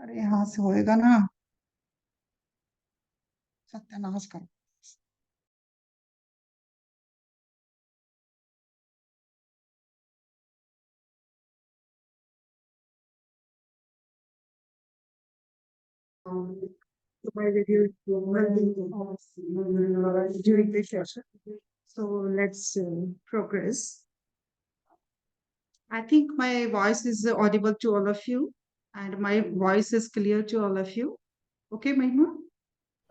अरे यहाँ से होएगा ना। सत्यानाश करो। Provided you during the session. So let's progress. I think my voice is audible to all of you, and my voice is clear to all of you. Okay, Mahima?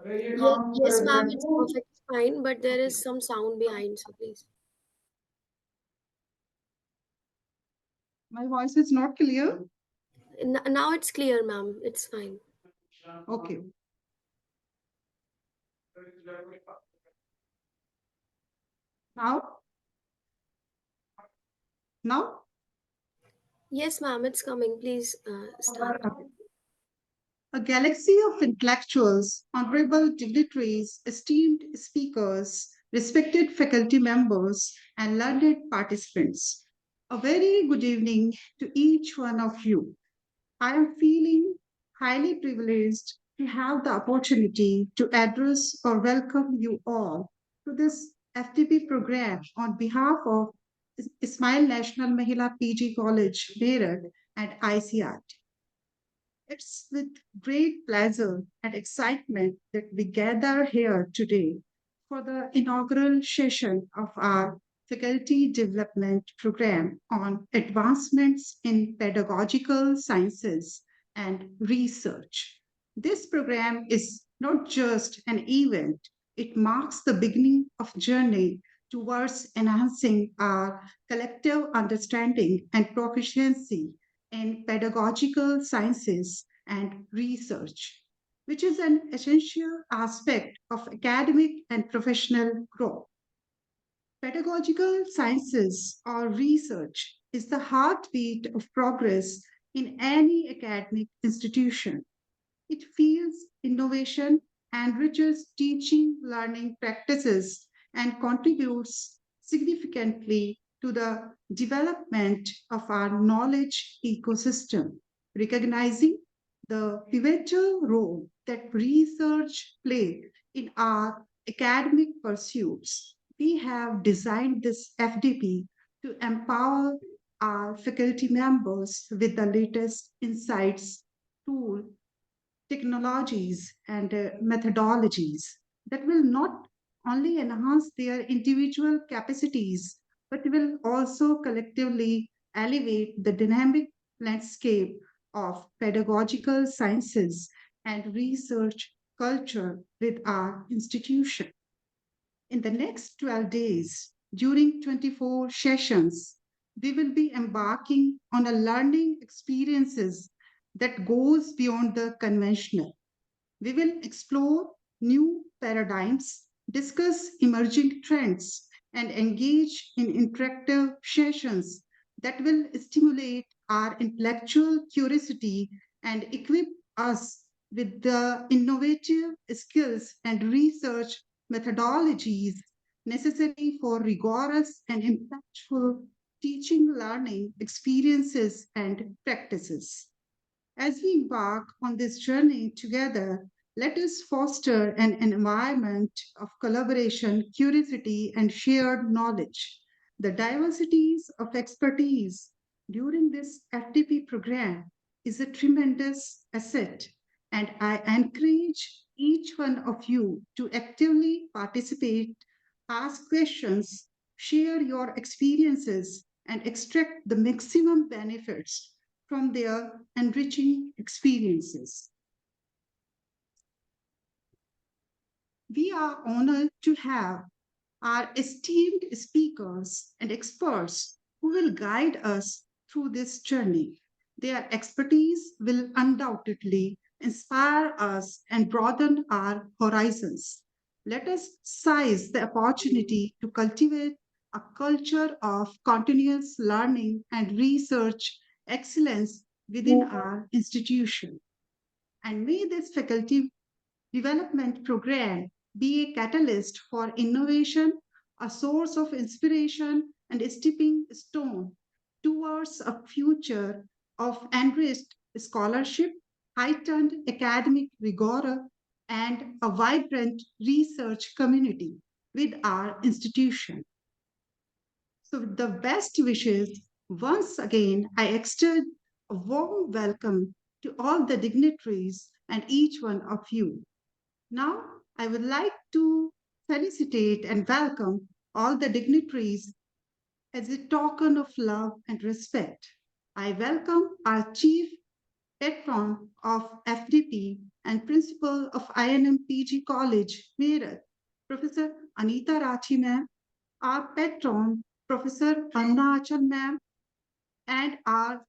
Yes, ma'am, it's perfectly fine, but there is some sound behind, so please. My voice is not clear. Now it's clear, ma'am. It's fine. Okay. Now, now. Yes, ma'am, it's coming. Please start. A galaxy of intellectuals, honorable dignitaries, esteemed speakers, respected faculty members, and learned participants. A very good evening to each one of you. I am feeling highly privileged to have the opportunity to address or welcome you all to this FTP program on behalf of Ismail National Mahila PG College, Meerut, and ICERT. It's with great pleasure and excitement that we gather here today for the inaugural session of our Faculty Development Program on Advancements in Pedagogical Sciences and Research. This program is not just an event, it marks the beginning of a journey towards enhancing our collective understanding and proficiency in pedagogical sciences and research, which is an essential aspect of academic and professional growth. Pedagogical sciences or research is the heartbeat of progress in any academic institution. It fuels innovation, enriches teaching learning practices, and contributes significantly to the development of our knowledge ecosystem, recognizing the pivotal role that research plays in our academic pursuits. We have designed this FDP to empower our faculty members with the latest insights, tools, technologies and methodologies that will not only enhance their individual capacities, but will also collectively elevate the dynamic landscape of pedagogical sciences and research culture with our institution. In the next 12 days, during 24 sessions, we will be embarking on a learning experiences that goes beyond the conventional. We will explore new paradigms, discuss emerging trends, and engage in interactive sessions that will stimulate our intellectual curiosity and equip us with the innovative skills and research methodologies necessary for rigorous and impactful teaching learning experiences and practices. As we embark on this journey together, let us foster an environment of collaboration, curiosity, and shared knowledge. The diversities of expertise during this FTP program is a tremendous asset, and I encourage each one of you to actively participate, ask questions, share your experiences, and extract the maximum benefits from their enriching experiences. We are honored to have our esteemed speakers and experts who will guide us through this journey. Their expertise will undoubtedly inspire us and broaden our horizons. Let us seize the opportunity to cultivate a culture of continuous learning and research excellence within our institution. And may this faculty development program be a catalyst for innovation, a source of inspiration, and a stepping stone towards a future of enriched scholarship, heightened academic rigor, and a vibrant research community with our institution. So, with the best wishes, once again, I extend a warm welcome to all the dignitaries and each one of you. Now, I would like to felicitate and welcome all the dignitaries as a token of love and respect. I welcome our Chief Patron of FDP and Principal of I.N.M PG College, Meerut, Professor Anita Rathi ma'am, our Patron, Professor Arunachal ma'am, and our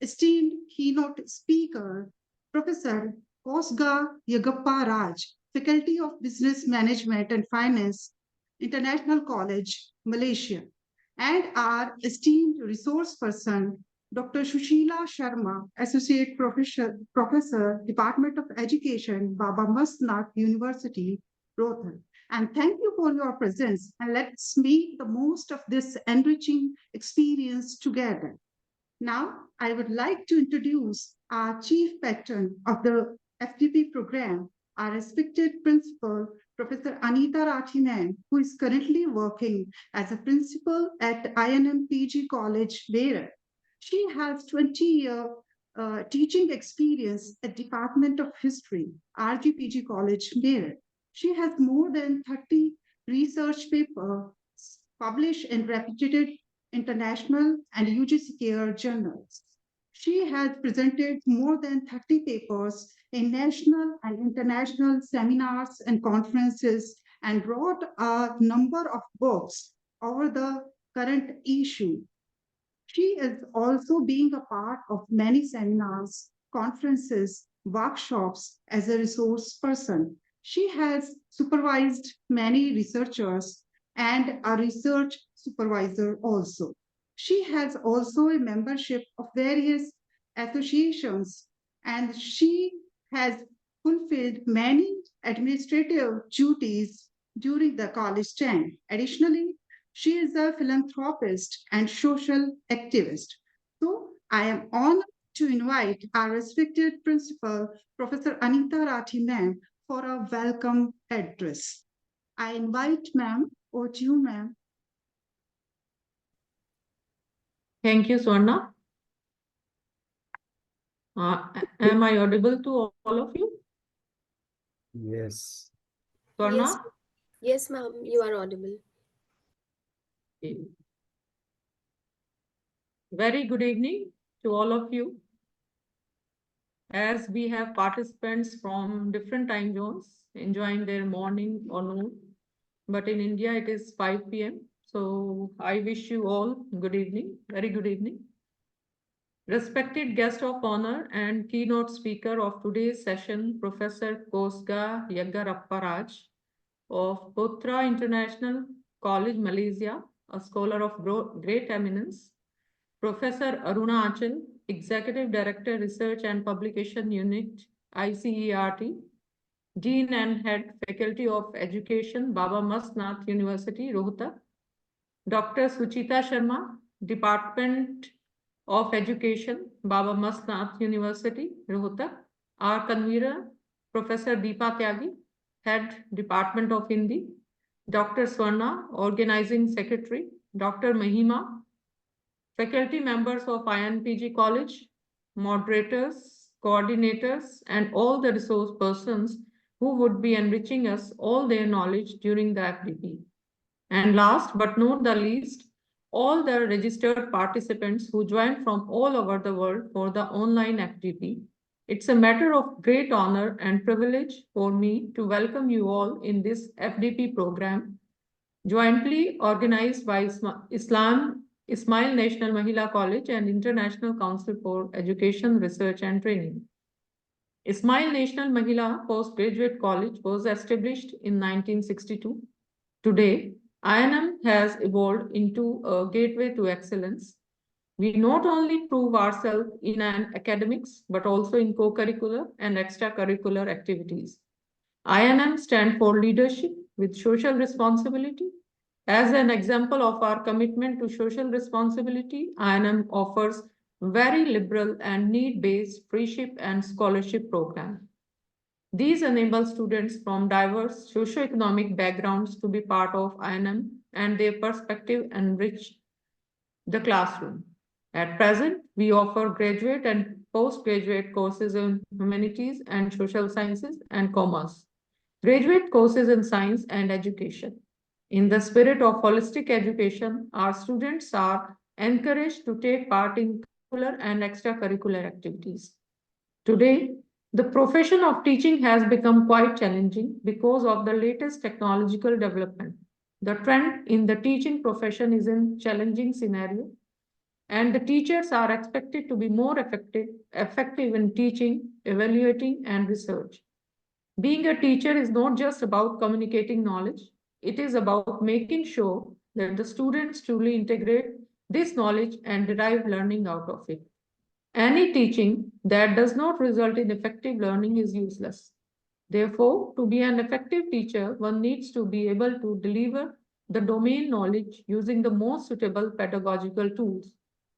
esteemed keynote speaker, Professor Kosga Yagappa Raj, Faculty of Business Management and Finance, International College, Malaysia, and our esteemed resource person, Dr. Shushila Sharma, Professor, Department of Education, Baba Masnath University, Rohtak. And thank you for your presence. And let's make the most of this enriching experience together. Now, I would like to introduce our chief patron of the FDP program, our respected principal, Professor Anita Rathinan, who is currently working as a principal at I.N.M PG College, Meerut. She has 20-year teaching experience at Department of History, RGPG College, Meerut. She has more than 30 research papers published in reputed international and UGC Care journals. She has presented more than 30 papers in national and international seminars and conferences and wrote a number of books over the current issue. She is also being a part of many seminars, conferences, workshops as a resource person. She has supervised many researchers and a research supervisor also. She has also a membership of various associations and she has fulfilled many administrative duties during the college time. Additionally, she is a philanthropist and social activist. So I am honored to invite our respected principal, Professor Anita Rathi ma'am, for a welcome address. I invite ma'am, over to you ma'am. Thank you, Swarna. Am I audible to all of you? Yes. Yes, Swarna? yes, ma'am, you are audible. Very good evening to all of you. As we have participants from different time zones enjoying their morning or noon, but in India it is 5 p.m. So I wish you all good evening, very good evening. Respected guest of honor and keynote speaker of today's session, Professor Kosga Yaggarappa Raj of Putra International College, Malaysia, a scholar of great eminence. Professor Aruna Achal, Executive Director, Research and Publication Unit, ICERT, Dean and Head, Faculty of Education, Baba Masnath University, Rohtak. Dr. Suchita Sharma, Department of Education, Baba Masnath University, Rohtak. Our convener, Professor Deepa Tyagi, Head, Department of Hindi. Dr. Swarna, Organizing Secretary. Dr. Mahima, faculty members of I.N.PG College, moderators, coordinators, and all the resource persons who would be enriching us all their knowledge during the FDP. And last but not the least, all the registered participants who joined from all over the world for the online FDP. It's a matter of great honor and privilege for me to welcome you all in this FDP program, jointly organized by Ismail National Mahila College and International Council for Education, Research and Training. Ismail National Mahila Postgraduate College was established in 1962. Today, I.N.M has evolved into a gateway to excellence. We not only prove ourselves in an academics, but also in co-curricular and extracurricular activities. I.N.M stands for leadership with social responsibility, As an example of our commitment to social responsibility, I.N.M offers very liberal and need-based freeship and scholarship program. These enable students from diverse socioeconomic backgrounds to be part of I.N.M and their perspective enrich the classroom. At present, we offer graduate and postgraduate courses in humanities and social sciences and commerce, graduate courses in science and education. In the spirit of holistic education, our students are encouraged to take part in curricular and extracurricular activities. Today, the profession of teaching has become quite challenging because of the latest technological development. The trend in the teaching profession is in challenging scenario, and the teachers are expected to be more effective in teaching, evaluating, and research. Being a teacher is not just about communicating knowledge, it is about making sure that the students truly integrate this knowledge and derive learning out of it. Any teaching that does not result in effective learning is useless. Therefore, to be an effective teacher, one needs to be able to deliver the domain knowledge using the most suitable pedagogical tools.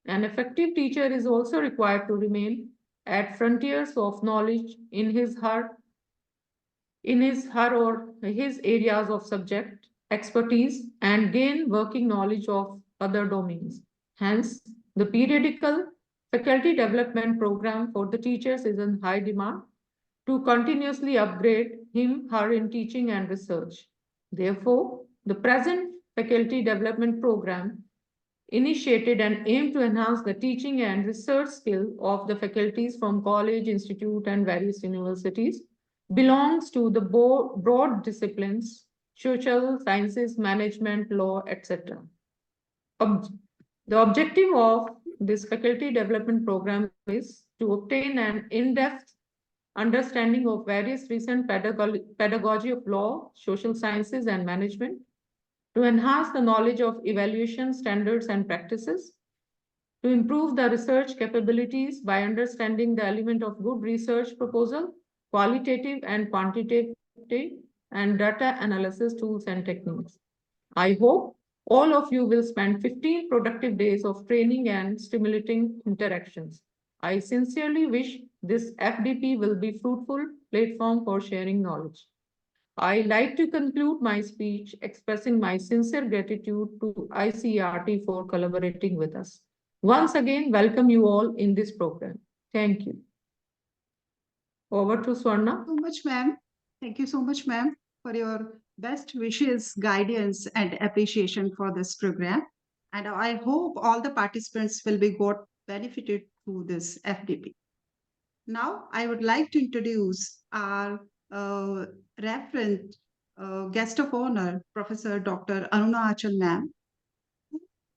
An effective teacher is also required to remain at frontiers of knowledge in his her or his areas of subject expertise and gain working knowledge of other domains. Hence, the periodical faculty development program for the teachers is in high demand to continuously upgrade him/her in teaching and research. Therefore, the present faculty development program initiated and aimed to enhance the teaching and research skill of the faculties from college, institute, and various universities belongs to the broad disciplines, social sciences, management, law, etc. Ob- the objective of this faculty development program is to obtain an in-depth understanding of various recent pedagogy of law, social sciences, and management, to enhance the knowledge of evaluation standards and practices, to improve the research capabilities by understanding the element of good research proposal, qualitative and quantitative, and data analysis tools and techniques. I hope all of you will spend 15 productive days of training and stimulating interactions. I sincerely wish this FDP will be fruitful platform for sharing knowledge. I like to conclude my speech expressing my sincere gratitude to ICERT for collaborating with us. Once again, welcome you all in this program. Thank you. Over to Swarna. So much, ma'am. Thank you so much, ma'am, for your best wishes, guidance, and appreciation for this program. And I hope all the participants will be got benefited through this FDP. Now, I would like to introduce our referent guest of honor, Professor Dr. Aruna Achal ma'am,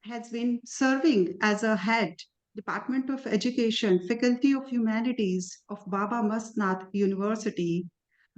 has been serving as a head Department of Education, Faculty of Humanities of Baba Masnath University,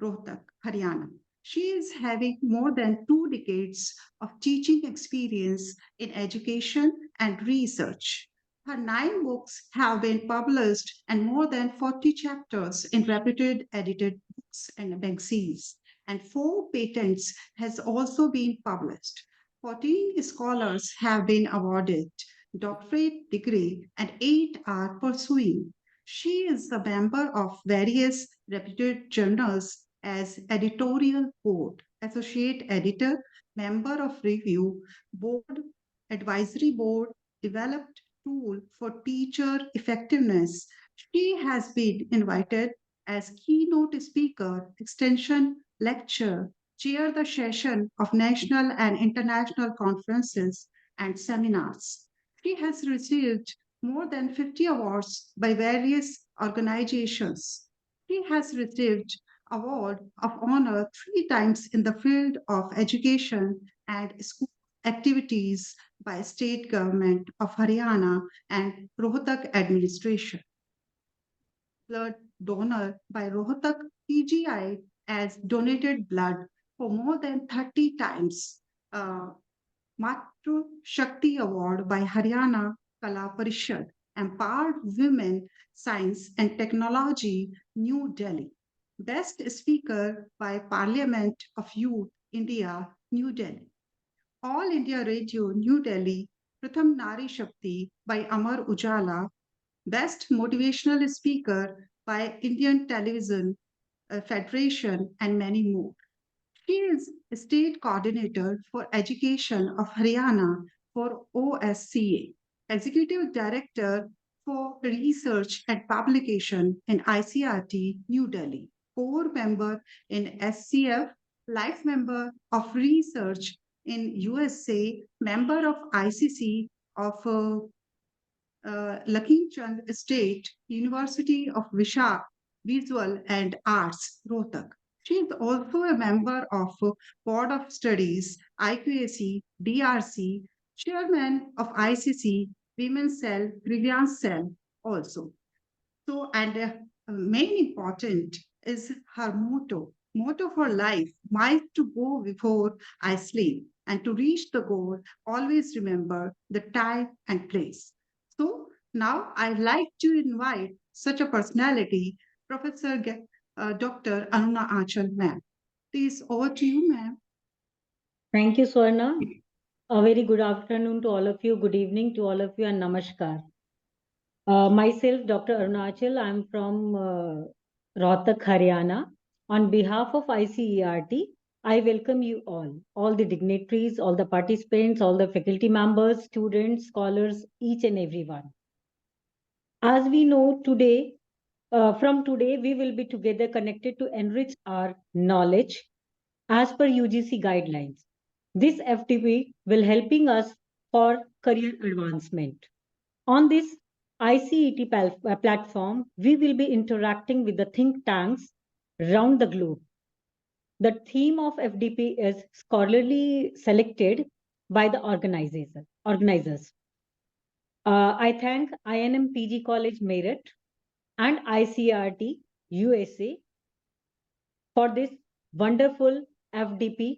Rohtak, Haryana. She is having more than 2 decades of teaching experience in education and research. Her 9 books have been published and more than 40 chapters in reputed edited books and magazines, and 4 patents has also been published. 14 scholars have been awarded doctorate degree and 8 are pursuing. She is a member of various reputed journals as editorial board, associate editor, member of review board, advisory board, developed tool for teacher effectiveness. She has been invited as keynote speaker, extension lecture, chair the session of national and international conferences and seminars. She has received more than 50 awards by various organizations. She has received award of honor 3 times in the field of education and school activities by state government of Haryana and Rohtak administration. Blood donor by Rohtak PGI as donated blood for more than 30 times. Matru Shakti Award by Haryana Kala Parishad, Empowered Women, Science and Technology, New Delhi. Best Speaker by Parliament of Youth, India, New Delhi. All India Radio, New Delhi, Pratham Nari Shakti by Amar Ujala, Best Motivational Speaker by Indian Television Federation, and many more. She is State Coordinator for Education of Haryana for OSCA, Executive Director for Research and Publication in ICRT, New Delhi, core member in SCF, life member of research in USA, member of ICC of Lakhichand State University of Visual and Arts, Rohtak. She is also a member of Board of Studies, IQAC, DRC, Chairman of ICC, Women's Cell, Grievance Cell also. So, and main important is her motto for life, might to go before I sleep, and to reach the goal, always remember the time and place. So now I'd like to invite such a personality, Dr. Anuna Achal, ma'am. Please, over to you, ma'am. Thank you, Swarna. A very good afternoon to all of you, good evening to all of you, and namaskar. Myself, Dr. Arunachal, I'm from Rohtak, Haryana. On behalf of ICERT, I welcome you all the dignitaries, all the participants, all the faculty members, students, scholars, each and everyone. As we know today, from today, we will be together connected to enrich our knowledge as per UGC guidelines. This FTP will helping us for career advancement. On this ICET platform, we will be interacting with the think tanks around the globe. The theme of FDP is scholarly selected by the organizers. I thank I.N.M PG College Meerut and ICRT USA for this wonderful FDP,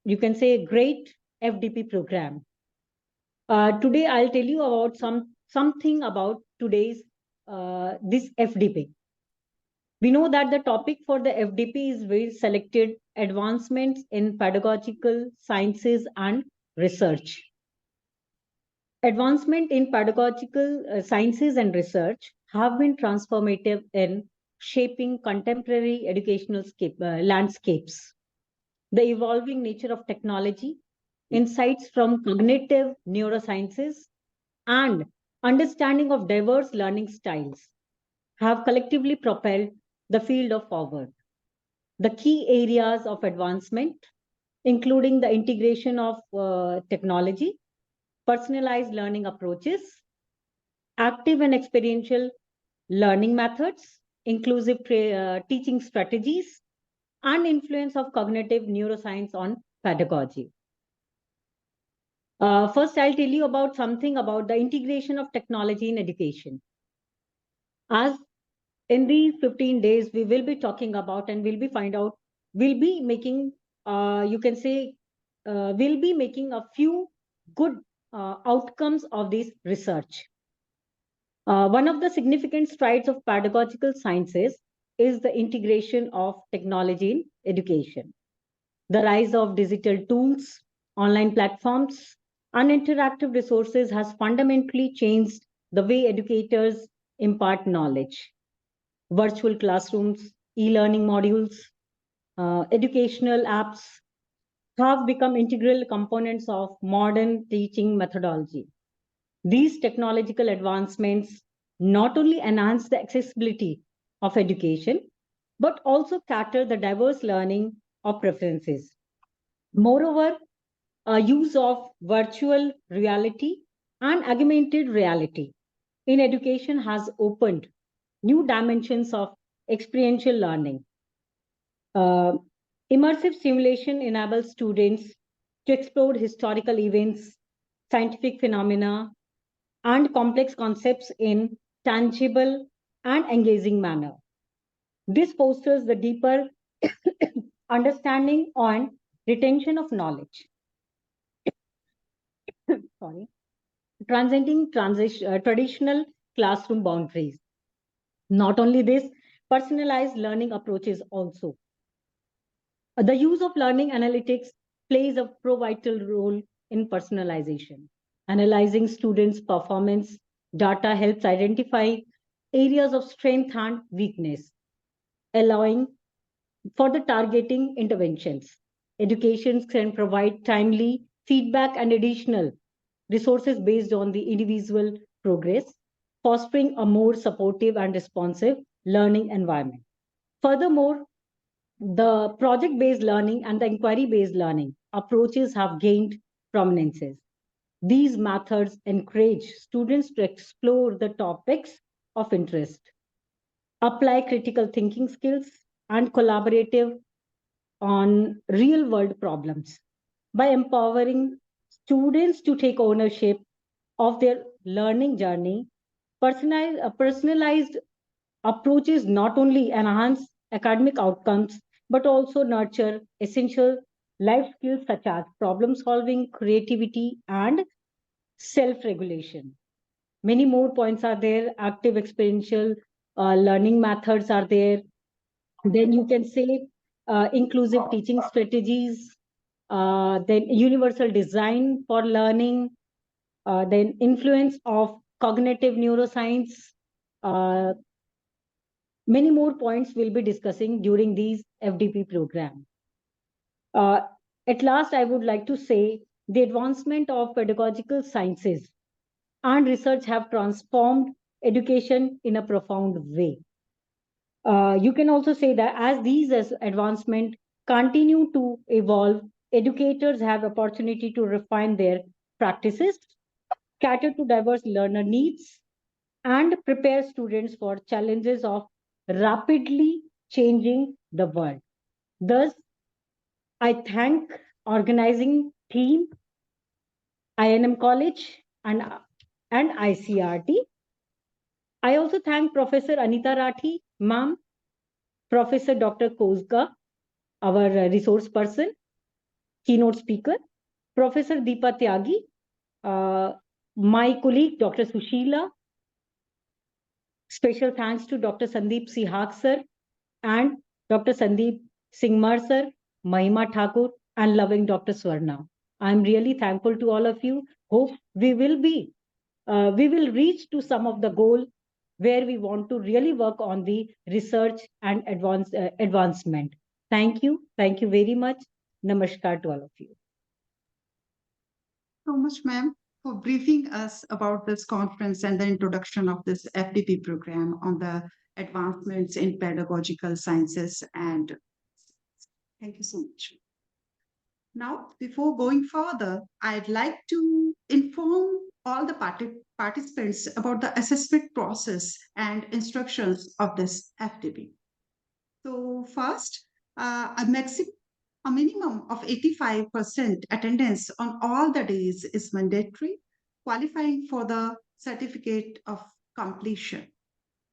you can say great FDP program. Today I'll tell you about something about today's this FDP. We know that the topic for the FDP is very selected advancements in pedagogical sciences and research. Advancement in pedagogical sciences and research have been transformative in shaping contemporary educational landscapes. The evolving nature of technology, insights from cognitive neurosciences, and understanding of diverse learning styles have collectively propelled the field of forward. The key areas of advancement, including the integration of technology, personalized learning approaches, active and experiential learning methods, inclusive teaching strategies, and influence of cognitive neuroscience on pedagogy. First, I'll tell you about something about the integration of technology in education. As in these 15 days, we will be talking about and we'll be making, you can say, we'll be making a few good outcomes of this research. One of the significant strides of pedagogical sciences is the integration of technology in education. The rise of digital tools, online platforms, and interactive resources has fundamentally changed the way educators impart knowledge. Virtual classrooms, e-learning modules, educational apps have become integral components of modern teaching methodology. These technological advancements not only enhance the accessibility of education, but also cater the diverse learning of preferences. Moreover, use of virtual reality and augmented reality in education has opened new dimensions of experiential learning. Immersive simulation enables students to explore historical events, scientific phenomena, and complex concepts in tangible and engaging manner. This fosters the deeper understanding and retention of knowledge. Sorry. Transcending traditional classroom boundaries. Not only this, personalized learning approaches also. The use of learning analytics plays a pivotal role in personalization. Analyzing students' performance data helps identify areas of strength and weakness, allowing for the targeting interventions. Education can provide timely feedback and additional resources based on the individual progress, fostering a more supportive and responsive learning environment. Furthermore, the project based learning and the inquiry based learning approaches have gained prominences. These methods encourage students to explore the topics of interest, apply critical thinking skills, and collaborative on real world problems. By empowering students to take ownership of their learning journey, personalized approaches not only enhance academic outcomes but also nurture essential life skills such as problem solving, creativity, and self regulation. Many more points are there. Active experiential learning methods are there. Then you can say inclusive teaching strategies, then universal design for learning, then influence of cognitive neuroscience. Uh, Many more points we'll be discussing during these FDP program. Uh, at last, I would like to say the advancement of pedagogical sciences and research have transformed education in a profound way. You can also say that as these advancement continue to evolve, educators have opportunity to refine their practices, cater to diverse learner needs, and prepare students for challenges of rapidly changing the world. Thus, I thank organizing team, I.N.M College and ICRT. I also thank Professor Anita Rathi, ma'am, Professor Dr. Kozga, our resource person, keynote speaker, Professor Deepa Tyagi, my colleague Dr. Sushila. Special thanks to Dr. Sandeep Sihak sir and Dr. Sandeep Singhmar sir, Mahima Thakur, and loving Dr. Swarna. I'm really thankful to all of you. Hope we will reach to some of the goal where we want to really work on the research and advancement. Thank you. Thank you very much. Namaskar to all of you. So much, ma'am, for briefing us about this conference and the introduction of this FDP program on the advancements in pedagogical sciences. And thank you so much. Now, before going further, I'd like to inform all the participants about the assessment process and instructions of this FDP. So first, a minimum of 85% attendance on all the days is mandatory, qualifying for the certificate of completion.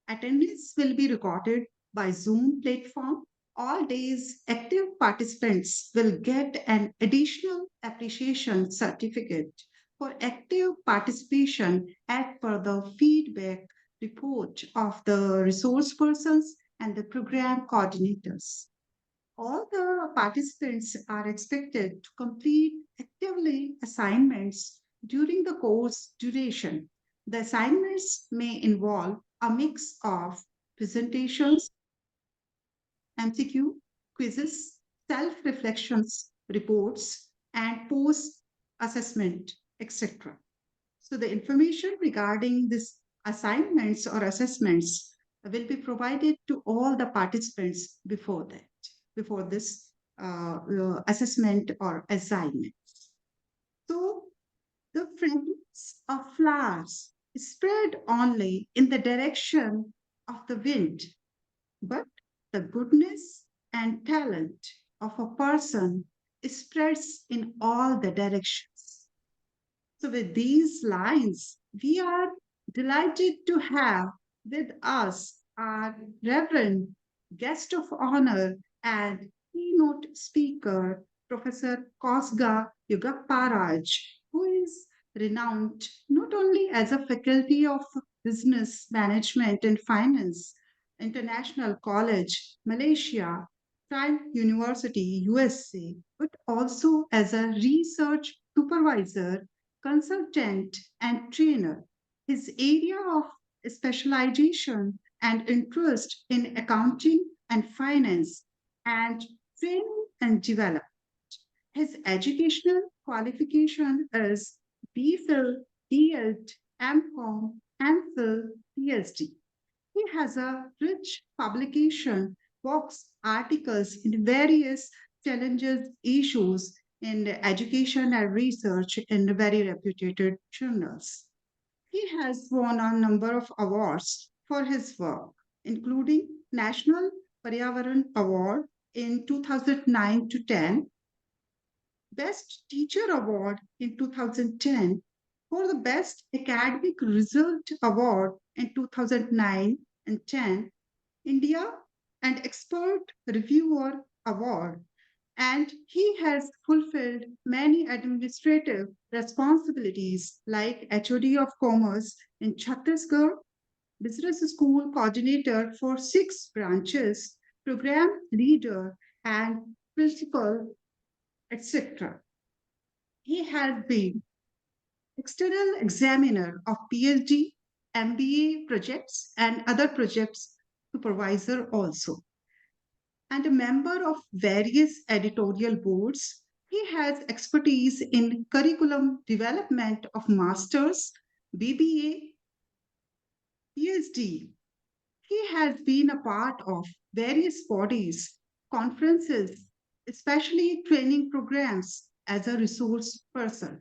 Attendance will be recorded by Zoom platform. All days active participants will get an additional appreciation certificate for active participation as per the feedback report of the resource persons and the program coordinators. All the participants are expected to complete actively assignments during the course duration. The assignments may involve a mix of presentations, MCQ, quizzes, self-reflections, reports, and post-assessment, etc. So the information regarding these assignments or assessments will be provided to all the participants before this assessment or assignment. So the fragrance of flowers is spread only in the direction of the wind, but the goodness and talent of a person spreads in all the directions. So, with these lines, we are delighted to have with us our Reverend guest of honor and keynote speaker, Professor Kosga Yugapparaj, who is renowned not only as a faculty of business management and finance, International College, Malaysia, Child University, USA, but also as a research supervisor, consultant, and trainer. His area of specialization and interest in accounting and finance and training and development. His educational qualification is BPhil, DElt, MCom, MPhil, PhD. He has a rich publication, books, articles in various challenges issues in education and research in very reputed journals. He has won a number of awards for his work, including National Paryavaran Award in 2009 to 10, Best Teacher Award in 2010, for the Best Academic Result Award in 2009 and 10, India and Expert Reviewer Award. And he has fulfilled many administrative responsibilities like HOD of Commerce in Chhattisgarh, Business School Coordinator for 6 branches, Program Leader, and Principal, etc. He has been external examiner of PhD, MBA projects, and other projects supervisor also, and a member of various editorial boards. He has expertise in curriculum development of masters, BBA, PhD. He has been a part of various bodies, conferences, especially training programs as a resource person.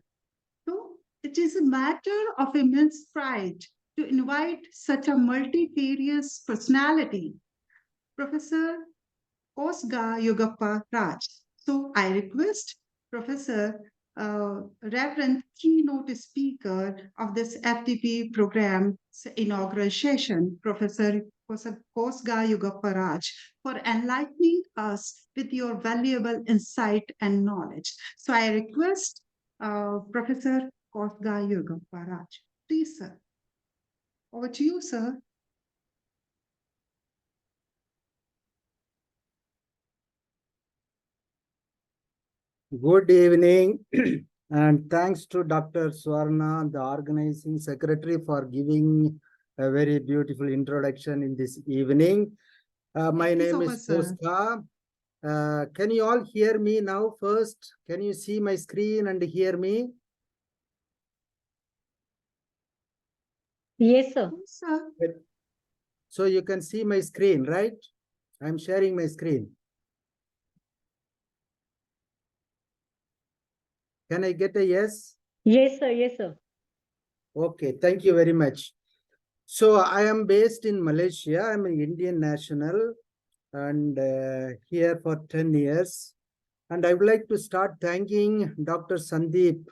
So it is a matter of immense pride to invite such a multifarious personality, Professor Kosga Yogappa Raj. So I request Professor Reverend keynote speaker of this FDP program's inaugural session, Professor Kosga Yogappa Raj, for enlightening us with your valuable insight and knowledge. So I request Professor Kosga Yogappa Raj. Please, sir. Over to you, sir. Good evening, and thanks to Dr. Swarna, the organizing secretary, for giving a very beautiful introduction in this evening. My Thank you name so is much, sir. Koska. Can you all hear me now first? Can you see my screen and hear me? Yes, sir. Yes, sir. So you can see my screen, right? I'm sharing my screen. Can I get a yes? Yes, sir. Yes, sir. Okay, thank you very much. So I am based in Malaysia. I'm an Indian national and here for 10 years. And I would like to start thanking Dr. Sandeep,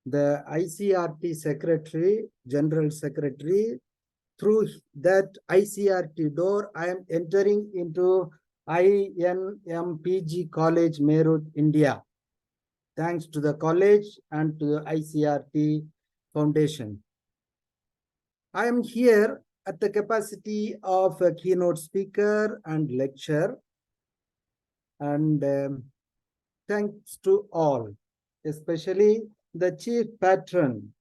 the ICRT secretary, general secretary. Through that ICRT door, I am entering into I.N.M PG College, Meerut, India. Thanks to the college and to the ICRT Foundation. I am here at the capacity of a keynote speaker and lecturer. And thanks to all, especially the chief patron,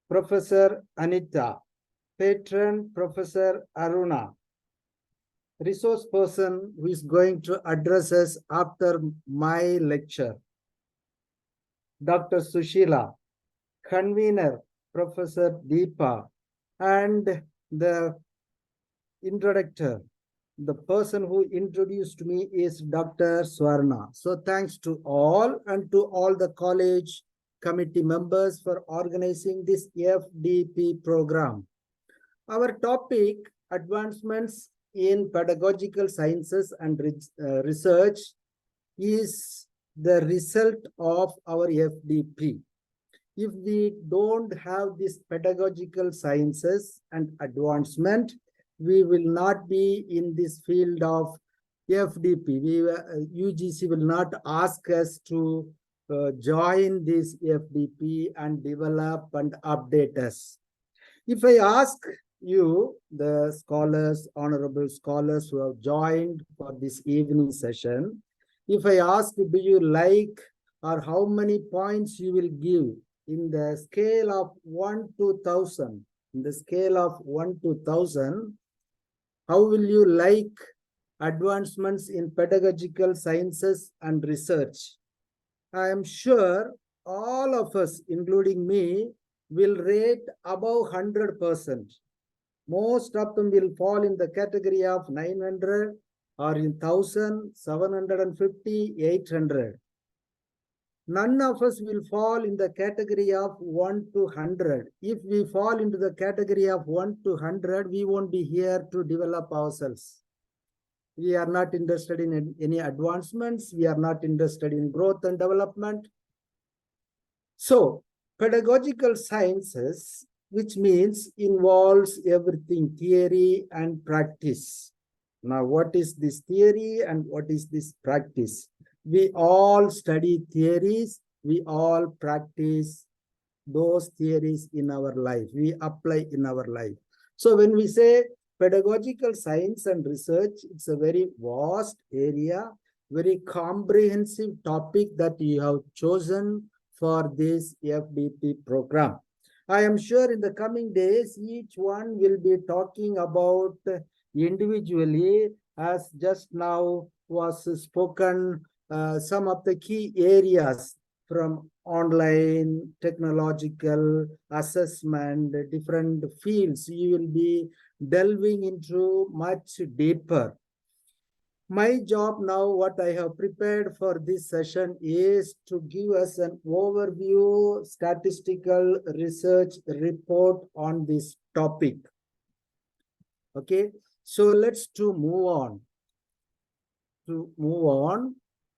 Professor Anita, patron Professor Aruna, resource person who is going to address us after my lecture, Dr. Sushila, convener Professor Deepa, and the introductor, the person who introduced me is Dr. Swarna. So thanks to all and to all the college committee members for organizing this FDP program. Our topic, advancements in pedagogical sciences and research, is the result of our FDP. If we don't have this pedagogical sciences and advancement, we will not be in this field of FDP. UGC will not ask us to join this FDP and develop and update us. If I ask you, the scholars, honorable scholars who have joined for this evening session, if I ask, do you like or how many points you will give in the scale of 1 to 1,000, in the scale of 1 to 1,000, how will you like advancements in pedagogical sciences and research? I am sure all of us, including me, will rate above 100%. Most of them will fall in the category of 900 or in 1,000, 750, 800. None of us will fall in the category of 1 to 100. If we fall into the category of 1 to 100, we won't be here to develop ourselves. We are not interested in any advancements. We are not interested in growth and development. So, pedagogical sciences, which means involves everything, theory and practice. Now, what is this theory and what is this practice? We all study theories. We all practice those theories in our life. We apply in our life. So when we say pedagogical science and research, it's a very vast area, very comprehensive topic that you have chosen for this FDP program. I am sure in the coming days, each one will be talking about individually, as just now was spoken, some of the key areas from online, technological, assessment, different fields. You will be delving into much deeper. My job now, what I have prepared for this session is to give us an overview, statistical research report on this topic. Okay, so let's move on.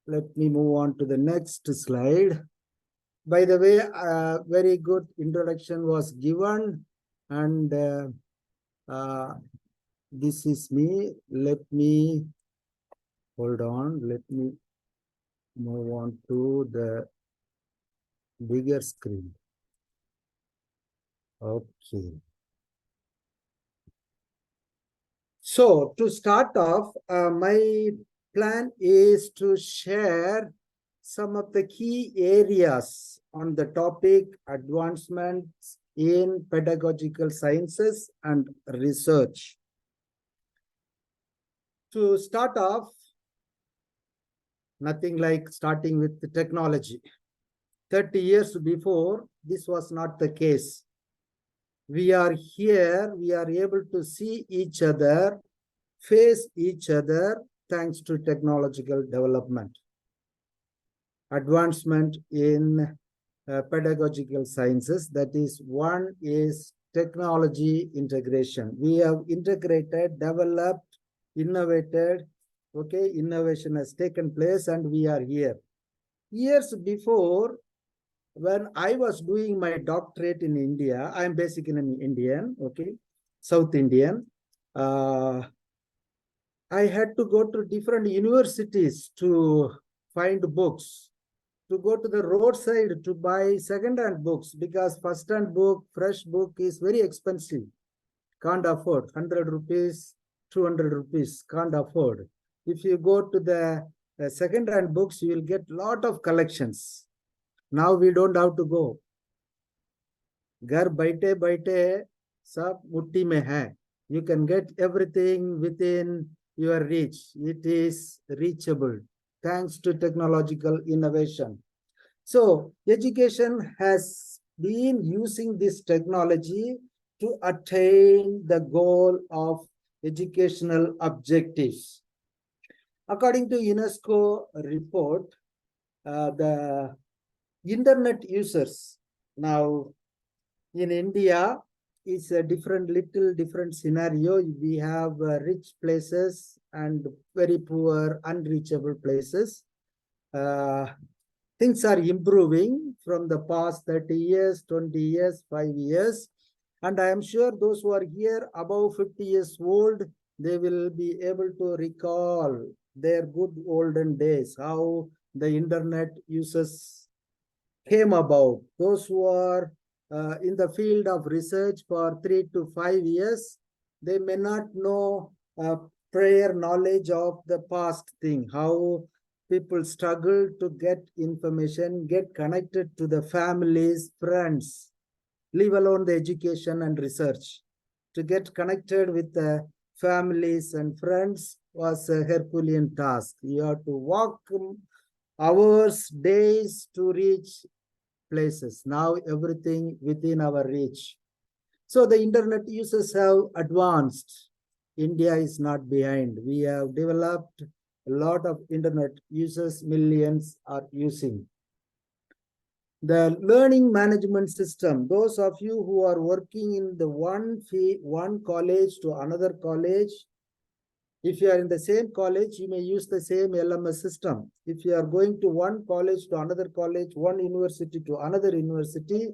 Let me move on to the next slide. By the way, very good introduction was given, and this is me. Let me hold on. Let me move on to the bigger screen. Okay. So to start off, my plan is to share some of the key areas on the topic advancements in pedagogical sciences and research. To start off, nothing like starting with the technology. 30 years before, this was not the case. We are here, we are able to see each other, face each other, thanks to technological development. Advancement in pedagogical sciences, that is, one is technology integration. We have integrated, developed, innovated, okay, innovation has taken place and we are here. Years before, when I was doing my doctorate in India, I'm basically an Indian, okay, South Indian. I had to go to different universities to find books, to go to the roadside to buy second-hand books, because first-hand book, fresh book is very expensive. Can't afford 100 rupees, 200 rupees, can't afford. If you go to the second-hand books, you will get lot of collections. Now we don't have to go. Ghar baite baite sab mutti mein hai. You can get everything within your reach. It is reachable thanks to technological innovation. So education has been using this technology to attain the goal of educational objectives. According to UNESCO report, the internet users now in India is a little different scenario. We have rich places and very poor, unreachable places. Things are improving from the past 30 years, 20 years, 5 years. And I am sure those who are here above 50 years old, they will be able to recall their good olden days, how the internet uses came about. Those who are in the field of research for 3 to 5 years, they may not know prior knowledge of the past thing, how people struggle to get information, get connected to the families, friends, leave alone the education and research. To get connected with the families and friends was a Herculean task. You have to walk hours, days to reach places. Now everything within our reach. So the internet users have advanced. India is not behind. We have developed a lot of internet users, millions are using. The learning management system, those of you who are working in the one college to another college, if you are in the same college, you may use the same LMS system. If you are going to one college to another college, one university to another university,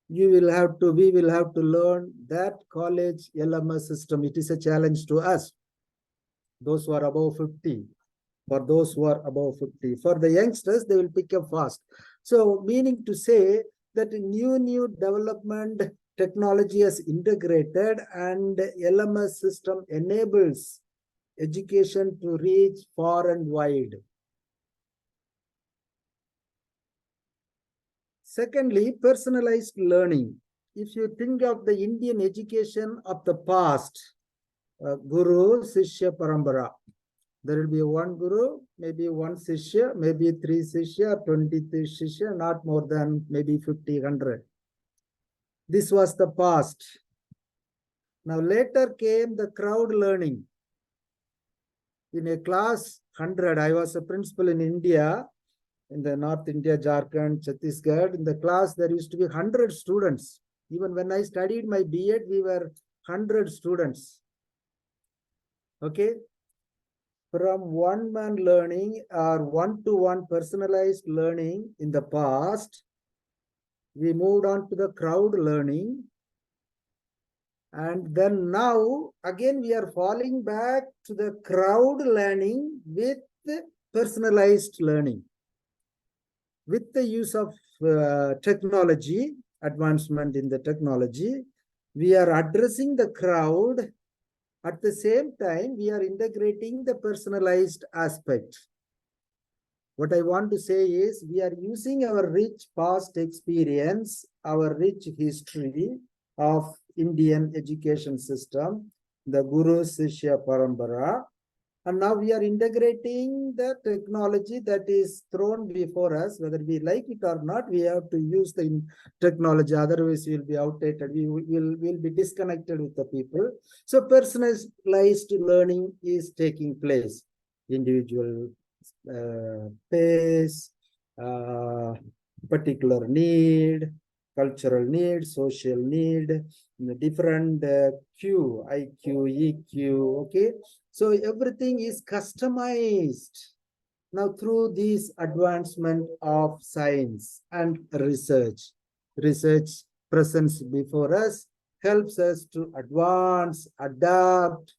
we will have to learn that college LMS system. It is a challenge to us, those who are above 50. For those who are above 50. For the youngsters, they will pick up fast. So meaning to say that new development technology is integrated and LMS system enables education to reach far and wide. Secondly, personalized learning. If you think of the Indian education of the past, Guru, Sishya, Parambara. There will be one Guru, maybe one Sishya, maybe 3 Sishya, 23 Sishya, not more than maybe 50, 100. This was the past. Now later came the crowd learning. In a class 100, I was a principal in India, in the North India, Jharkhand, Chhattisgarh. In the class, there used to be 100 students. Even when I studied my B.Ed, we were 100 students. Okay. From one-man learning or one-to-one personalized learning in the past, we moved on to the crowd learning. And then now, again, we are falling back to the crowd learning with personalized learning. With the use of technology, advancement in the technology, we are addressing the crowd. At the same time, we are integrating the personalized aspect. What I want to say is we are using our rich past experience, our rich history of Indian education system, the Guru Sishya Parambara, and now we are integrating the technology that is thrown before us, whether we like it or not, we have to use the technology, otherwise we will be outdated, we will be disconnected with the people. So personalized learning is taking place. Individual pace, particular need, cultural need, social need, the different Q, IQ, EQ, okay? So everything is customized. Now through this advancement of science and research presence before us helps us to advance, adapt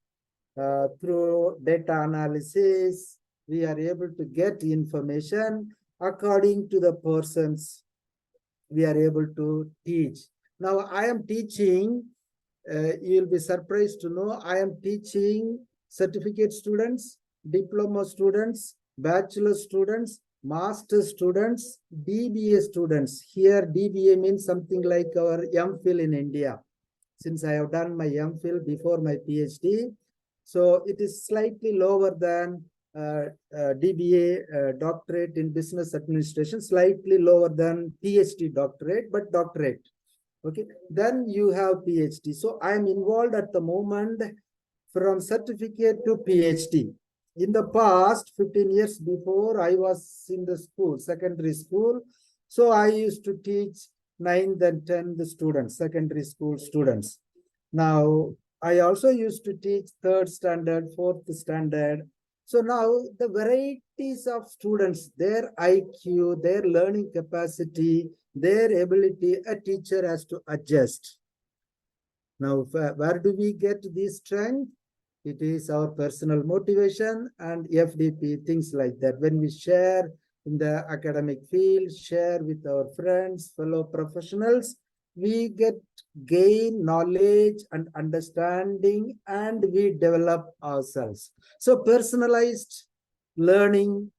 through data analysis. We are able to get information according to the persons we are able to teach. Now I am teaching, you'll be surprised to know, I am teaching certificate students, diploma students, bachelor students, master students, DBA students. Here DBA means something like our MPhil in India. Since I have done my MPhil before my PhD, so it is slightly lower than DBA, doctorate in business administration, slightly lower than PhD doctorate, but doctorate. Okay, then you have PhD. So I am involved at the moment from certificate to PhD. In the past, 15 years before, I was in the school, secondary school. So I used to teach 9th and 10th students, secondary school students. Now, I also used to teach 3rd standard, 4th standard. So now the varieties of students, their IQ, their learning capacity, their ability, a teacher has to adjust. Now, where do we get this strength? It is our personal motivation and FDP, things like that. When we share in the academic field, share with our friends, fellow professionals, we gain knowledge and understanding, and we develop ourselves. So personalized learning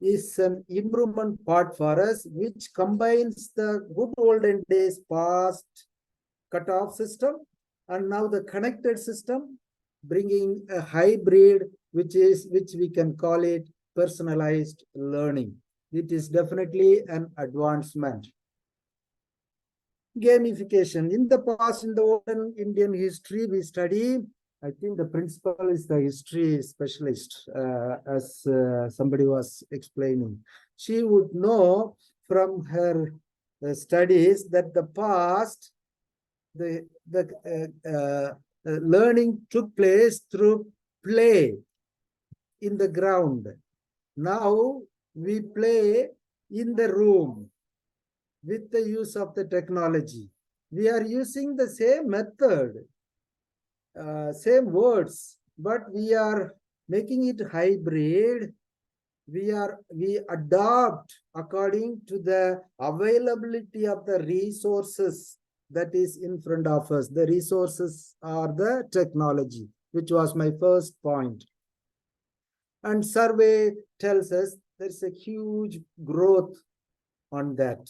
is an improvement part for us, which combines the good olden days past cutoff system and now the connected system, bringing a hybrid, which we can call it personalized learning. It is definitely an advancement. Gamification. In the past, in the olden Indian history, we study, I think the principal is the history specialist, as somebody was explaining. She would know from her studies that the past, the learning took place through play in the ground. Now we play in the room with the use of the technology. We are using the same method, same words, but we are making it hybrid. We adopt according to the availability of the resources that is in front of us. The resources are the technology, which was my first point. And survey tells us there's a huge growth on that.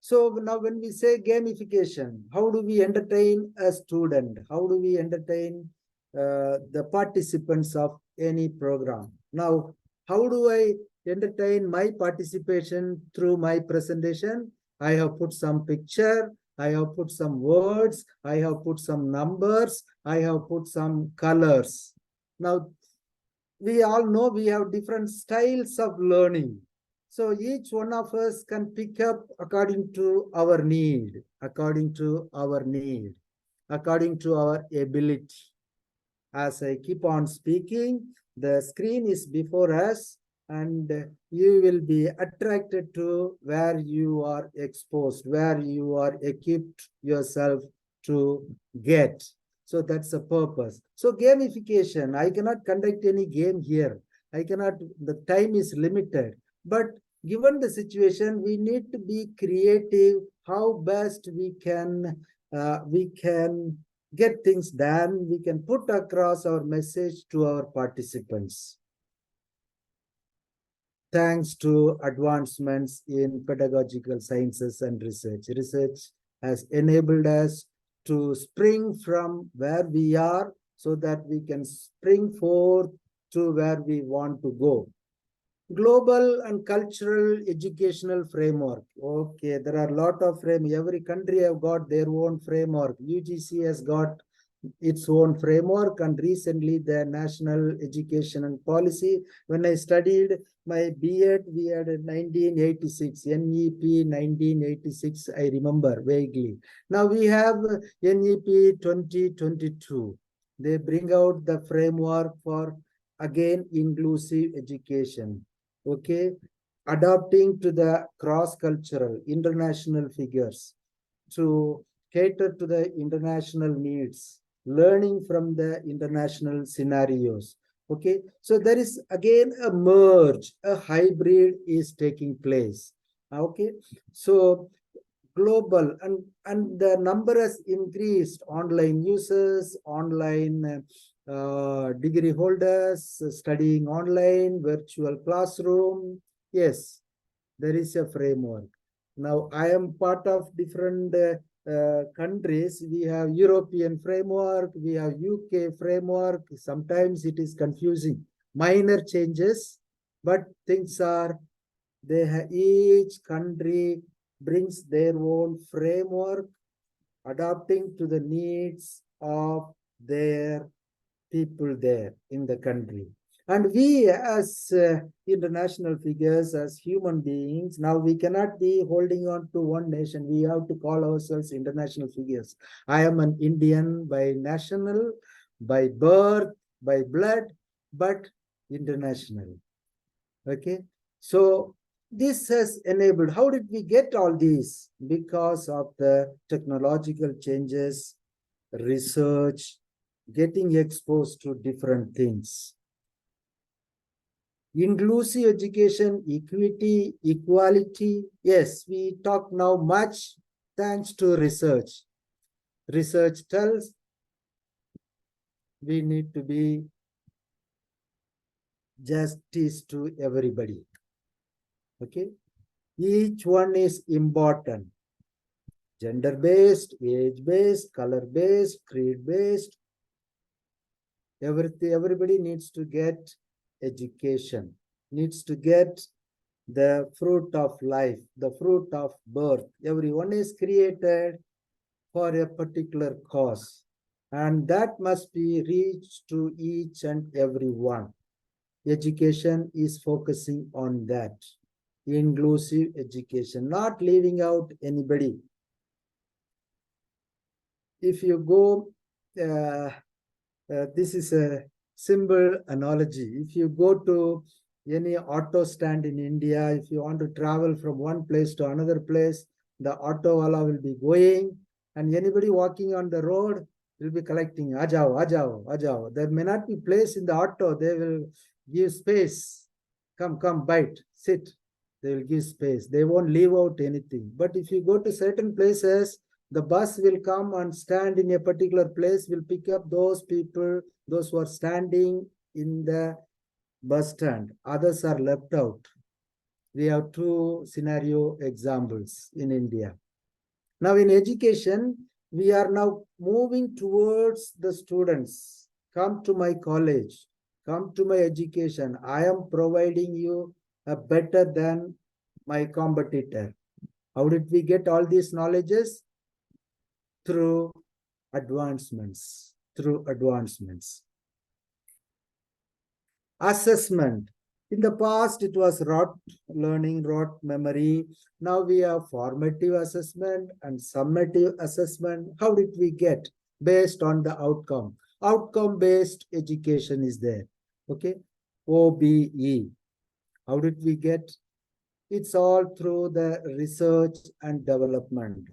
So now when we say gamification, how do we entertain a student? How do we entertain the participants of any program? Now, how do I entertain my participation through my presentation? I have put some picture, I have put some words, I have put some numbers, I have put some colors. Now, we all know we have different styles of learning. So each one of us can pick up according to our need, according to our need, according to our ability. As I keep on speaking, the screen is before us, and you will be attracted to where you are exposed, where you are equipped yourself to get. So that's the purpose. So gamification, I cannot conduct any game here. I cannot, the time is limited. But given the situation, we need to be creative, how best we can get things done, we can put across our message to our participants. Thanks to advancements in pedagogical sciences and research. Research has enabled us to spring from where we are so that we can spring forth to where we want to go. Global and cultural educational framework. Okay, there are a lot of every country have got their own framework. UGC has got its own framework, and recently the National Education and Policy. When I studied my B.Ed, we had 1986, NEP 1986, I remember vaguely. Now we have NEP 2022. They bring out the framework for, again, inclusive education. Okay, adapting to the cross-cultural international figures to cater to the international needs, learning from the international scenarios. Okay, so there is again a merge, a hybrid is taking place. Okay, so global and the number has increased, online users, online degree holders studying online, virtual classroom. Yes, there is a framework. Now I am part of different countries. We have European framework, we have UK framework. Sometimes it is confusing, minor changes, but things are, each country brings their own framework, adapting to the needs of their people there in the country. And we as international figures, as human beings, now we cannot be holding on to one nation. We have to call ourselves international figures. I am an Indian by national, by birth, by blood, but international. Okay, so this has enabled, how did we get all these? Because of the technological changes, research, getting exposed to different things. Inclusive education, equity, equality. Yes, we talk now much thanks to research. Research tells we need to be justice to everybody. Okay, each one is important. Gender-based, age-based, color-based, creed-based. Everybody needs to get education, needs to get the fruit of life, the fruit of birth. Everyone is created for a particular cause, and that must be reached to each and every one. Education is focusing on that. Inclusive education, not leaving out anybody. If you go, this is a simple analogy. If you go to any auto stand in India, if you want to travel from one place to another place, the auto wala will be going, and anybody walking on the road will be collecting, ajao, ajao, ajao. There may not be place in the auto. They will give space. Come, come, bite, sit. They will give space. They won't leave out anything. But if you go to certain places, the bus will come and stand in a particular place, will pick up those people, those who are standing in the bus stand. Others are left out. We have two scenario examples in India. Now in education, we are now moving towards the students. Come to my college, come to my education. I am providing you a better than my competitor. How did we get all these knowledges? Through advancements, Assessment. In the past, it was rote learning, rote memory. Now we have formative assessment and summative assessment. How did we get? Based on the outcome. Outcome-based education is there. Okay. OBE. How did we get? It's all through the research and development.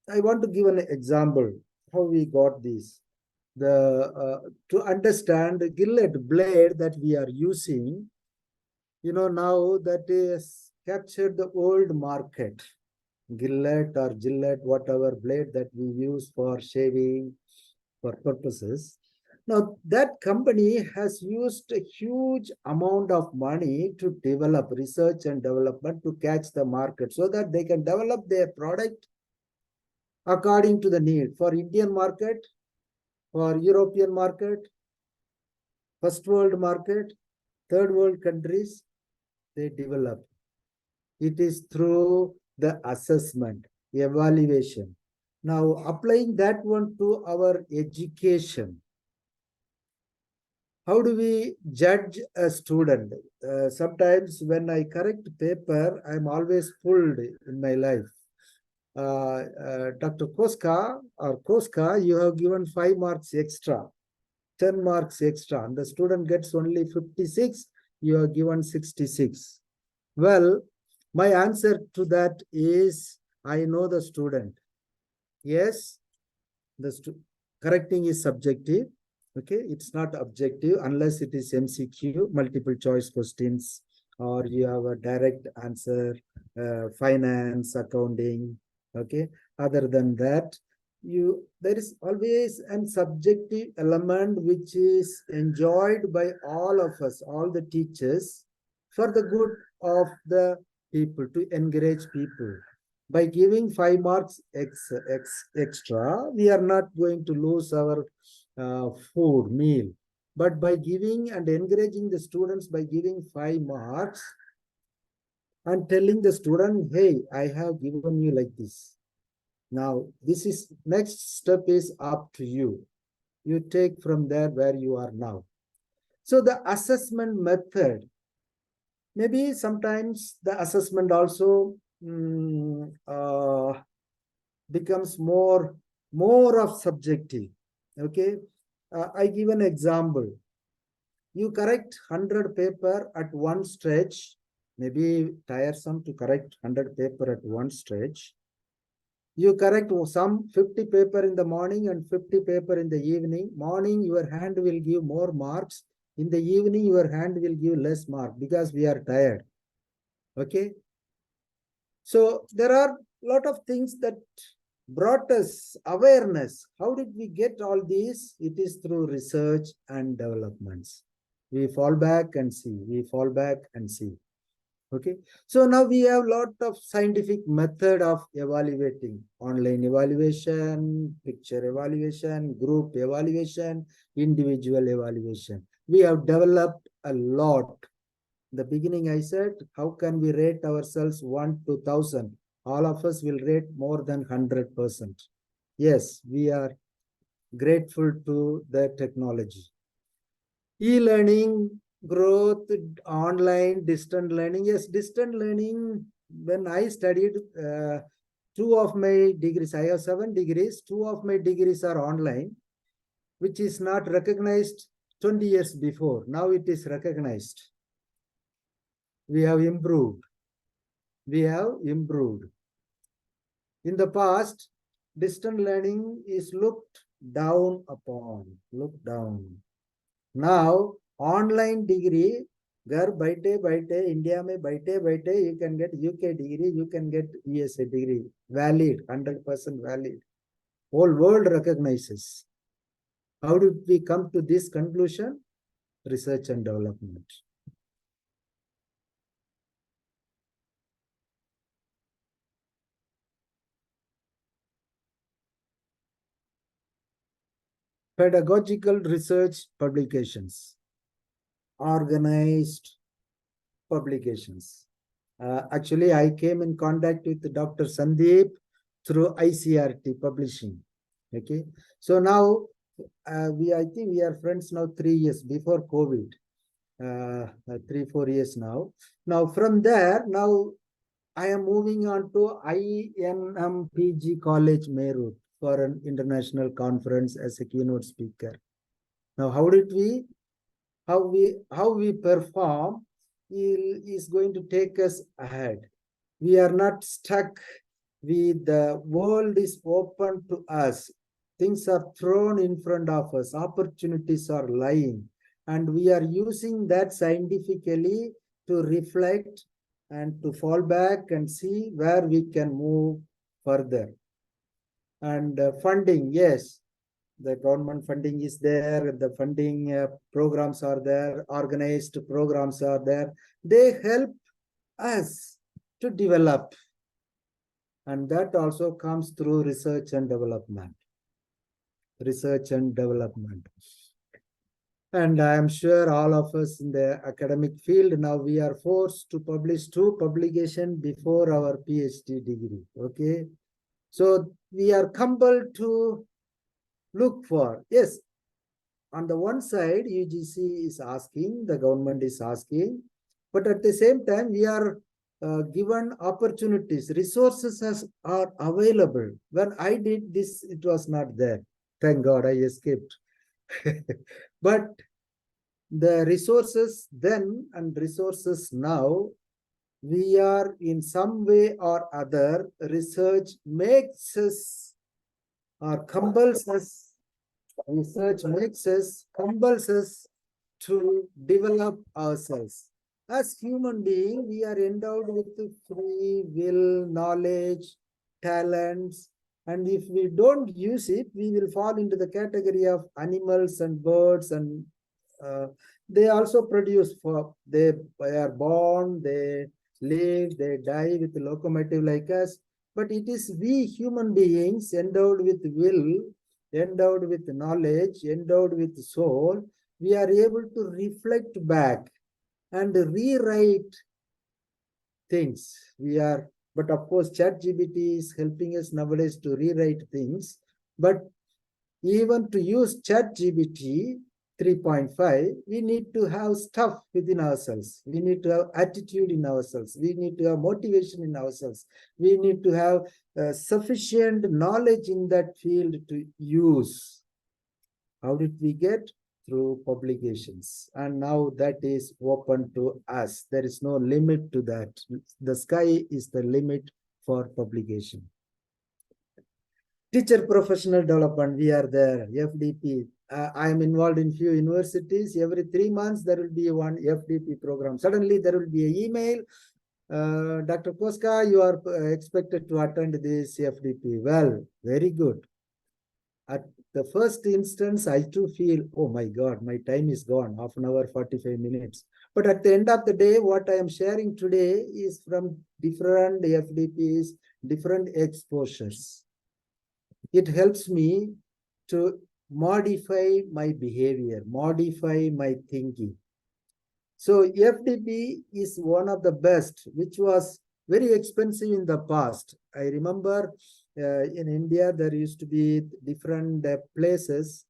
I want to give an example how we got this. To understand the Gillette blade that we are using, now that is captured the old market. Gillette or Gillette, whatever blade that we use for shaving, for purposes. Now that company has used a huge amount of money to develop research and development to catch the market so that they can develop their product according to the need for Indian market, for European market, first world market, third world countries, they develop. It is through the assessment, evaluation. Now applying that one to our education. How do we judge a student? Sometimes when I correct paper, I'm always pulled in my life. Dr. Koska, you have given 5 marks extra, 10 marks extra, and the student gets only 56, you have given 66. Well, my answer to that is, I know the student. Yes, correcting is subjective. Okay, it's not objective unless it is MCQ, multiple choice questions, or you have a direct answer, finance, accounting. Okay, other than that, there is always a subjective element which is enjoyed by all of us, all the teachers, for the good of the people, to encourage people. By giving 5 marks extra, we are not going to lose our food, meal. But by giving and encouraging the students by giving 5 marks and telling the student, hey, I have given you like this. Now, next step is up to you. You take from there where you are now. So the assessment method, maybe sometimes the assessment also becomes more of subjective. Okay, I give an example. You correct 100 paper at one stretch, maybe tiresome to correct 100 paper at one stretch. You correct some 50 paper in the morning and 50 paper in the evening. Morning, your hand will give more marks. In the evening, your hand will give less mark because we are tired. Okay. So there are lot of things that brought us awareness. How did we get all these? It is through research and developments. We fall back and see, we fall back and see. Okay, so now we have a lot of scientific method of evaluating: online evaluation, picture evaluation, group evaluation, individual evaluation. We have developed a lot. In the beginning, I said, how can we rate ourselves 1 to 1,000? All of us will rate more than 100%. Yes, we are grateful to the technology. E-learning, growth, online, distant learning. Yes, distant learning, when I studied, 2 of my degrees, I have 7 degrees, 2 of my degrees are online, which is not recognized 20 years before. Now it is recognized. We have improved. We have improved. In the past, distant learning is looked down upon, looked down. Now, online degree, घर बैठे बैठे India में बैठे बैठे you can get UK degree, you can get USA degree, valid, 100% valid. Whole world recognizes. How did we come to this conclusion? Research and development. Pedagogical research publications, organized publications. Actually, I came in contact with Dr. Sandeep through ICERT publishing. Okay, so now I think we are friends now 3 years before COVID, 3-4 years now. Now from there, now I am moving on to I.N.M PG College Meerut for an international conference as a keynote speaker. Now, how we perform is going to take us ahead. We are not stuck. The world is open to us. Things are thrown in front of us. Opportunities are lying. And we are using that scientifically to reflect and to fall back and see where we can move further. And funding, yes, the government funding is there, the funding programs are there, organized programs are there. They help us to develop. And that also comes through research and development. Research and development. And I am sure all of us in the academic field, now we are forced to publish 2 publications before our PhD degree. Okay. So we are compelled to look for, yes, on the one side, UGC is asking, the government is asking, but at the same time, we are given opportunities, resources are available. When I did this, it was not there. Thank God I escaped. But the resources then and resources now, we are in some way or other, research makes us or compels us, research makes us, compels us to develop ourselves. As human beings, we are endowed with free will, knowledge, talents, and if we don't use it, we will fall into the category of animals and birds, and they also produce, they are born, they live, they die with a locomotive like us. But it is we human beings endowed with will, endowed with knowledge, endowed with soul, we are able to reflect back and rewrite things. But of course, ChatGPT is helping us nowadays to rewrite things. But even to use ChatGPT 3.5, we need to have stuff within ourselves. We need to have attitude in ourselves. We need to have motivation in ourselves. We need to have sufficient knowledge in that field to use. How did we get? Through publications. And now that is open to us. There is no limit to that. The sky is the limit for publication. Teacher professional development, we are there, FDP. I am involved in few universities. Every 3 months, there will be one FDP program. Suddenly, there will be an email. Dr. Koska, you are expected to attend this FDP. Well, very good. At the first instance, I too feel, oh my God, my time is gone, half an hour, 45 minutes. But at the end of the day, what I am sharing today is from different FDPs, different exposures. It helps me to modify my behavior, modify my thinking. So FDP is one of the best, which was very expensive in the past. I remember in India, there used to be different places.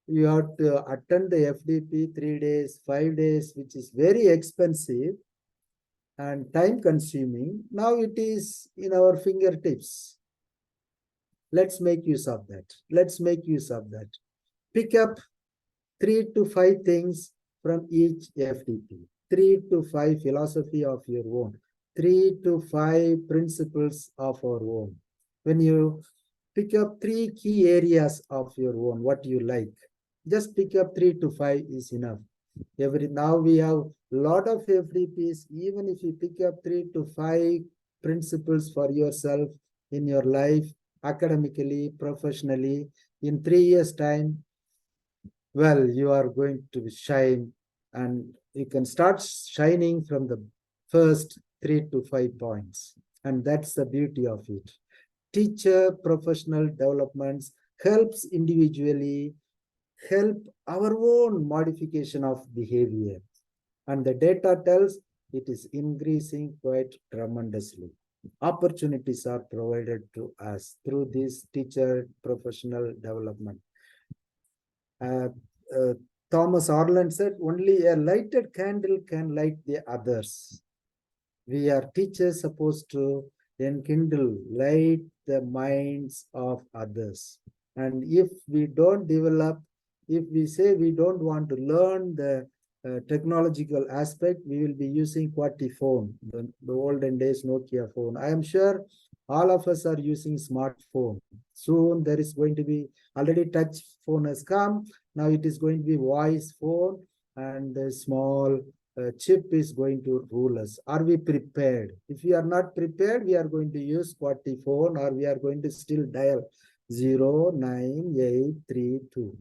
You have to attend the FDP 3 days, 5 days, which is very expensive and time consuming. Now it is in our fingertips. Let's make use of that. Let's make use of that. Pick up 3 to 5 things from each FDP. 3 to 5 philosophy of your own. 3 to 5 principles of our own. When you pick up 3 key areas of your own, what you like, just pick up 3 to 5 is enough. Now we have a lot of FDPs. Even if you pick up 3 to 5 principles for yourself in your life, academically, professionally, in 3 years' time, well, you are going to shine, and you can start shining from the first 3 to 5 points. And that's the beauty of it. Teacher professional developments helps individually, help our own modification of behavior. And the data tells it is increasing quite tremendously. Opportunities are provided to us through this teacher professional development. Thomas Orland said, only a lighted candle can light the others. We are teachers supposed to enkindle, light the minds of others. And if we don't develop, if we say we don't want to learn the technological aspect, we will be using QWERTY phone, the olden days Nokia phone. I am sure all of us are using smartphone. Soon there is going to be, already touch phone has come. Now it is going to be voice phone, and the small chip is going to rule us. Are we prepared? If we are not prepared, we are going to use QWERTY phone, or we are going to still dial 09832.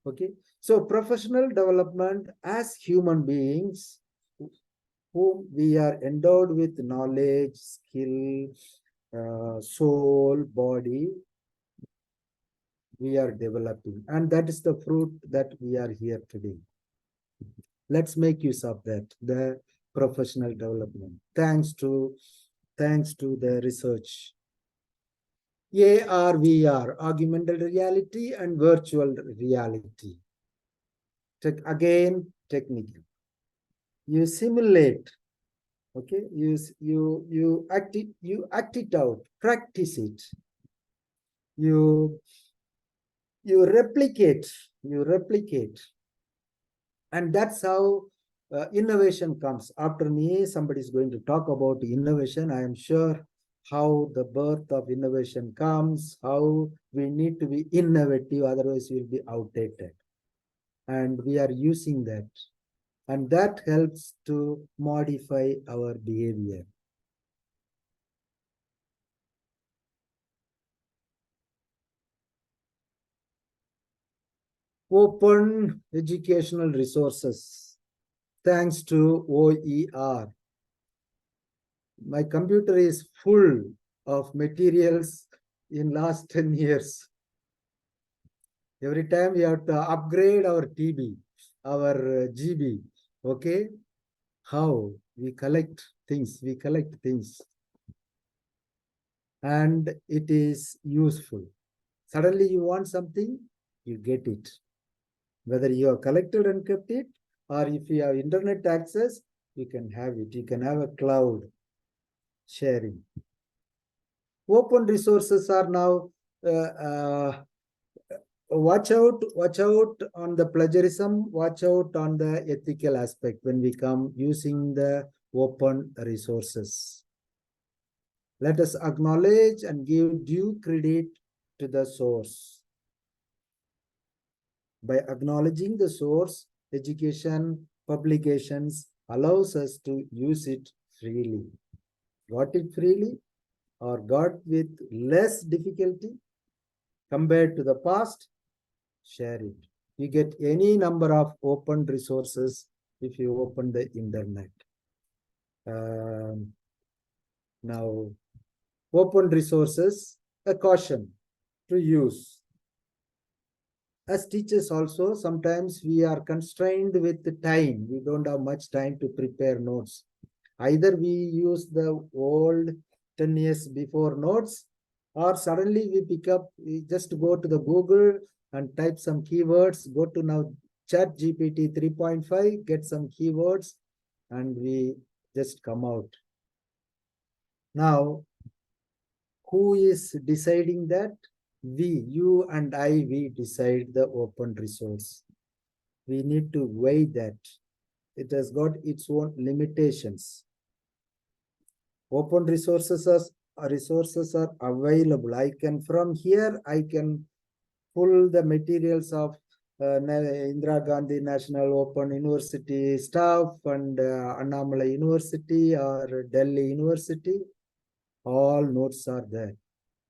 Okay. So professional development as human beings, whom we are endowed with knowledge, skill, soul, body, we are developing. And that is the fruit that we are here today. Let's make use of that, the professional development. Thanks to the research. AR, VR, augmented reality and virtual reality. Again, technical. You simulate, okay? You act it out, practice it. You replicate, and that's how innovation comes. After me, somebody is going to talk about innovation. I am sure how the birth of innovation comes, how we need to be innovative, otherwise we'll be outdated. And we are using that. And that helps to modify our behavior. Open educational resources, thanks to OER. My computer is full of materials in last 10 years. Every time we have to upgrade our TB, our GB, okay? How? We collect things, and it is useful. Suddenly you want something, you get it. Whether you have collected and kept it, or if you have internet access, you can have it. You can have a cloud sharing. Open resources are now, watch out on the plagiarism, watch out on the ethical aspect when we come using the open resources. Let us acknowledge and give due credit to the source. By acknowledging the source, education publications allows us to use it freely. Got it freely or got with less difficulty compared to the past? Share it. You get any number of open resources if you open the internet. Now, open resources, a caution to use. As teachers also, sometimes we are constrained with the time. We don't have much time to prepare notes. Either we use the old 10 years before notes, or suddenly we just go to the Google and type some keywords, go to now Chat GPT 3.5, get some keywords, and we just come out. Now, who is deciding that? We, you and I, we decide the open resource. We need to weigh that. It has got its own limitations. Open resources are available. From here, I can pull the materials of Indira Gandhi National Open University staff and Annamalai University or Delhi University. All notes are there.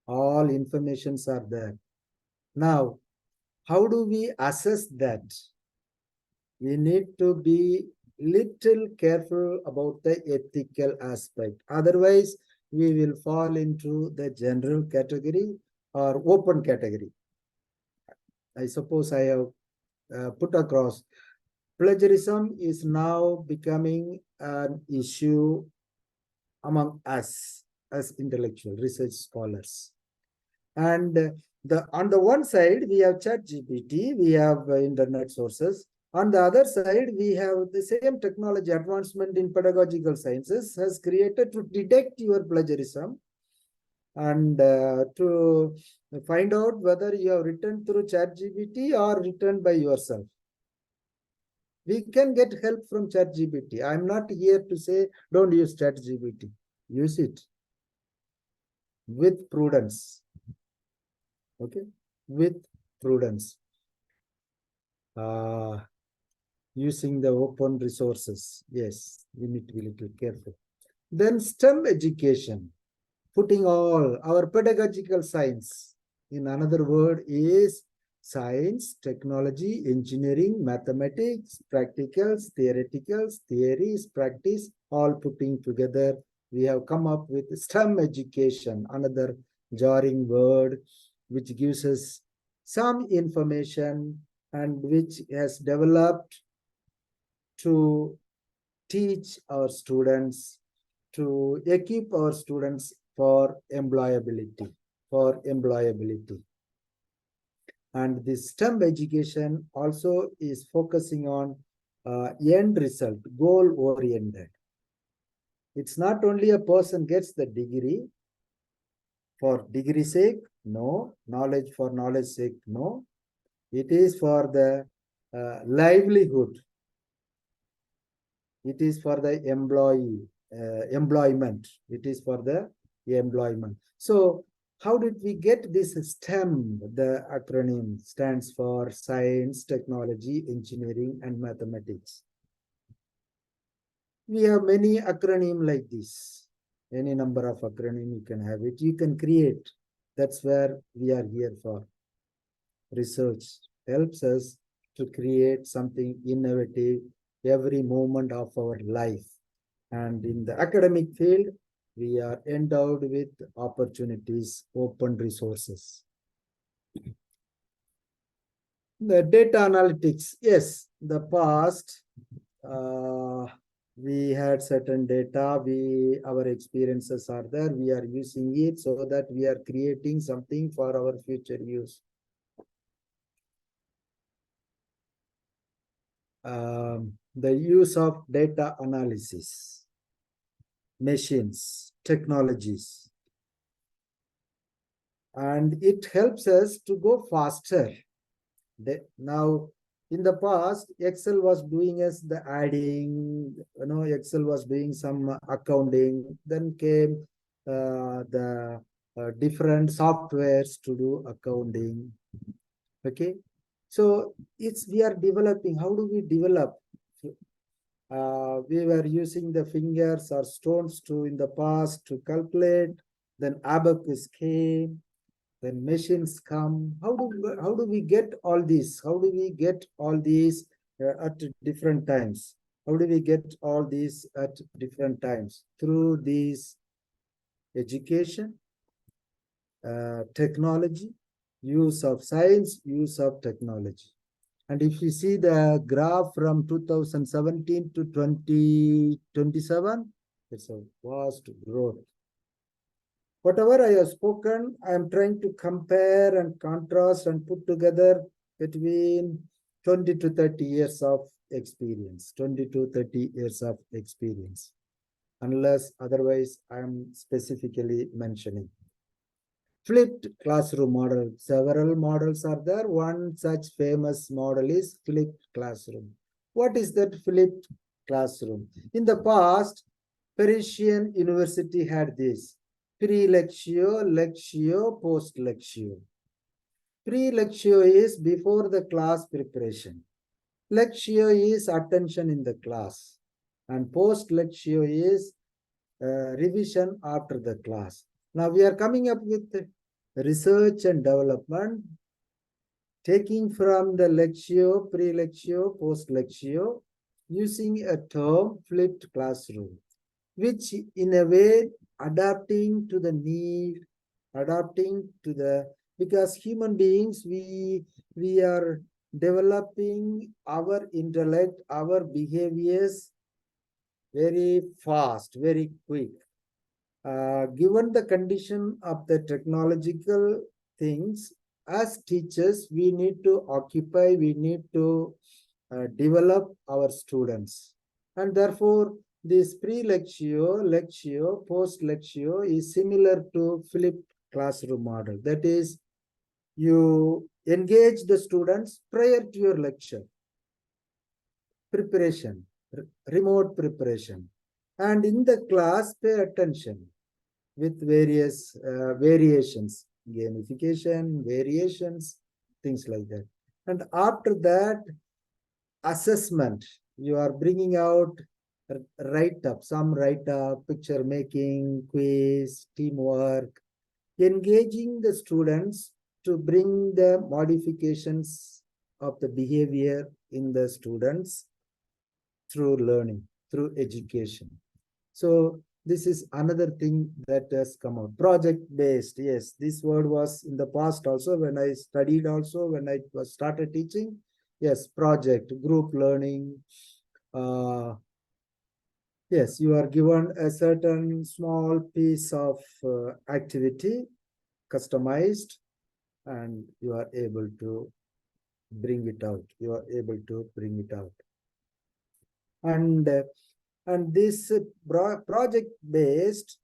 All informations are there. Now, how do we assess that? We need to be little careful about the ethical aspect. Otherwise, we will fall into the general category or open category. I suppose I have put across. Plagiarism is now becoming an issue among us as intellectual research scholars. And on the one side, we have ChatGPT, we have internet sources. On the other side, we have the same technology advancement in pedagogical sciences has created to detect your plagiarism and to find out whether you have written through ChatGPT or written by yourself. We can get help from ChatGPT. I'm not here to say don't use ChatGPT. Use it with prudence. Okay, with prudence. Using the open resources. Yes, we need to be a little careful. Then STEM education, putting all our pedagogical science, in another word, is science, technology, engineering, mathematics, practicals, theoreticals, theories, practice, all putting together. We have come up with STEM education, another jarring word, which gives us some information and which has developed to teach our students, to equip our students for employability, And this STEM education also is focusing on end result, goal-oriented. It's not only a person gets the degree for degree sake, no. Knowledge for knowledge sake, no. It is for the livelihood. It is for the employment. It is for the employment. So how did we get this STEM? The acronym stands for science, technology, engineering, and mathematics. We have many acronyms like this. Any number of acronym you can have it. You can create. That's where we are here for. Research helps us to create something innovative every moment of our life. And in the academic field, we are endowed with opportunities, open resources. The data analytics, yes, the past, we had certain data, our experiences are there, we are using it so that we are creating something for our future use. The use of data analysis, machines, technologies, and it helps us to go faster. Now, in the past, Excel was doing us the adding, Excel was doing some accounting, then came the different softwares to do accounting. Okay, so we are developing. How do we develop? We were using the fingers or stones in the past to calculate. Then abacus came. Then machines come. How do we get all these? How do we get all these at different times? How do we get all these at different times? Through these education, technology, use of science, use of technology. And if you see the graph from 2017 to 2027, it's a vast growth. Whatever I have spoken, I am trying to compare and contrast and put together between 20 to 30 years of experience, 20 to 30 years of experience, unless otherwise I am specifically mentioning. Flipped classroom model. Several models are there. One such famous model is flipped classroom. What is that flipped classroom? In the past, Parisian University had this pre-lectio, lectio, post-lectio. Pre-lectio is before the class preparation. Lectio is attention in the class. And post-lectio is revision after the class. Now we are coming up with research and development, taking from the lectio, pre-lectio, post-lectio, using a term flipped classroom, which in a way adapting to the need, adapting to the, because human beings, we are developing our intellect, our behaviors very fast, very quick. Given the condition of the technological things, as teachers, we need to occupy, we need to develop our students. And therefore, this pre-lectio, lectio, post-lectio is similar to flipped classroom model. That is, you engage the students prior to your lecture. Preparation, remote preparation. And in the class, pay attention with various variations, gamification, variations, things like that. And after that, assessment, you are bringing out write-up, some write-up, picture making, quiz, teamwork, engaging the students to bring the modifications of the behavior in the students through learning, through education. So this is another thing that has come out. Project-based, yes, this word was in the past also when I studied also, when I started teaching. Yes, project, group learning. Yes, you are given a certain small piece of activity, customized, and you are able to bring it out. You are able to bring it out. And this project-based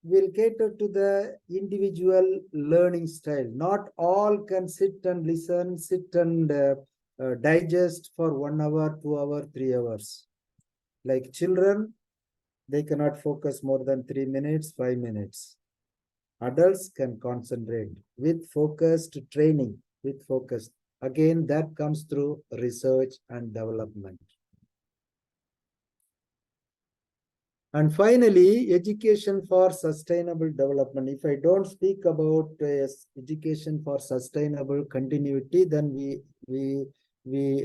will cater to the individual learning style. Not all can sit and listen, sit and digest for 1 hour, 2 hours, 3 hours. Like children, they cannot focus more than 3 minutes, 5 minutes. Adults can concentrate with focused training, with focus. Again, that comes through research and development. And finally, education for sustainable development. If I don't speak about education for sustainable continuity, then we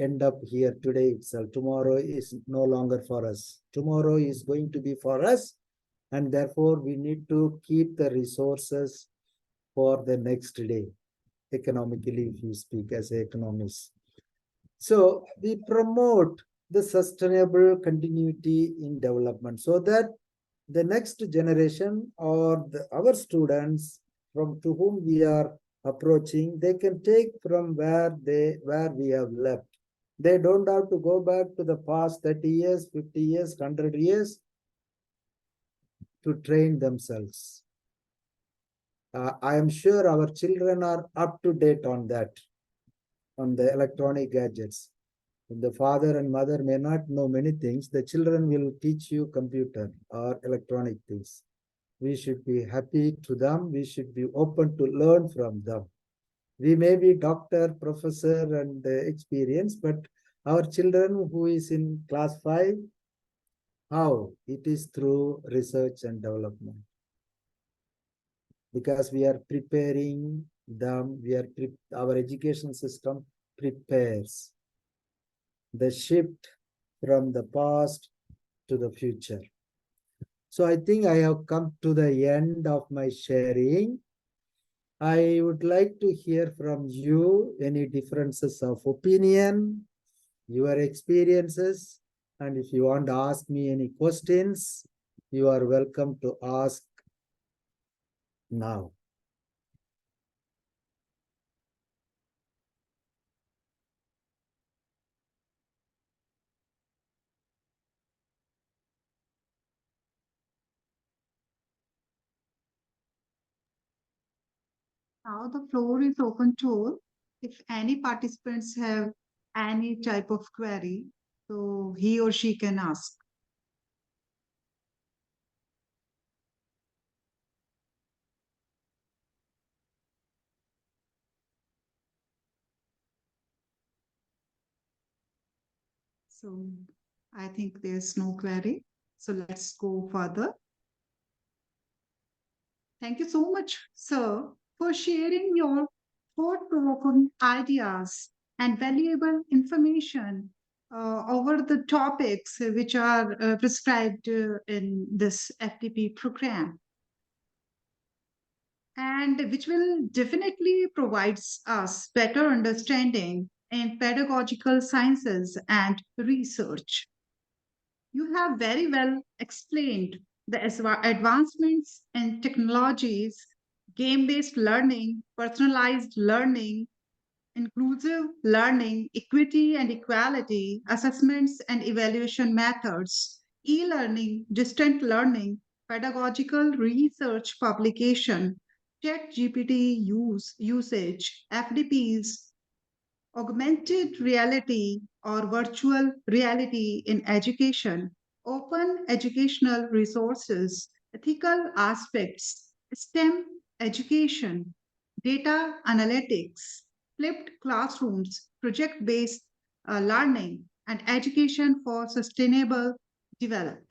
end up here today itself. Tomorrow is no longer for us. Tomorrow is going to be for us. And therefore, we need to keep the resources for the next day, economically, if you speak as economists. So we promote the sustainable continuity in development so that the next generation or our students from to whom we are approaching, they can take from where we have left. They don't have to go back to the past 30 years, 50 years, 100 years to train themselves. I am sure our children are up to date on that, on the electronic gadgets. The father and mother may not know many things. The children will teach you computer or electronic things. We should be happy to them. We should be open to learn from them. We may be doctor, professor, and experienced, but our children who is in class 5, How? It is through research and development. Because we are preparing them, our education system prepares the shift from the past to the future. So I think I have come to the end of my sharing. I would like to hear from you any differences of opinion, your experiences, and if you want to ask me any questions, you are welcome to ask now. Now the floor is open to all. If any participants have any type of query, so he or she can ask. So I think there's no query. So let's go further. Thank you so much, sir, for sharing your thought-provoking ideas and valuable information over the topics which are prescribed in this FDP program, and which will definitely provide us better understanding in pedagogical sciences and research. You have very well explained the advancements in technologies, game-based learning, personalized learning, inclusive learning, equity and equality, assessments and evaluation methods, e-learning, distant learning, pedagogical research publication, ChatGPT usage, FDPs, augmented reality or virtual reality in education, open educational resources, ethical aspects, STEM education, data analytics, flipped classrooms, project based learning, and education for sustainable development.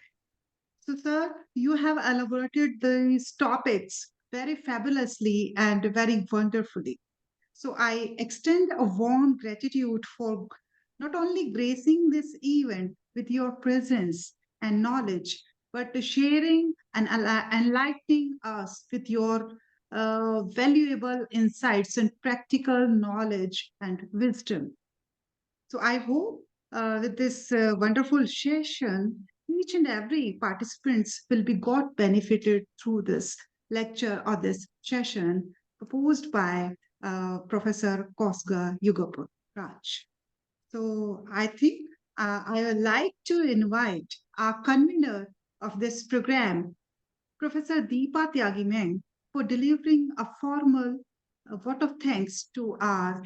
So, sir, you have elaborated these topics very fabulously and very wonderfully. So I extend a warm gratitude for not only gracing this event with your presence and knowledge, but to sharing and enlightening us with your valuable insights and practical knowledge and wisdom. So I hope with this wonderful session, each and every participants will be got benefited through this lecture or this session proposed by Professor Kosga Yugapur Raj. So I think I would like to invite our convener of this program, Professor Deepa Tyagi for delivering a formal vote of thanks to our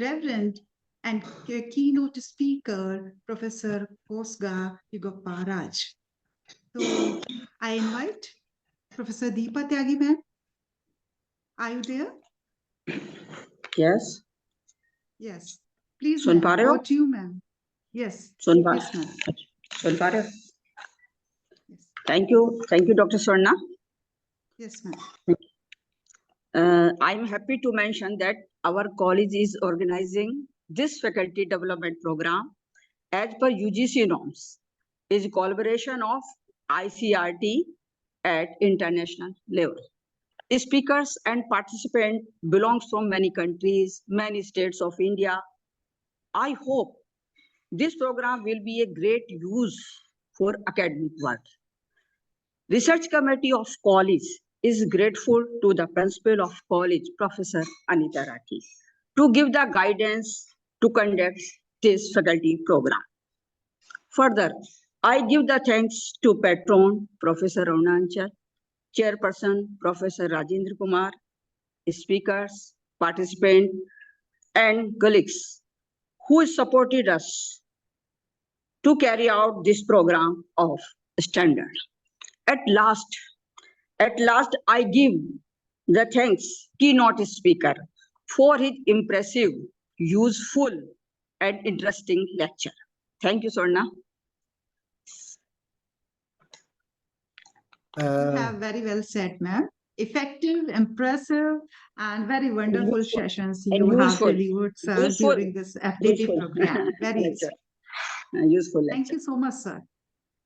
Reverend and keynote speaker, Professor Kosga Yugappa Raj. So I invite Professor Deepa Tyagi. Are you there? Yes. Yes. Please, soon ma'am. पा रहे हो? Over to you, ma'am. Yes. सुन पा Yes, ma'am. सुन पा रहे हो? Yes. Thank you, Dr. Swarna. Yes, ma'am. I'm happy to mention that our college is organizing this faculty development program as per UGC norms. Is collaboration of ICRT at international level. Speakers and participants belong from many countries, many states of India. I hope this program will be a great use for academic work. Research Committee of College is grateful to the Principal of College, Professor Anita Rathi, to give the guidance to conduct this faculty program. Further, I give the thanks to Patron, Professor Arunachal, Chairperson, Professor Rajendra Kumar, speakers, participants, and colleagues who supported us to carry out this program of standard. At last, I give the thanks keynote speaker for his impressive, useful, and interesting lecture. Thank you, Swarna. You have very well said, ma'am. Effective, impressive, and very wonderful Useful. sessions And you have useful. delivered, sir, Useful. during this FDP Useful. program. Very Lecture. useful. Useful Thank lecture. you so much, sir. Thank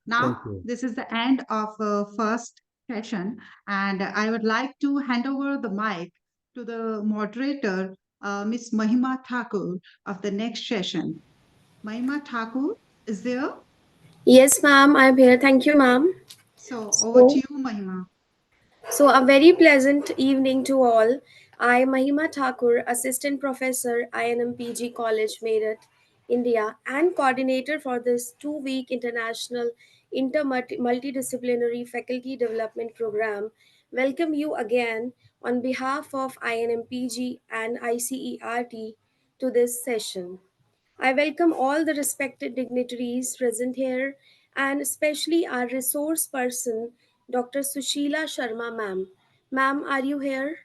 Now, you. this is the end of first session, and I would like to hand over the mic to the moderator, Ms. Mahima Thakur, of the next session. Mahima Thakur is there? Yes, ma'am, I'm here. Thank you, ma'am. So over to So, you, Mahima. So, a very pleasant evening to all. I am Mahima Thakur, Assistant Professor, I.N.M College, Meerut, India, and coordinator for this 2 week international multidisciplinary faculty development program. Welcome you again on behalf of I.N.M and ICERT to this session. I welcome all the respected dignitaries present here and especially our resource person, Dr. Sushila Sharma ma'am. Ma'am, are you here?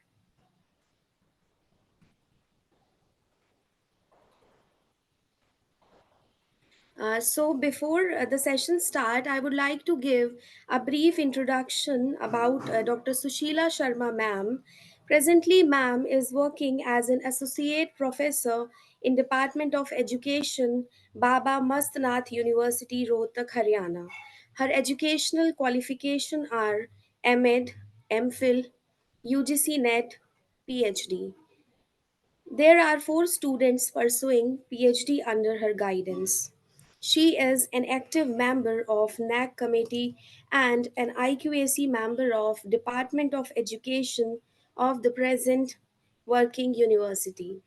So before the session start, I would like to give a brief introduction about Dr. Sushila Sharma ma'am. Presently, ma'am is working as an associate professor in Department of Education, Baba Mastnath University, Rohtak, Haryana. Her educational qualification are MEd, MPhil, UGC NET, PhD. There are 4 students pursuing PhD under her guidance. She is an active member of NAC committee and an IQAC member of Department of Education of the present working university.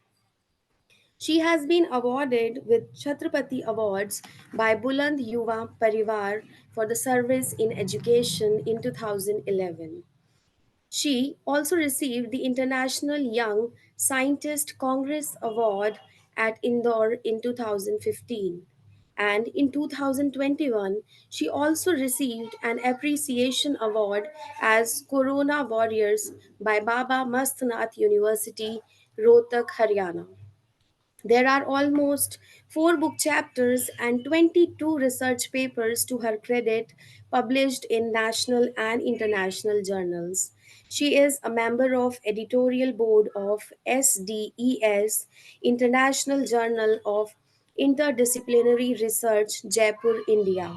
She has been awarded with Chhatrapati Awards by Buland Yuva Parivar for the service in education in 2011. She also received the International Young Scientist Congress Award at Indore in 2015. And in 2021, she also received an appreciation award as Corona Warriors by Baba Mastnath University, Rohtak, Haryana. There are almost 4 book chapters and 22 research papers to her credit, published in national and international journals. She is a member of editorial board of SDES, International Journal of Interdisciplinary Research, Jaipur, India.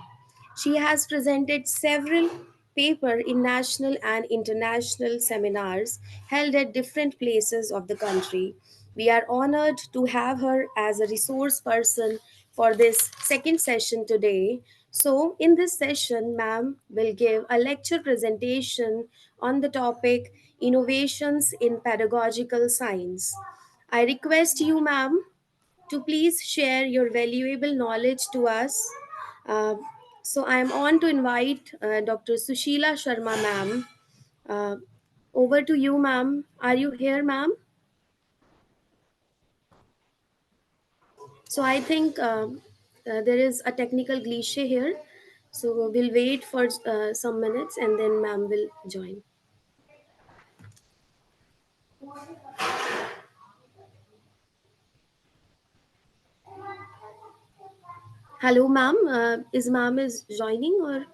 She has presented several papers in national and international seminars held at different places of the country. We are honored to have her as a resource person for this second session today. So, in this session, ma'am will give a lecture presentation on the topic Innovations in Pedagogical Science. I request you, ma'am, to please share your valuable knowledge to us. Uh, so I am on to invite Dr. Sushila Sharma, ma'am. Uh, Over to you, ma'am. Are you here, ma'am? So I think there is a technical glitch here. So we'll wait for some minutes and then ma'am will join. Hello, ma'am. Is ma'am is joining or?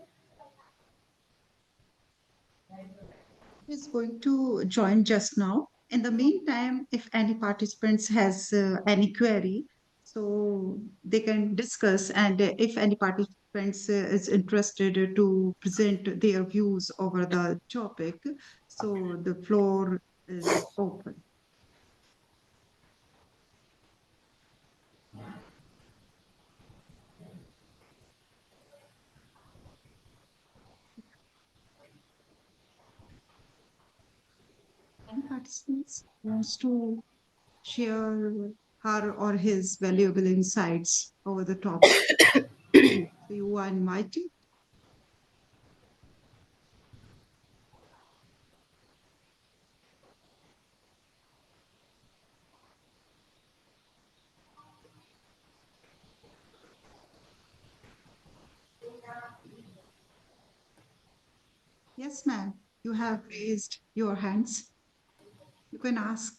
Is going to join just now. In the meantime, if any participants has any query, so they can discuss, and if any participants is interested to present their views over the topic, so the floor is open. Any participants wants to share her or his valuable insights over the topic? So you are invited. Yes, ma'am. You have raised your hands. You can ask.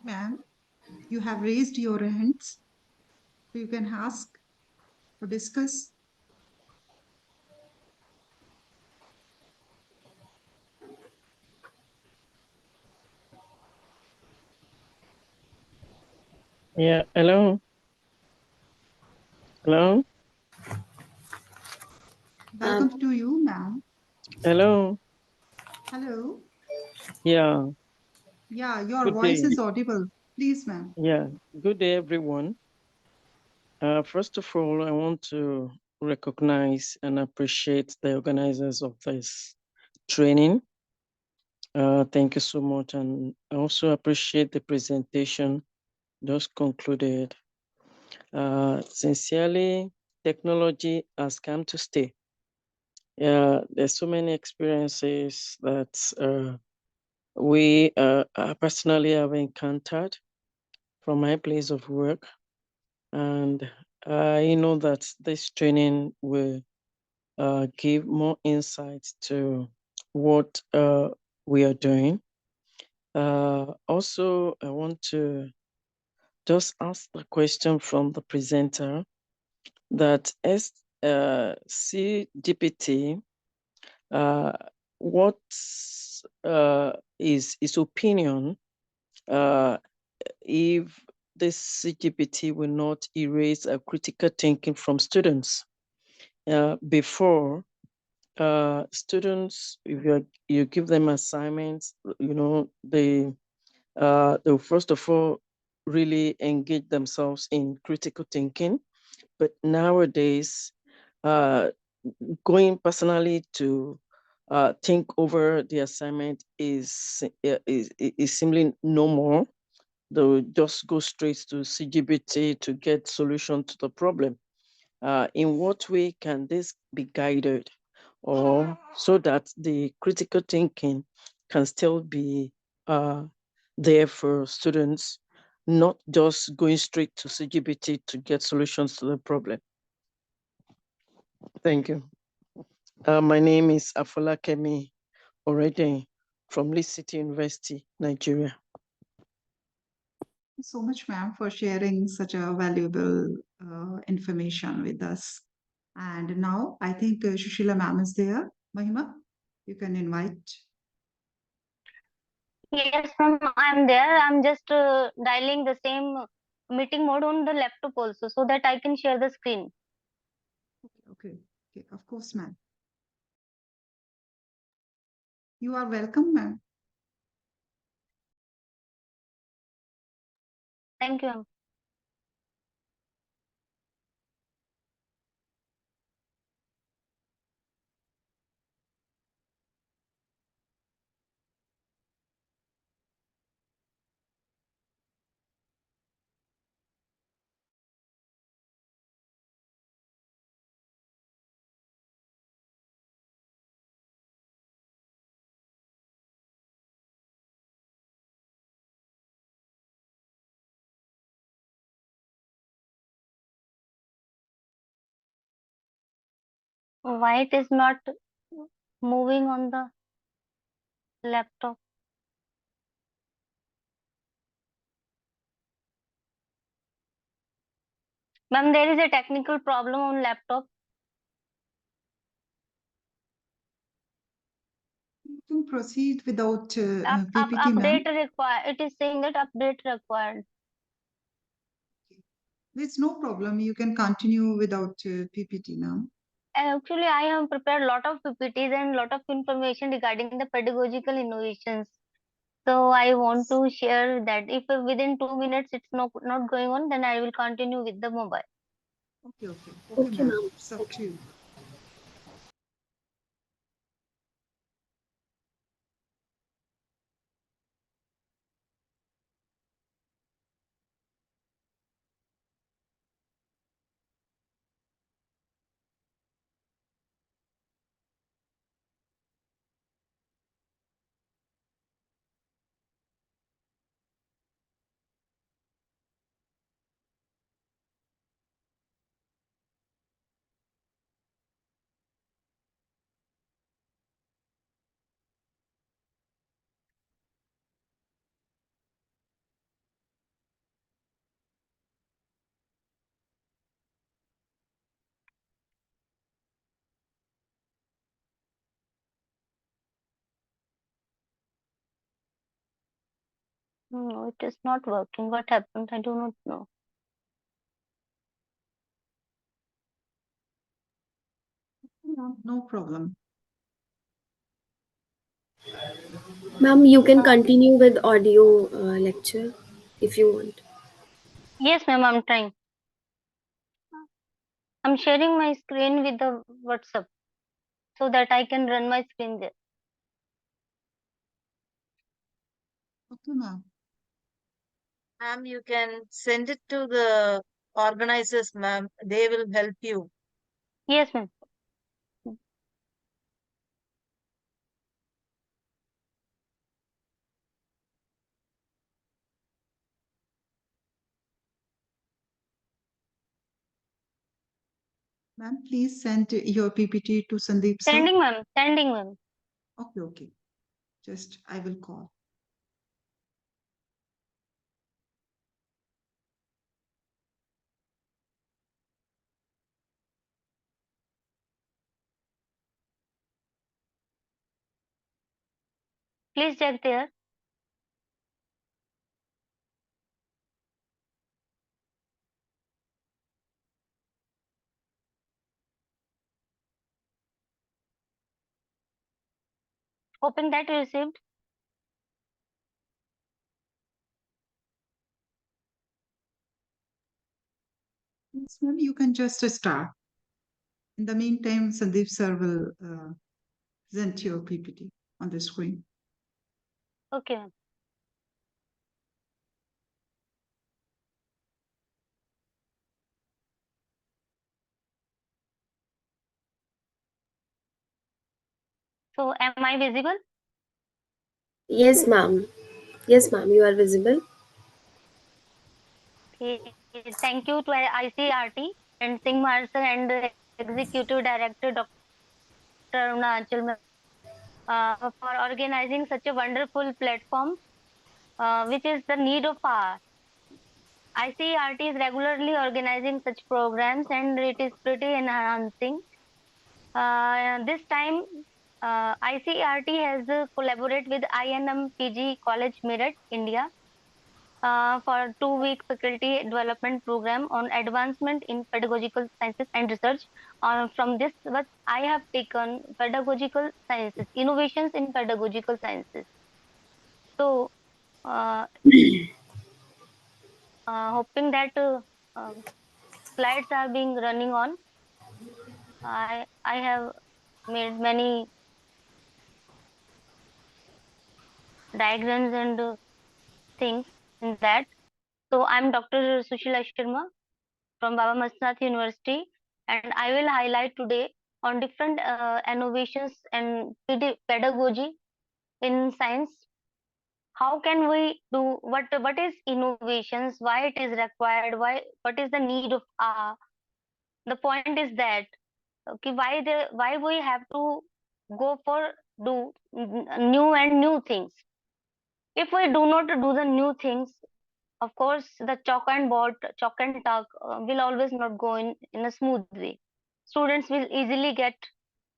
Ma'am, You have raised your hands, so you can ask or discuss. Yeah, hello. Hello. Welcome to you, ma'am. Hello. Hello. Yeah, Yeah, your good voice day. is audible. Please, ma'am. Yeah, good day, everyone. First of all, I want to recognize and appreciate the organizers of this training. Thank you so much. And I also appreciate the presentation just concluded. Sincerely, technology has come to stay. There's so many experiences that we personally have encountered from my place of work. And I know that this training will give more insights to what we are doing. Also, I want to just ask the question from the presenter that as CGPT, what is his opinion if this CGPT will not erase critical thinking from students? Before, students, if you give them assignments, they'll first of all really engage themselves in critical thinking. But nowadays, going personally to think over the assignment is simply no more. They'll just go straight to CGBT to get solution to the problem. In what way can this be guided, or so that the critical thinking can still be there for students, not just going straight to CGBT to get solutions to the problem? Thank you. My name is Afolakemi Orede from Lee City University, Nigeria. Thank you so much, ma'am, for sharing such a valuable information with us. And now I think Shushila ma'am is there. Mahima, you can invite. Yes, ma'am, I'm there. I'm just dialing the same meeting mode on the laptop also so that I can share the screen. Okay, okay, of course, ma'am. You are welcome, ma'am. Thank you, ma'am. Why it is not moving on the laptop? Ma'am, there is a technical problem on laptop. You can proceed without PPT, Update ma'am. required. It is saying that update required. There's no problem. You can continue without PPT, ma'am. Actually, I have prepared a lot of PPTs and lot of information regarding the pedagogical innovations. So I want to share that if within 2 minutes it's not going on, then I will continue with the mobile. Okay, okay, okay, ma'am. It's up to you. No, it is not working. What happened? I do not know. No problem. Ma'am, you can continue with audio lecture if you want. Yes, ma'am, I'm trying. I'm sharing my screen with the WhatsApp so that I can run my screen there. Okay, ma'am. Ma'am, you can send it to the organizers, ma'am. They will help you. Yes, ma'am. Ma'am, please send your PPT to Sandeep sir. Sending, ma'am. Sending, ma'am. Okay, okay. Just I will call. Please check there. Hoping that you received. Yes, ma'am, you can just start. In the meantime, Sandeep sir will present your PPT on the screen. Okay, ma'am. So, am I visible? Yes, ma'am. Yes, ma'am, you are visible. Okay. Thank you to ICRT and Singh Marsar and the Executive Director Dr. Arunachal ma'am, for organizing such a wonderful platform, which is the need of hour. ICRT is regularly organizing such programs and it is pretty enhancing. This time, ICRT has collaborated with I.N.M PG College Meerut, India, for 2-week faculty development program on advancement in pedagogical sciences and research. From this, what I have taken pedagogical sciences, innovations in pedagogical sciences. So, uh, hoping that slides are being running on. I have made many diagrams and things in that. So I'm Dr. Sushila Sharma from Baba Masnath University, and I will highlight today on different innovations and pedagogy in science. How can we do what is innovations? Why it is required? What is the need of the point is that okay, why we have to go for do new things. If we do not do the new things, of course, the chalk and talk will always not go in a smooth way. Students will easily get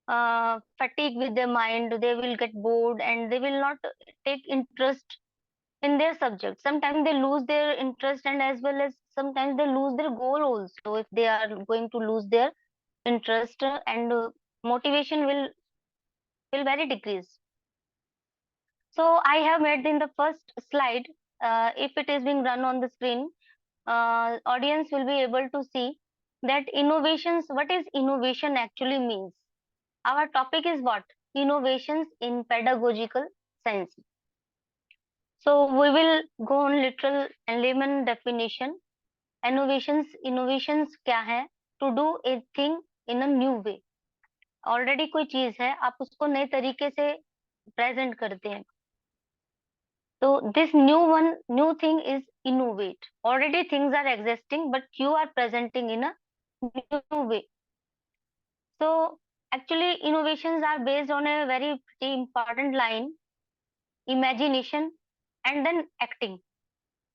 fatigued with their mind, they will get bored and they will not take interest in their subject. Sometimes they lose their interest and as well as sometimes they lose their goal also if they are going to lose their interest and motivation will very decrease. So I have made in the first slide, if it is being run on the screen, audience will be able to see that innovations, what is innovation actually means. Our topic is what? Innovations in pedagogical science. So we will go on literal and layman definition. Innovations क्या है? To do a thing in a new way. Already कोई चीज है, आप उसको नए तरीके से present करते हैं. So this new thing is innovate. Already things are existing, but you are presenting in a new way. So actually innovations are based on a very pretty important line, imagination and then acting.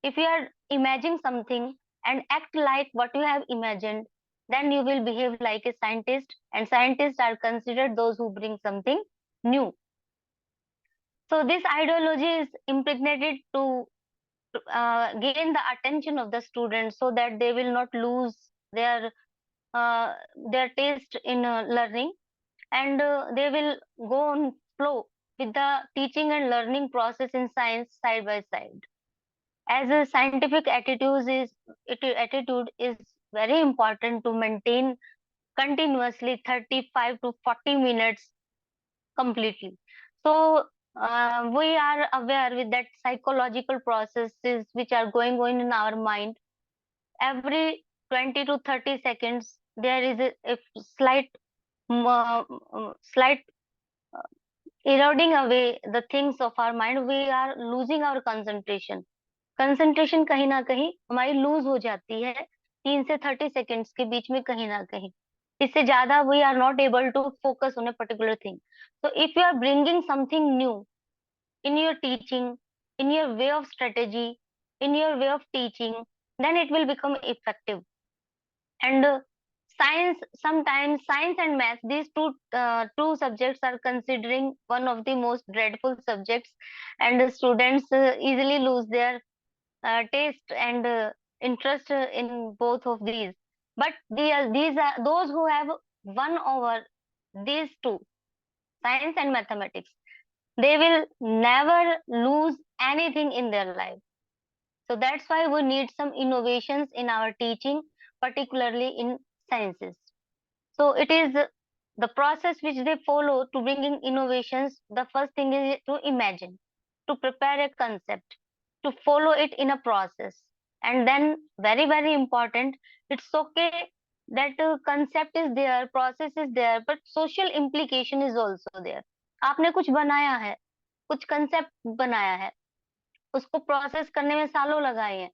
If you are imagining something and act like what you have imagined, then you will behave like a scientist, and scientists are considered those who bring something new. So this ideology is impregnated to gain the attention of the students so that they will not lose their taste in learning, and they will go on flow with the teaching and learning process in science side by side. As a scientific attitude is very important to maintain continuously 35 to 40 minutes completely. So we are aware with that psychological processes which are going on in our mind. Every 20 to 30 seconds there is a slight slight eroding away the things of our mind. We are losing our concentration कहीं ना कहीं हमारी loose हो जाती है 3 से 30 seconds के बीच में कहीं ना कहीं. इससे ज्यादा we are not able to focus on a particular thing. So if you are bringing something new in your teaching, in your way of strategy, in your way of teaching, then it will become effective. And science, sometimes science and math, these two subjects are considering one of the most dreadful subjects, and the students easily lose their taste and interest in both of these. But these are those who have won over these two, science and mathematics, they will never lose anything in their life. So that's why we need some innovations in our teaching, particularly in sciences. So it is the process which they follow to bring in innovations. The first thing is to imagine, to prepare a concept, to follow it in a process. And then very, very important, it's okay that concept is there, process is there, but social implication is also there. आपने कुछ बनाया है, कुछ concept बनाया है, उसको process करने में सालों लगाए हैं,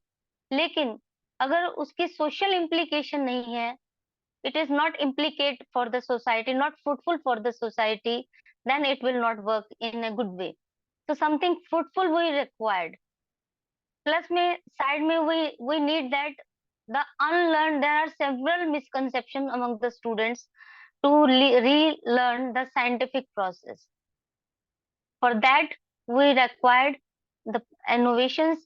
लेकिन अगर उसकी सोशल इम्प्लीकेशन नहीं है, it is not implicate for the society, not fruitful for the society, then it will not work in a good way. So something fruitful we required. Plus में side में we need that the unlearned, there are several misconceptions among the students to relearn the scientific process. For that, we required the innovations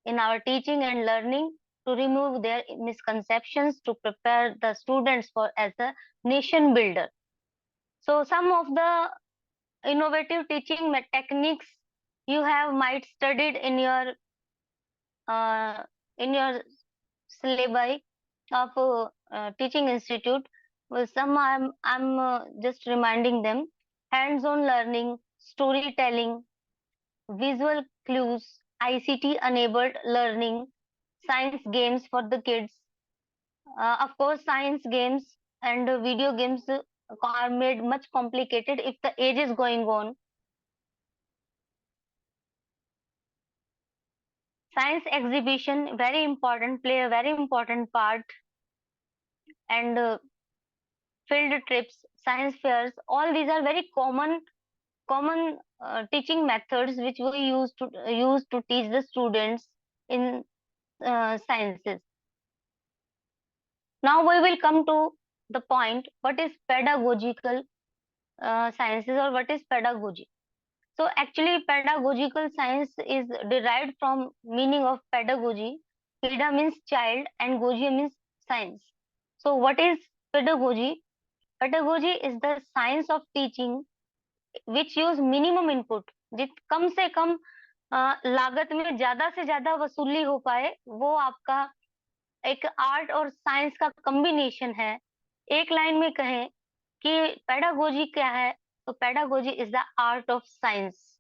in our teaching and learning to remove their misconceptions, to prepare the students for as a nation builder. So some of the innovative teaching techniques you have might studied in your syllabi of teaching institute. Well, some I'm just reminding them: hands-on learning, storytelling, visual clues, ICT enabled learning, science games for the kids. Of course, science games and video games are made much complicated if the age is going on. Science exhibition, very important, play a very important part. And field trips, science fairs, all these are very common teaching methods which we use to teach the students in sciences. Now we will come to the point, what is pedagogical sciences, or what is pedagogy? So actually pedagogical science is derived from meaning of pedagogy. Peda means child and gogia means science. So what is pedagogy? Pedagogy is the science of teaching which use minimum input. कम से कम लागत में ज्यादा से ज्यादा वसूली हो पाए, वो आपका एक आर्ट और साइंस का कॉम्बिनेशन है. एक लाइन में कहें कि पेडागोजी क्या है, तो pedagogy is the art of science.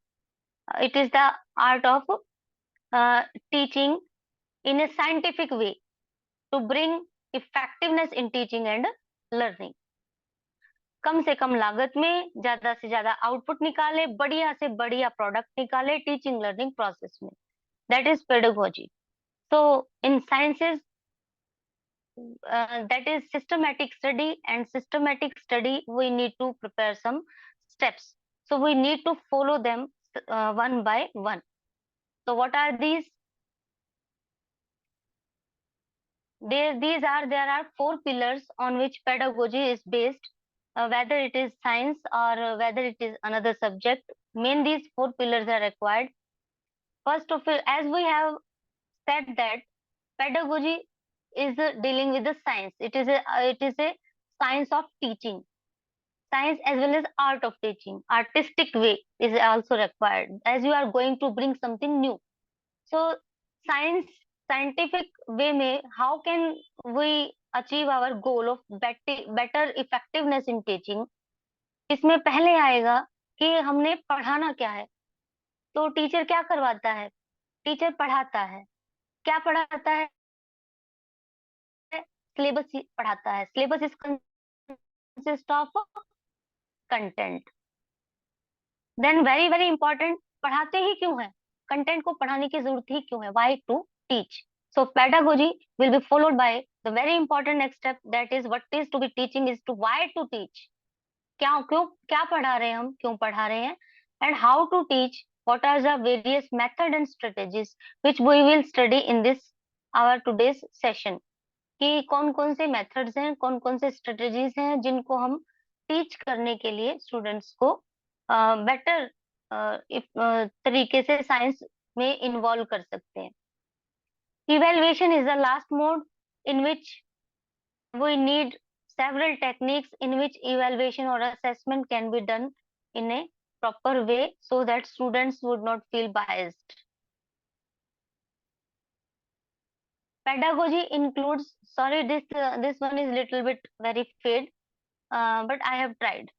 It is the art of teaching in a scientific way to bring effectiveness in teaching and learning. कम से कम लागत में ज्यादा से ज्यादा आउटपुट निकाले, बढ़िया से बढ़िया प्रोडक्ट निकाले टीचिंग लर्निंग प्रोसेस में. That is pedagogy. So in sciences, that is systematic study, and systematic study we need to prepare some steps. So we need to follow them one by one. So what are these? There are 4 pillars on which pedagogy is based, whether it is science or whether it is another subject. Main these 4 pillars are required. First of all, as we have said that pedagogy is dealing with the science. It is a science of teaching, science as well as art of teaching. Artistic way is also required as you are going to bring something new. So scientific way में how can we achieve our goal of better effectiveness in teaching? इसमें पहले आएगा कि हमने पढ़ाना क्या है. तो टीचर क्या करवाता है? टीचर पढ़ाता है. क्या पढ़ाता है? सिलेबस पढ़ाता है. Syllabus is consist of content. Then very very important, पढ़ाते ही क्यों है? कंटेंट को पढ़ाने की जरूरत ही क्यों है? Why to teach? So pedagogy will be followed by the very important next step, that is what is to be teaching is to why to teach. क्या पढ़ा रहे हैं हम, क्यों पढ़ा रहे हैं, and how to teach, what are the various method and strategies which we will study in this our today's session. कि कौन कौन से मेथड्स हैं, कौन कौन से स्ट्रेटेजीज हैं जिनको हम टीच करने के लिए स्टूडेंट्स को बेटर तरीके से साइंस में इन्वॉल्व कर सकते हैं. Evaluation is the last mode in which we need several techniques in which evaluation or assessment can be done in a proper way so that students would not feel biased. Pedagogy includes, sorry, this one is little bit very fade, but I have tried.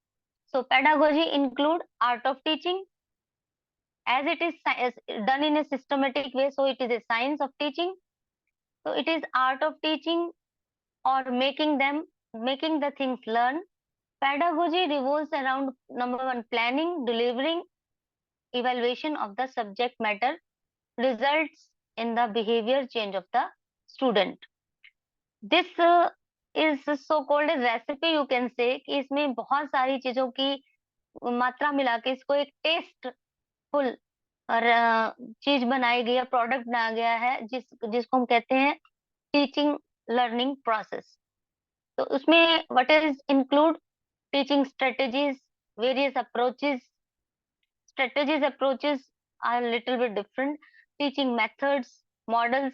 So pedagogy include art of teaching, as it is done in a systematic way, so it is a science of teaching. So it is art of teaching or making the things learn. Pedagogy revolves around number one, planning, delivering, evaluation of the subject matter results in the behavior change of the student. This is so called a recipe, you can say, कि इसमें बहुत सारी चीजों की मात्रा मिला के इसको एक टेस्टफुल चीज बनाई गई है, प्रोडक्ट बनाया गया है, जिसको हम कहते हैं टीचिंग लर्निंग प्रोसेस. तो उसमें what is include teaching strategies, various approaches. Approaches are a little bit different. Teaching methods, models,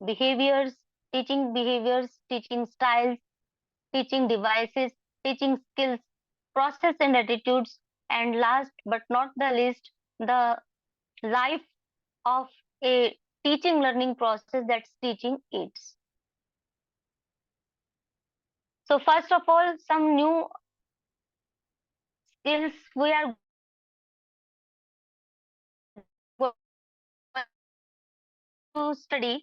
behaviors, teaching styles, teaching devices, teaching skills, process and attitudes, and last but not the least, the life of a teaching learning process, that's teaching aids. So first of all, some new skills we are to study.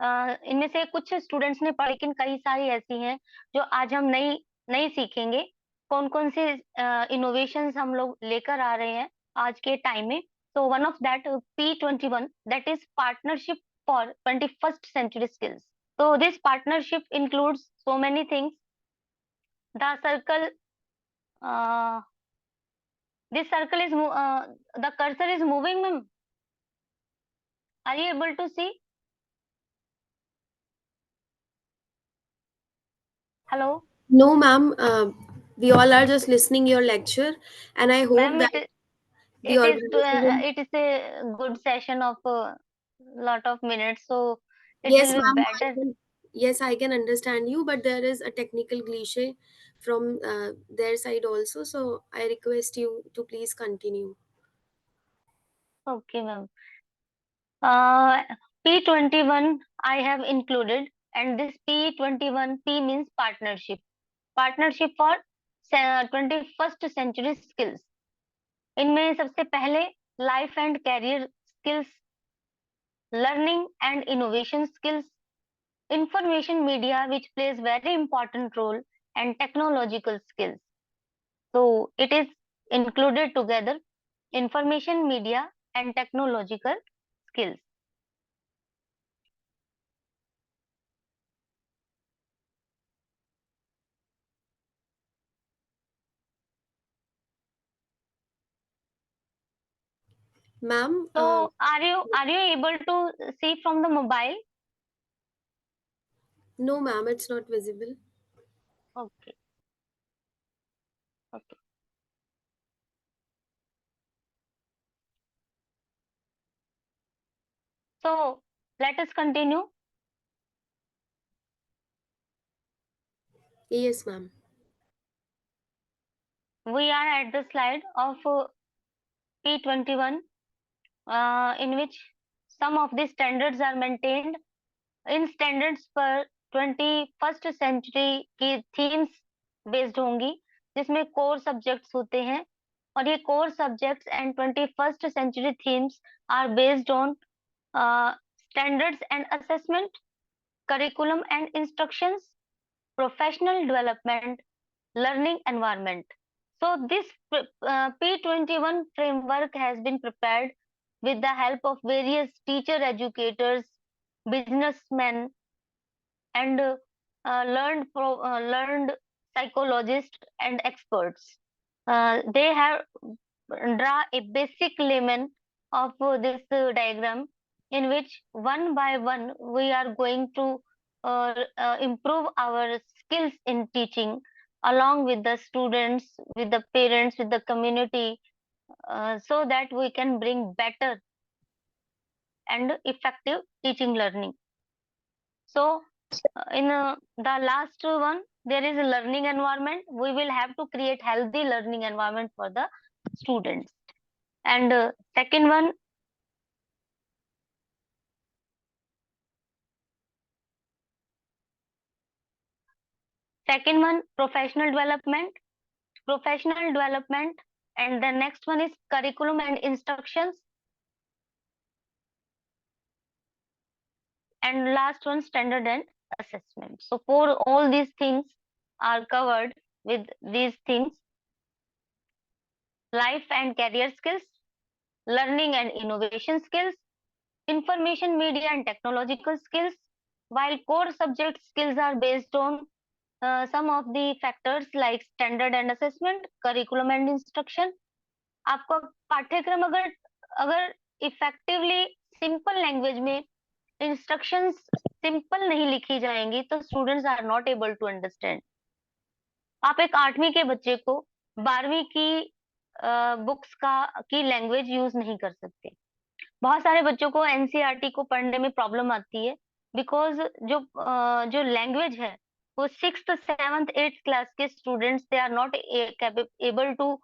इनमें से कुछ students ने पढ़ा, लेकिन कई सारी ऐसी हैं जो आज हम नई सीखेंगे. कौन कौन से इनोवेशंस हम लोग लेकर आ रहे हैं आज के टाइम में. So one of that P21, that is partnership for 21st century skills. So this partnership includes so many things. The circle, this circle is the cursor is moving, ma'am. Are you able to see? Hello. No, ma'am. We all are just listening your lecture, and I hope Ma'am, that the organization it is a good session of a lot of minutes, so it Yes, will be ma'am. better. Yes, I can understand you, but there is a technical glitch from their side also. So I request you to please continue. Okay, ma'am. P21 I have included, and this P21, P means partnership. Partnership for 21st century skills. इनमें सबसे पहले life and career skills, learning and innovation skills, information media which plays very important role, and technological skills. So it is included together, information media and technological skills. Ma'am, So are you able to see from the mobile? no, ma'am, it's not visible. Okay. Okay. So Let us continue. Yes, ma'am. We are at the slide of P21, in which some of the standards are maintained. In standards पर 21st century की themes based होंगी, जिसमें core subjects होते हैं, और ये core subjects and 21st century themes are based on standards and assessment, curriculum and instructions, professional development, learning environment. So this P21 framework has been prepared with the help of various teacher educators, businessmen, and learned psychologists and experts. They have draw a basic layman of this diagram, in which one by one we are going to improve our skills in teaching along with the students, with the parents, with the community, so that we can bring better and effective teaching learning. So in the last one, there is a learning environment. We will have to create healthy learning environment for the students. And second one, professional development. And the next one is curriculum and instructions. And last one, standard and assessment. So for all these things are covered with these things: life and career skills, learning and innovation skills, information media and technological skills, while core subject skills are based on some of the factors like standard and assessment, curriculum and instruction. आपका पाठ्यक्रम अगर अगर effectively simple language में instructions simple नहीं लिखी जाएंगी तो students are not able to understand. आप एक 8वीं के बच्चे को 12वीं की बुक्स की लैंग्वेज यूज नहीं कर सकते. बहुत सारे बच्चों को एनसीईआरटी को पढ़ने में प्रॉब्लम आती है, बिकॉज जो लैंग्वेज है वो 6th 7th 8th क्लास के students, they are not able to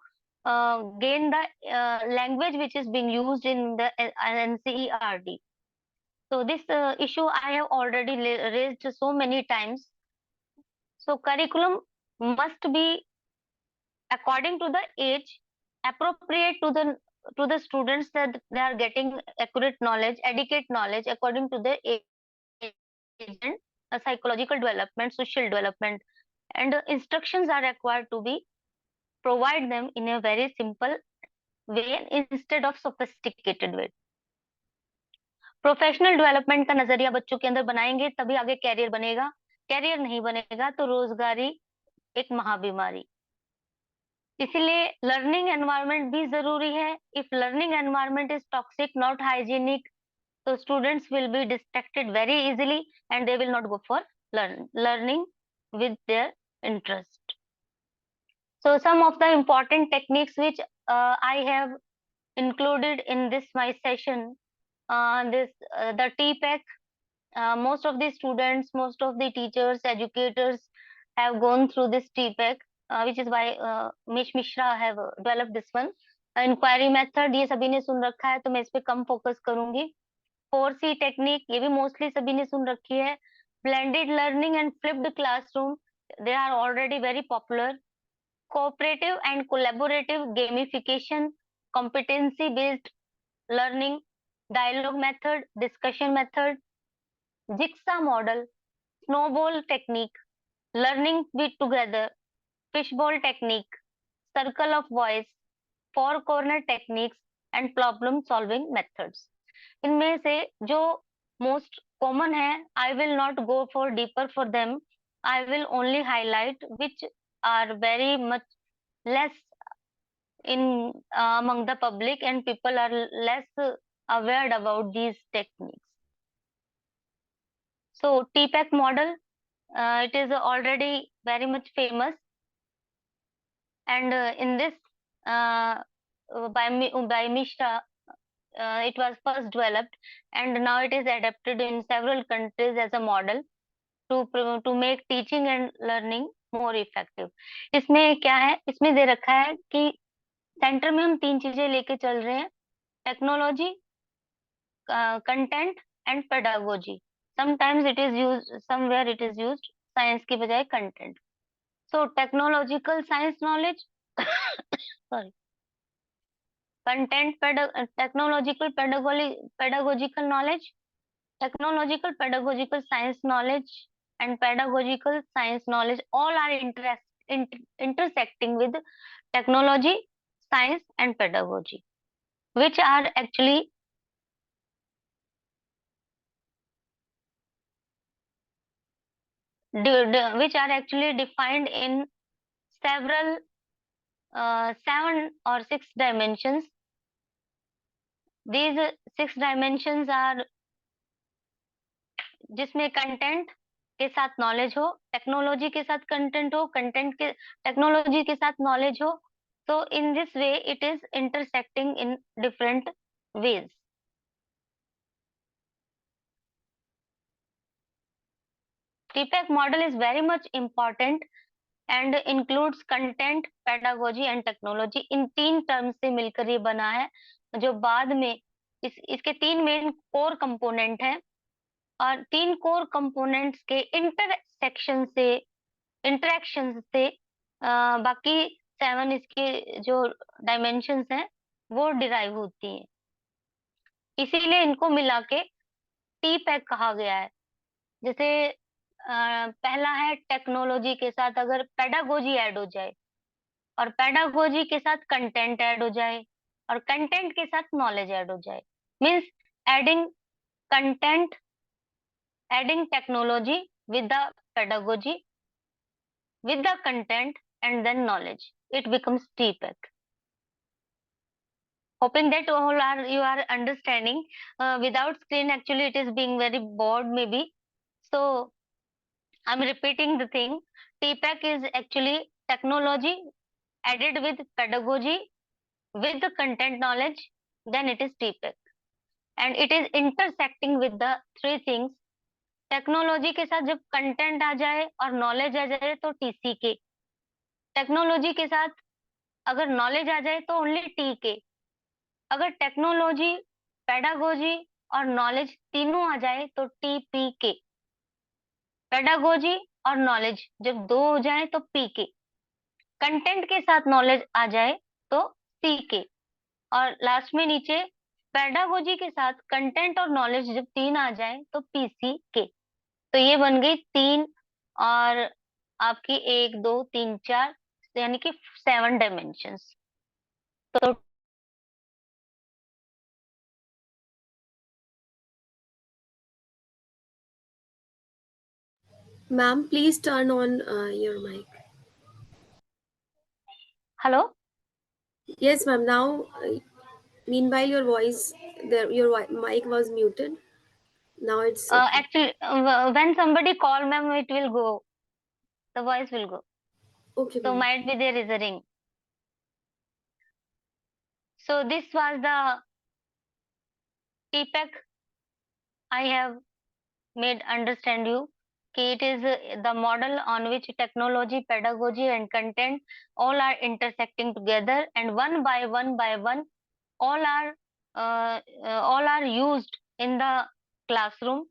gain the language which is being used in the NCERT. So this issue I have already raised so many times. So curriculum must be according to the age, appropriate to the students, that they are getting accurate knowledge, adequate knowledge according to their age and psychological development, social development, and instructions are required to be provide them in a very simple way instead of sophisticated way. Professional development का नजरिया बच्चों के अंदर बनाएंगे तभी आगे career बनेगा. Career नहीं बनेगा तो रोजगारी एक महाबीमारी. इसीलिए लर्निंग एनवायरनमेंट भी जरूरी है. If learning environment is toxic, not hygienic, so students will be distracted very easily and they will not go for learning with their interest. So some of the important techniques which I have included in this my session, the TPEC. Most of the students, most of the teachers, educators have gone through this TPEC, which is why Miss Mishra have developed this one. Inquiry method, ये सभी ने सुन रखा है तो मैं इस पे कम focus करूंगी. 4C टेक्निक, ये भी मोस्टली सभी ने सुन रखी है. Blended learning and flipped classroom, they are already very popular. Cooperative and collaborative gamification, competency based learning, dialogue method, discussion method, jigsaw model, snowball technique, learning with together, fishbowl technique, circle of voice, four corner techniques and problem solving methods. इनमें से जो most common है, I will not go for deeper for them. I will only highlight which are very much less in among the public and people are less aware about these techniques. So TPEC model, it is already very much famous, and in this by Mishra, it was first developed, and now it is adapted in several countries as a model to make teaching and learning more effective. इसमें क्या है, इसमें दे रखा है कि centre में हम 3 चीजें लेके चल रहे हैं: technology, content and pedagogy. Sometimes it is use, somewhere it is used science की बजाय content. So technological science knowledge, sorry, content technological pedagogical knowledge, technological pedagogical science knowledge, and pedagogical science knowledge, all are intersecting with technology, science, and pedagogy, which are actually defined in several 7 or 6 dimensions. These 6 dimensions are जिसमें content के साथ knowledge हो, technology के साथ content हो, content के technology के साथ नॉलेज हो. So in this way it is intersecting in different ways. TPEC model is very much important and includes content, pedagogy and technology. In 3 term से मिलकर ये बना है, जो बाद में इसके 3 मेन कोर कंपोनेंट हैं, और 3 कोर कंपोनेंट्स के इंटरसेक्शन से, इंटरेक्शन से बाकी 7 इसके जो डायमेंशंस हैं वो डिराइव होती हैं. इसीलिए इनको मिला के TPEC कहा गया है. जैसे पहला है टेक्नोलॉजी के साथ अगर पेडागोजी ऐड हो जाए, और पेडागोजी के साथ कंटेंट ऐड हो जाए, और कंटेंट के साथ नॉलेज ऐड हो जाए, means adding content, adding technology with the pedagogy, with the content and then knowledge, it becomes TPEC. Hoping that you are understanding. Without screen actually it is being very bored maybe, so I'm repeating the thing. TPEC is actually technology added with pedagogy with the content knowledge, then it is TPEC, and it is intersecting with the 3 things. Technology के साथ जब content आ जाए और knowledge आ जाए तो TCK, technology के साथ अगर नॉलेज आ जाए तो ओनली TK, अगर टेक्नोलॉजी, पेडागोजी और नॉलेज तीनों आ जाए तो TPK, पेडागोजी और नॉलेज जब 2 हो जाए तो PK, कंटेंट के साथ नॉलेज आ जाए तो CK, और लास्ट में नीचे पेडागोजी के साथ कंटेंट और नॉलेज जब 3 आ जाए तो PCK. तो ये बन गई 3 और आपकी 1 2 3 4, यानी कि 7 डायमेंशंस. तो Ma'am, please turn on your mic. Hello? Yes, ma'am. Now, meanwhile, your voice, your mic was muted. Now it's okay. Actually, when somebody call, ma'am, it will go. The voice will go. Okay, So ma'am. might be there is a ring. So this was the TPEC I have made understand you. It is the model on which technology, pedagogy and content all are intersecting together, and one by one all are used in the classroom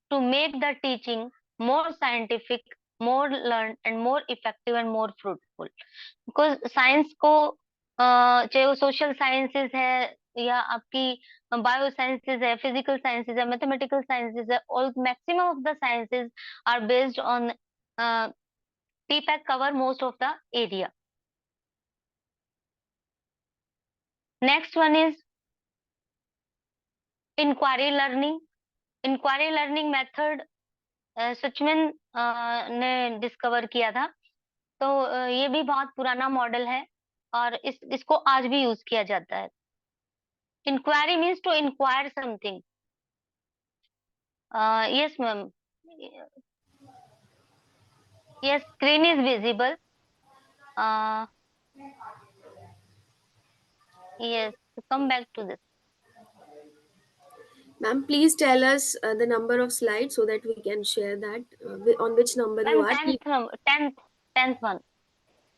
to make the teaching more scientific, more learned and more effective and more fruitful. Because science को चाहे वो social sciences है या आपकी bio sciences है, physical sciences है, mathematical sciences है, all maximum of the sciences are based on TPEC cover most of the area. Next one is inquiry learning. Inquiry learning method सचमिन ने डिस्कवर किया था, तो ये भी बहुत पुराना मॉडल है और इसको आज भी यूज किया जाता है. Inquiry means to inquire something. Yes, ma'am. Yes, screen is visible. Yes, come back to this. Ma'am, please tell us the number of slides so that we can share that on which number you Ma'am, are. 10th one.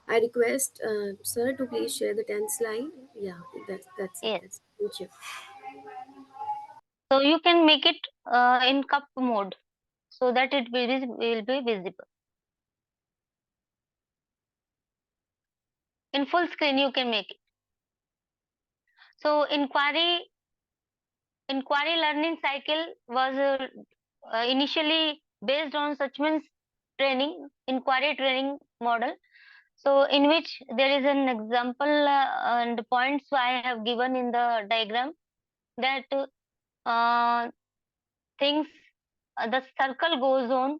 I request sir to please share the 10th slide. Yeah, that's it. Yes. Thank you. So you can make it in cup mode so that it will be visible. In full screen you can make it. So inquiry learning cycle was initially based on Suchman's inquiry training model. So in which there is an example and points I have given in the diagram that things, the circle goes on.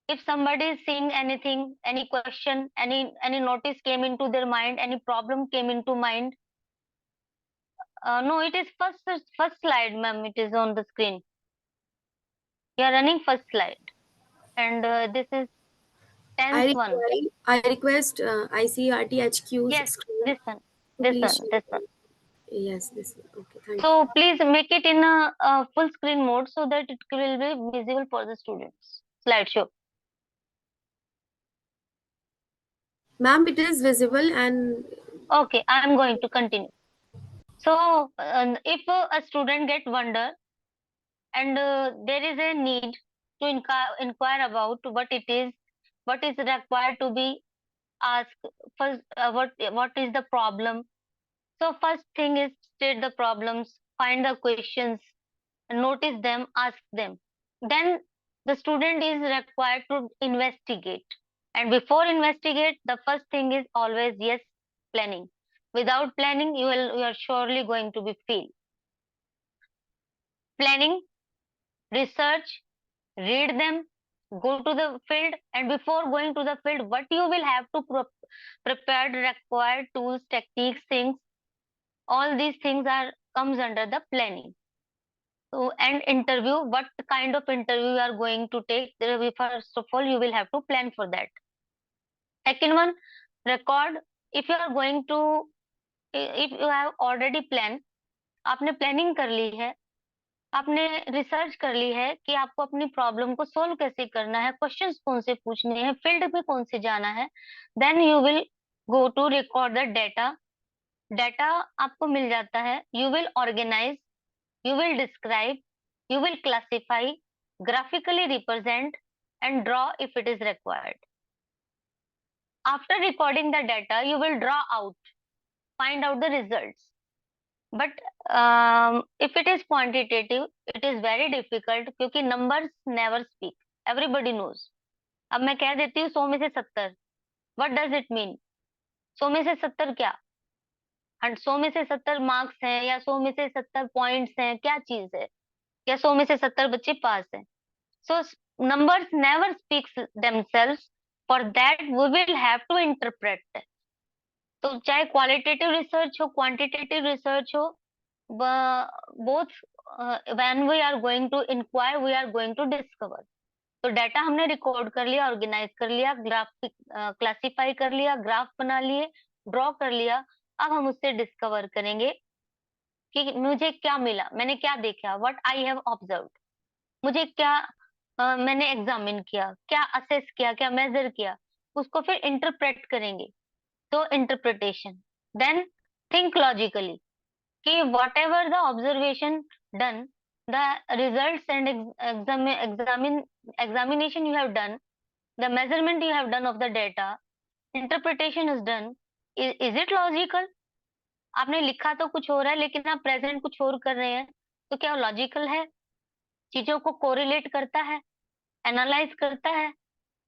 If somebody is seeing anything, any question, any notice came into their mind, any problem came into mind. No, it is first slide, ma'am. It is on the screen. You are running first slide, and this is 10th one. I request ICERT HQ's Yes, screen this one, to this please one, share. this one. Yes, this one. Okay, thank you. So please make it in a full screen mode so that it will be visible for the students. Slideshow. Ma'am, it is visible and Okay, I am going to continue. So if a student get wonder and there is a need to inquire about what it is, what is required to be asked first, what is the problem. So first thing is state the problems, find the questions, notice them, ask them. Then the student is required to investigate. And before investigate, the first thing is always yes, planning. Without planning, you are surely going to be fail. Planning, research, read them, go to the field, and before going to the field, what you will have to prepare required tools, techniques, things. All these things are comes under the planning. So, and interview, what kind of interview you are going to take? First of all, you will have to plan for that. Second one, record. If you are going to, if you have already planned, आपने planning कर ली है, आपने research कर ली है कि आपको अपनी problem को सोल्व कैसे करना है, क्वेश्चंस कौन से पूछने हैं, फील्ड में कौन से जाना है, then you will go to record the data. Data आपको मिल जाता है, you will organise, you will describe, you will classify, graphically represent, and draw if it is required. After recording the data, you will draw out, find out the results. But if it is quantitative, it is very difficult क्योंकि numbers never speak. Everybody knows. अब मैं कह देती हूँ 100 में से 70. What does it mean? 100 में से 70 क्या? 100 में से 70 मार्क्स हैं या 100 में से 70 पॉइंट्स हैं, क्या चीज है? या 100 में से 70 बच्चे पास हैं. So numbers never speaks themselves. For that we will have to interpret. तो चाहे qualitative research हो, quantitative research हो, both when we are going to inquire, we are going to discover. तो डाटा हमने रिकॉर्ड कर लिया, ऑर्गेनाइज कर लिया, ग्राफ क्लासिफाई कर लिया, ग्राफ बना लिए, ड्रॉ कर लिया. अब हम उससे डिस्कवर करेंगे कि मुझे क्या मिला, मैंने क्या देखा, व्हाट आई हैव ऑब्जर्व्ड, मुझे क्या मैंने एग्जामिन किया, क्या असेस किया, क्या मेजर किया, उसको फिर इंटरप्रेट करेंगे. तो इंटरप्रिटेशन. देन थिंक लॉजिकली कि what ever the observation done, the results and examination you have done, the measurement you have done of the data, interpretation is done. Is it logical? आपने लिखा तो कुछ हो रहा है लेकिन आप प्रेजेंट कुछ और कर रहे हैं, तो क्या लॉजिकल है? चीजों को कोरिलेट करता है, एनालाइज करता है,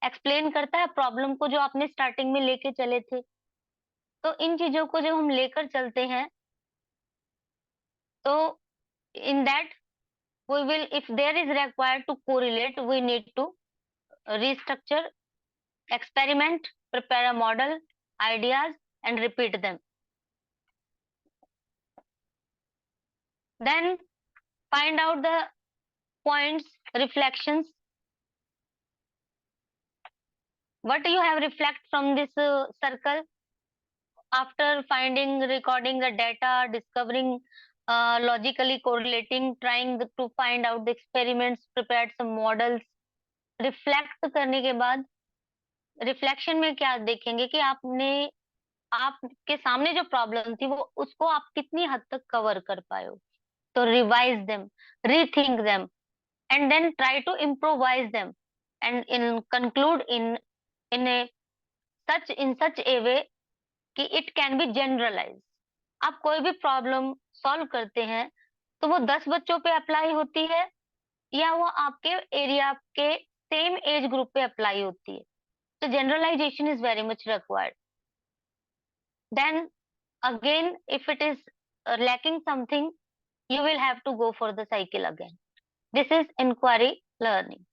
एक्सप्लेन करता है प्रॉब्लम को जो आपने स्टार्टिंग में लेके चले थे. तो इन चीजों को जब हम लेकर चलते हैं तो in that we will, if there is required to correlate, we need to restructure, experiment, prepare a model, ideas, and repeat them. Then find out the points, reflections. What you have reflect from this circle after finding, recording the data, discovering logically correlating, trying to find out the experiments, prepared some models. Reflect करने के बाद reflection में क्या देखेंगे कि आपके सामने जो प्रॉब्लम थी वो उसको आप कितनी हद तक कवर कर पाए हो. तो revise them, rethink them, and then try to improvise them and in conclude in a such a way कि it can be generalized. आप कोई भी प्रॉब्लम सॉल्व करते हैं तो वो 10 बच्चों पे अप्लाई होती है या वो आपके एरिया के सेम एज ग्रुप पे अप्लाई होती है. तो generalisation is very much required. Then again if it is lacking something, you will have to go for the cycle again. This is inquiry learning.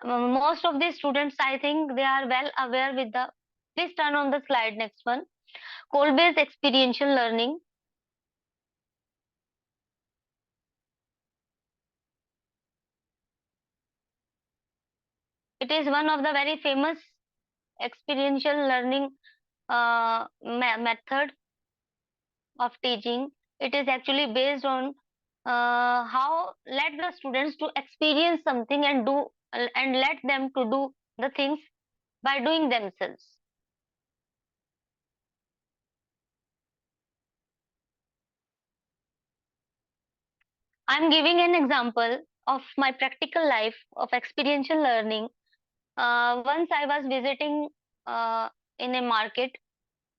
Most of the students, I think they are well aware with the, please turn on the slide, next one, goal based experiential learning. It is one of the very famous experiential learning method of teaching. It is actually based on how let the students to experience something and do and let them to do the things by doing themselves. I'm giving an example of my practical life of experiential learning. Once I was visiting in a market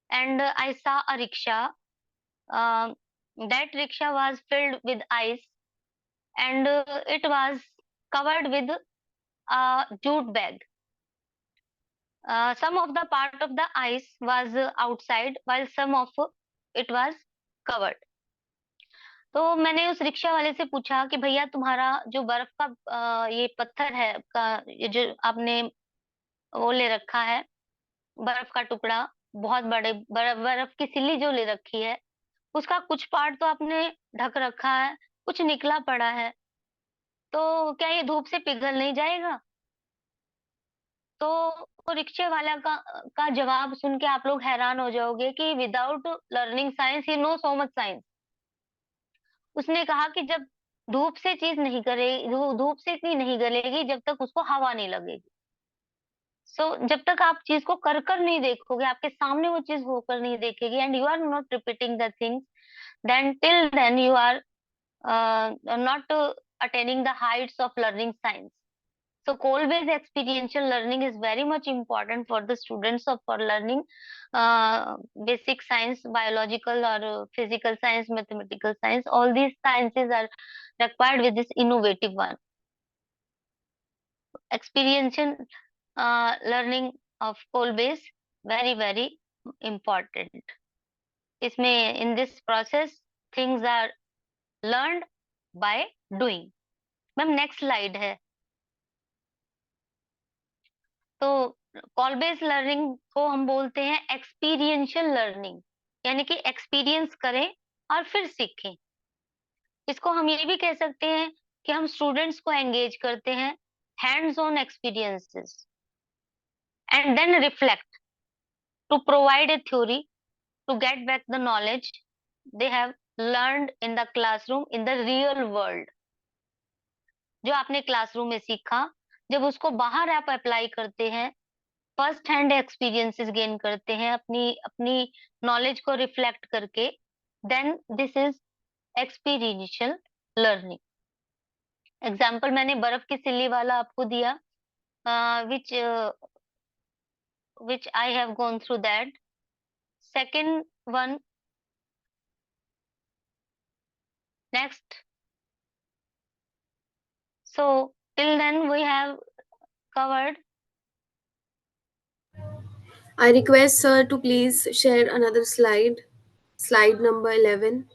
and I saw a rickshaw. That rickshaw was filled with ice and it was covered with a jute bag. Some of the part of the ice was outside while some of it was covered. तो मैंने उस rickshaw वाले से पूछा कि भैया तुम्हारा जो बर्फ का ये पत्थर है ये जो आपने वो ले रखा है बर्फ का टुकड़ा बहुत बड़े बर्फ की सिल्ली जो ले रखी है उसका कुछ पार्ट तो आपने ढक रखा है, कुछ निकला पड़ा है, तो क्या ये धूप से पिघल नहीं जाएगा? तो रिक्शे वाला का जवाब सुन के आप लोग हैरान हो जाओगे कि विदाउट लर्निंग साइंस ही नो सो मच साइंस. उसने कहा कि जब धूप से चीज नहीं करेगी, धूप से इतनी नहीं गलेगी जब तक उसको हवा नहीं लगेगी. जब तक आप चीज को कर नहीं देखोगे, आपके सामने वो चीज होकर नहीं देखेगी and you are not repeating the things, then till then you are not attaining the heights of learning science. So goal based experiential learning is very much important for the students of for learning basic science, biological or physical science, mathematical science. All these sciences are required with this innovative one. Experiential learning of goal based very important. इसमें in this process things are learned by doing. Ma'am next slide है. तो call based learning को हम बोलते हैं experiential learning, यानी कि experience करें और फिर सीखें. इसको हम ये भी कह सकते हैं कि हम स्टूडेंट्स को एंगेज करते हैं hands on experiences and then reflect to provide a theory to get back the knowledge they have learned in the classroom in the real world. जो आपने क्लासरूम में सीखा, जब उसको बाहर आप अप्लाई करते हैं, फर्स्ट हैंड एक्सपीरियंसेस गेन करते हैं अपनी नॉलेज को रिफ्लेक्ट करके, then this is experiential learning. Example मैंने बर्फ की सिल्ली वाला आपको दिया, which I have gone through that. Second one, next. So till then we have covered. I request sir to please share another slide, slide number 11.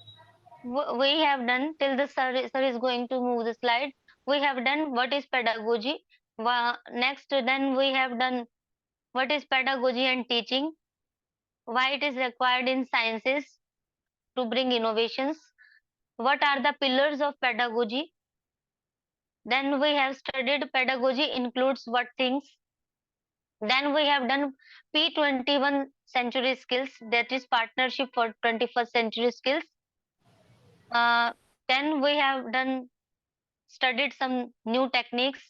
We have done till the sir is going to move the slide. We have done what is pedagogy. Next, then we have done what is pedagogy and teaching, why it is required in sciences to bring innovations, what are the pillars of pedagogy. Then we have studied pedagogy includes what things, Then we have done P21 century skills, that is partnership for 21st century skills. Then we have done studied some new techniques.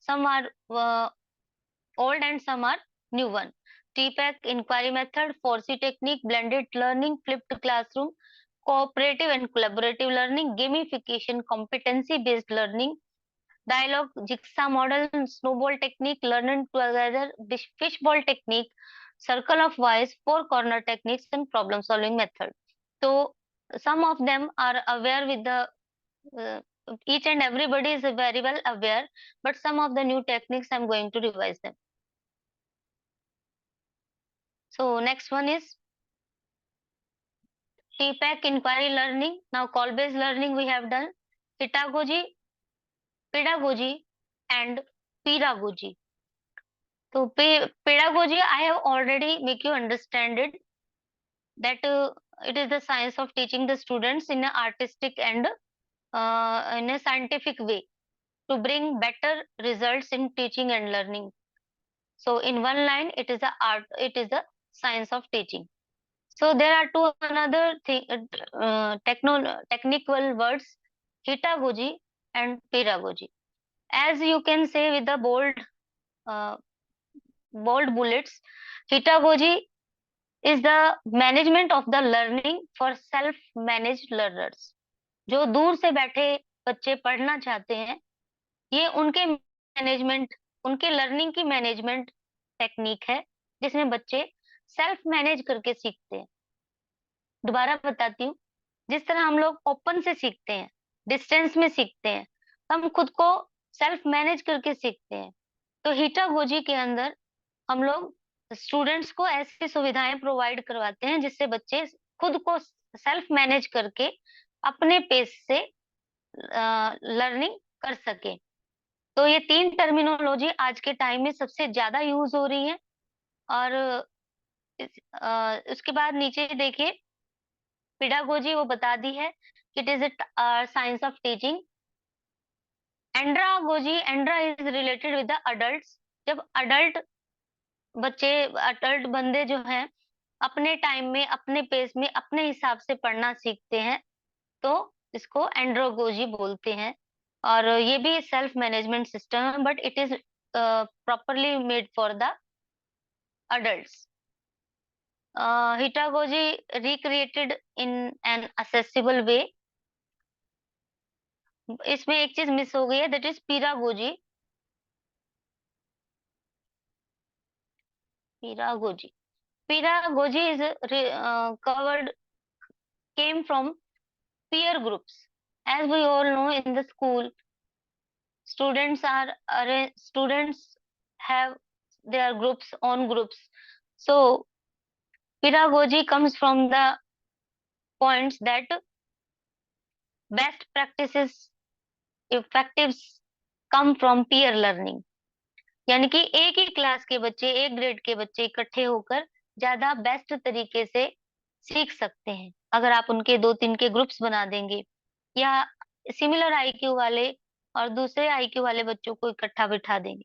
Some are old and some are new one. TPAC, inquiry method, 4C technique, blended learning, flipped classroom, cooperative and collaborative learning, gamification, competency-based learning, dialogue, jigsaw model, snowball technique, learning together, fishbowl technique, circle of wise, four corner techniques, and problem solving method. So some of them are aware with the uh, each and everybody is very well aware, but some of the new techniques I'm going to revise them. So next one is TPAC inquiry learning. Now call based learning we have done pedagogy and pedagogy. So pedagogy I have already make you understand it, that it is the science of teaching the students in an artistic and in a scientific way to bring better results in teaching and learning. So in one line, it is a art, it is a science of teaching. So there are two another thing, technical words, pedagogy and pedagogy. As you can say with the uh, bold bullets, pedagogy is the management of the learning for self-managed learners. जो दूर से बैठे बच्चे पढ़ना चाहते हैं, ये उनके मैनेजमेंट, उनके लर्निंग की मैनेजमेंट टेक्निक है, जिसमें बच्चे सेल्फ मैनेज करके सीखते हैं। दोबारा बताती हूँ, जिस तरह हम लोग ओपन से सीखते हैं, डिस्टेंस में सीखते हैं, हम खुद को सेल्फ मैनेज करके सीखते हैं। तो हीटागोजी के अंदर हम लोग स्टूडेंट्स को ऐसी सुविधाएं प्रोवाइड करवाते हैं जिससे बच्चे खुद को सेल्फ मैनेज करके अपने पेस से लर्निंग कर सके। तो ये तीन टर्मिनोलॉजी आज के टाइम में सबसे ज्यादा यूज हो रही है। और उसके बाद नीचे देखिए, पेडागोजी वो बता दी है कि it is science of teaching. Andragogy, andra is related with the adults. जब अडल्ट बच्चे, अडल्ट बंदे जो हैं अपने टाइम में, अपने पेस में, अपने हिसाब से पढ़ना सीखते हैं, तो इसको एंड्रोगोजी बोलते हैं। और ये भी सेल्फ मैनेजमेंट सिस्टम है, but it is properly made for the adults. Heatagogy recreated in an accessible way. इसमें एक चीज मिस हो गई है, that is pedagogy. Pedagogy. Pedagogy is covered, came from peer groups. As we all know, in the school, students have their groups, own groups. So pedagogy comes from the points that best practices, effectives come from peer learning. यानी कि एक ही class के बच्चे, एक grade के बच्चे इकट्ठे होकर ज्यादा बेस्ट तरीके से सीख सकते हैं अगर आप उनके 2-3 के ग्रुप्स बना देंगे, या सिमिलर आईक्यू वाले और दूसरे आईक्यू वाले बच्चों को इकट्ठा बिठा देंगे,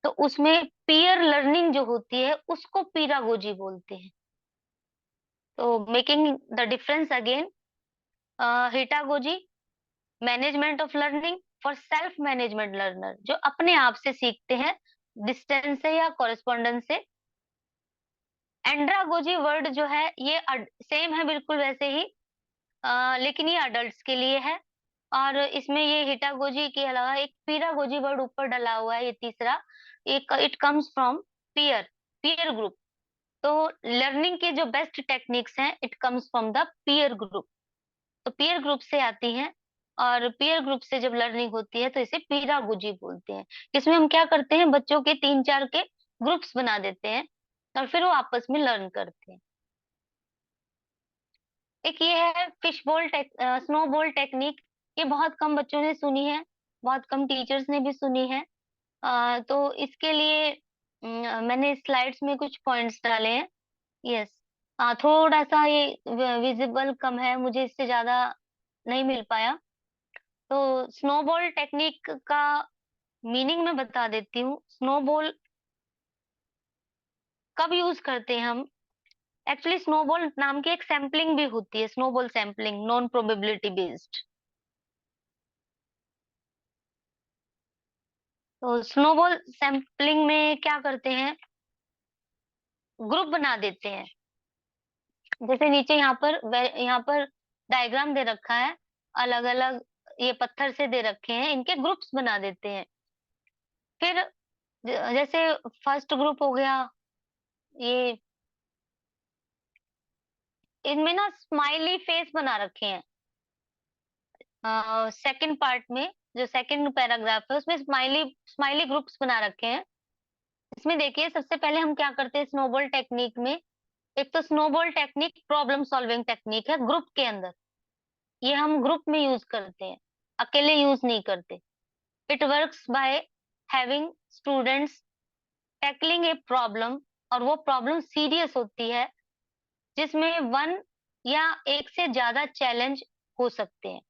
तो उसमें पीयर लर्निंग जो होती है उसको पीरागोजी बोलते हैं। तो making the difference again, heutagogy management of learning for self management learner, जो अपने आप से सीखते हैं डिस्टेंस से या कॉरेस्पॉन्डेंस से। एंड्रागोजी वर्ड जो है ये सेम है बिल्कुल वैसे ही, लेकिन ये अडल्ट्स के लिए है। और इसमें ये हिटागोजी के अलावा एक पीरागोजी वर्ड ऊपर डला हुआ है, ये तीसरा, it comes from peer group. तो लर्निंग के जो बेस्ट टेक्निक्स हैं, it comes from the peer group. तो पीयर ग्रुप से आती हैं, और पीयर ग्रुप से जब लर्निंग होती है तो इसे पीरागोजी बोलते हैं। इसमें हम क्या करते हैं, बच्चों के 3-4 के ग्रुप्स बना देते हैं और फिर वो आपस में लर्न करते हैं। एक ये है फिशबॉल स्नोबॉल टेक्निक, ये बहुत कम बच्चों ने सुनी है, बहुत कम टीचर्स ने भी सुनी है। तो इसके लिए मैंने स्लाइड्स में कुछ पॉइंट्स डाले हैं। यस, थोड़ा सा ये विजिबल कम है, मुझे इससे ज्यादा नहीं मिल पाया। तो स्नोबॉल टेक्निक का मीनिंग मैं बता देती हूँ। स्नोबॉल कब यूज करते हैं हम? एक्चुअली स्नोबॉल नाम की एक सैम्पलिंग भी होती है, snowball sampling, non probability based. तो स्नोबॉल सैम्पलिंग में क्या करते हैं, ग्रुप बना देते हैं। जैसे नीचे यहाँ पर डायग्राम दे रखा है, अलग अलग ये पत्थर से दे रखे हैं, इनके ग्रुप्स बना देते हैं। फिर जैसे फर्स्ट ग्रुप हो गया, ये इनमें ना स्माइली फेस बना रखे हैं। सेकंड पार्ट में जो सेकंड पैराग्राफ है उसमें स्माइली स्माइली ग्रुप्स बना रखे हैं। इसमें देखिए सबसे पहले हम क्या करते हैं स्नोबॉल टेक्निक में, एक तो snowball technique problem solving technique है ग्रुप के अंदर, ये हम ग्रुप में यूज करते हैं, अकेले यूज नहीं करते। It works by having students tackling a problem, और वो प्रॉब्लम सीरियस होती है जिसमें वन या एक से ज्यादा चैलेंज हो सकते हैं।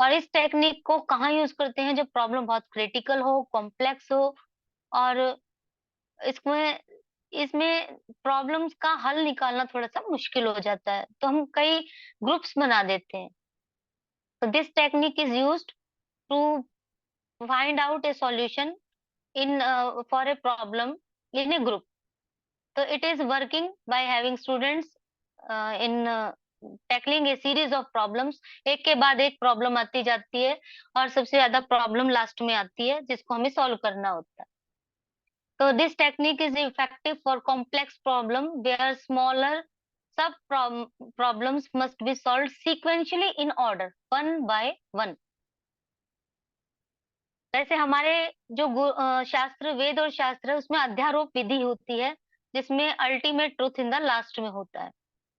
और इस टेक्निक को कहाँ यूज करते हैं, जब प्रॉब्लम बहुत क्रिटिकल हो, कॉम्प्लेक्स हो, और इसमें इसमें प्रॉब्लम्स का हल निकालना थोड़ा सा मुश्किल हो जाता है, तो हम कई ग्रुप्स बना देते हैं। तो this technique is used to find out a solution in for a problem in a group. So it is working by having students in tackling a series of problems, एक के बाद एक प्रॉब्लम आती जाती है और सबसे ज्यादा प्रॉब्लम लास्ट में आती है जिसको हमें सॉल्व करना होता है। तो this technique is effective for complex problem where smaller sub problems must be solved sequentially in order one by one. वैसे हमारे जो शास्त्र, वेद और शास्त्र है उसमें अध्यारोप विधि होती है जिसमें ultimate truth in the last में होता है,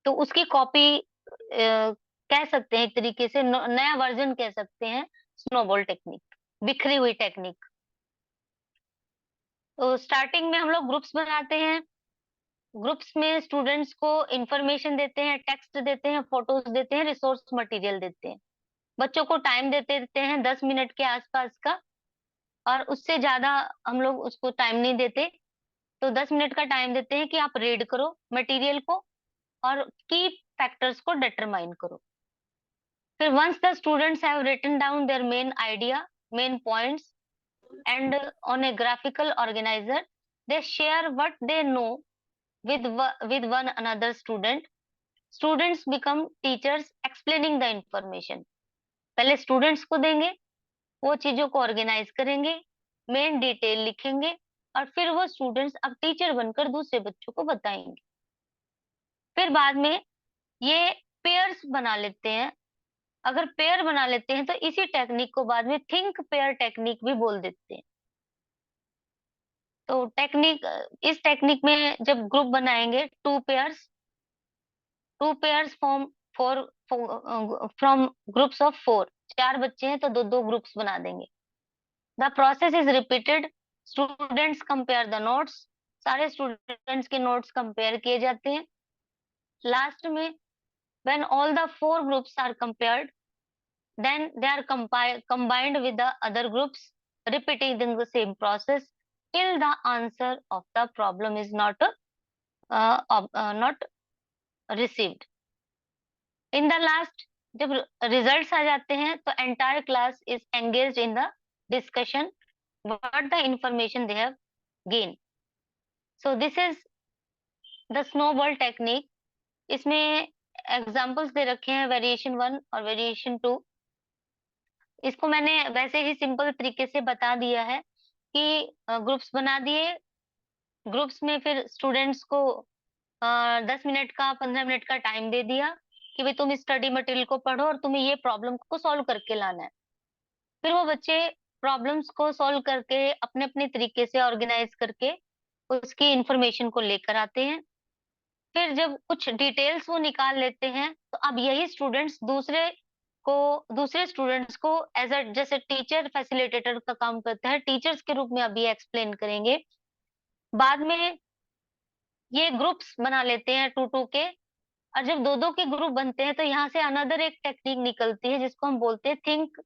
तो उसकी कॉपी कह सकते हैं, एक तरीके से नया वर्जन कह सकते हैं स्नोबॉल टेक्निक, बिखरी हुई टेक्निक। तो स्टार्टिंग में हम लोग ग्रुप्स बनाते हैं, ग्रुप्स में स्टूडेंट्स को इंफॉर्मेशन देते हैं, टेक्स्ट देते हैं, फोटोज देते हैं, रिसोर्स मटेरियल देते हैं। बच्चों को टाइम देते देते हैं 10 मिनट के आसपास का, और उससे ज्यादा हम लोग उसको टाइम नहीं देते। तो 10 मिनट का टाइम देते हैं कि आप रीड करो मटेरियल को और की फैक्टर्स को डिटरमाइन करो। फिर once the students have written down their main idea, main points and on a graphical organiser, they share what they know with one another student. Students become teachers explaining the information. पहले students को देंगे, वो चीजों को organise करेंगे, main detail लिखेंगे, और फिर वो स्टूडेंट्स अब टीचर बनकर दूसरे बच्चों को बताएंगे। फिर बाद में ये पेयर्स बना लेते हैं। अगर पेयर बना लेते हैं तो इसी टेक्निक को बाद में थिंक पेयर टेक्निक भी बोल देते हैं। तो इस टेक्निक में जब ग्रुप बनाएंगे two pairs form from groups of 4, 4 बच्चे हैं तो दो दो ग्रुप्स बना देंगे। The process is repeated, students compare the notes, सारे स्टूडेंट्स के नोट्स कंपेयर किए जाते हैं। लास्ट में when all the 4 groups are compared, then they are combined with the other groups, repeating the same process till the answer of the problem is not received. In the last, जब results आ जाते हैं तो entire class is engaged in the discussion what the information they have gained. So this is the snowball technique. इसमें examples दे रखे हैं variation 1 और variation 2। इसको मैंने वैसे ही सिंपल तरीके से बता दिया है कि ग्रुप्स बना दिए, ग्रुप्स में फिर स्टूडेंट्स को 10 मिनट का 15 मिनट का टाइम दे दिया कि भाई तुम स्टडी मटेरियल को पढ़ो और तुम्हें ये प्रॉब्लम को सॉल्व करके लाना है। फिर वो बच्चे प्रॉब्लम्स को सॉल्व करके अपने अपने तरीके से ऑर्गेनाइज करके उसकी इंफॉर्मेशन को लेकर आते हैं। फिर जब कुछ डिटेल्स वो निकाल लेते हैं तो अब यही स्टूडेंट्स दूसरे स्टूडेंट्स को एज अ जैसे टीचर फैसिलिटेटर का काम करते हैं, टीचर्स के रूप में अभी एक्सप्लेन करेंगे। बाद में ये ग्रुप्स बना लेते हैं 2-2 के, और जब 2-2 के ग्रुप बनते हैं तो यहाँ से अनदर एक टेक्निक निकलती है जिसको हम बोलते हैं थिंक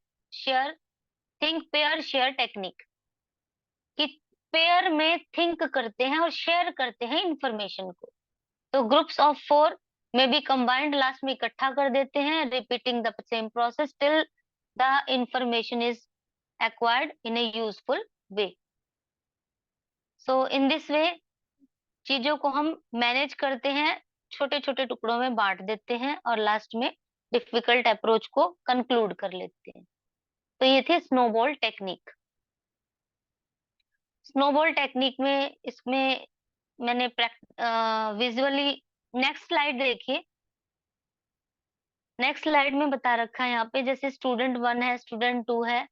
पेयर शेयर टेक्निक। कि पेयर में थिंक करते हैं और शेयर करते हैं इंफॉर्मेशन को। तो ग्रुप्स ऑफ 4 में बी कंबाइंड, लास्ट में इकट्ठा कर देते हैं, repeating the same process till the information is acquired in A useful way. So in this way चीजों को हम मैनेज करते हैं, छोटे छोटे टुकड़ों में बांट देते हैं और लास्ट में डिफिकल्ट अप्रोच को कंक्लूड कर लेते हैं। तो ये थे स्नोबॉल टेक्निक। स्नोबॉल टेक्निक में इसमें मैंने विजुअली, नेक्स्ट स्लाइड देखिए। नेक्स्ट स्लाइड में बता रखा है यहाँ पे, जैसे स्टूडेंट 1 है, स्टूडेंट 2 है,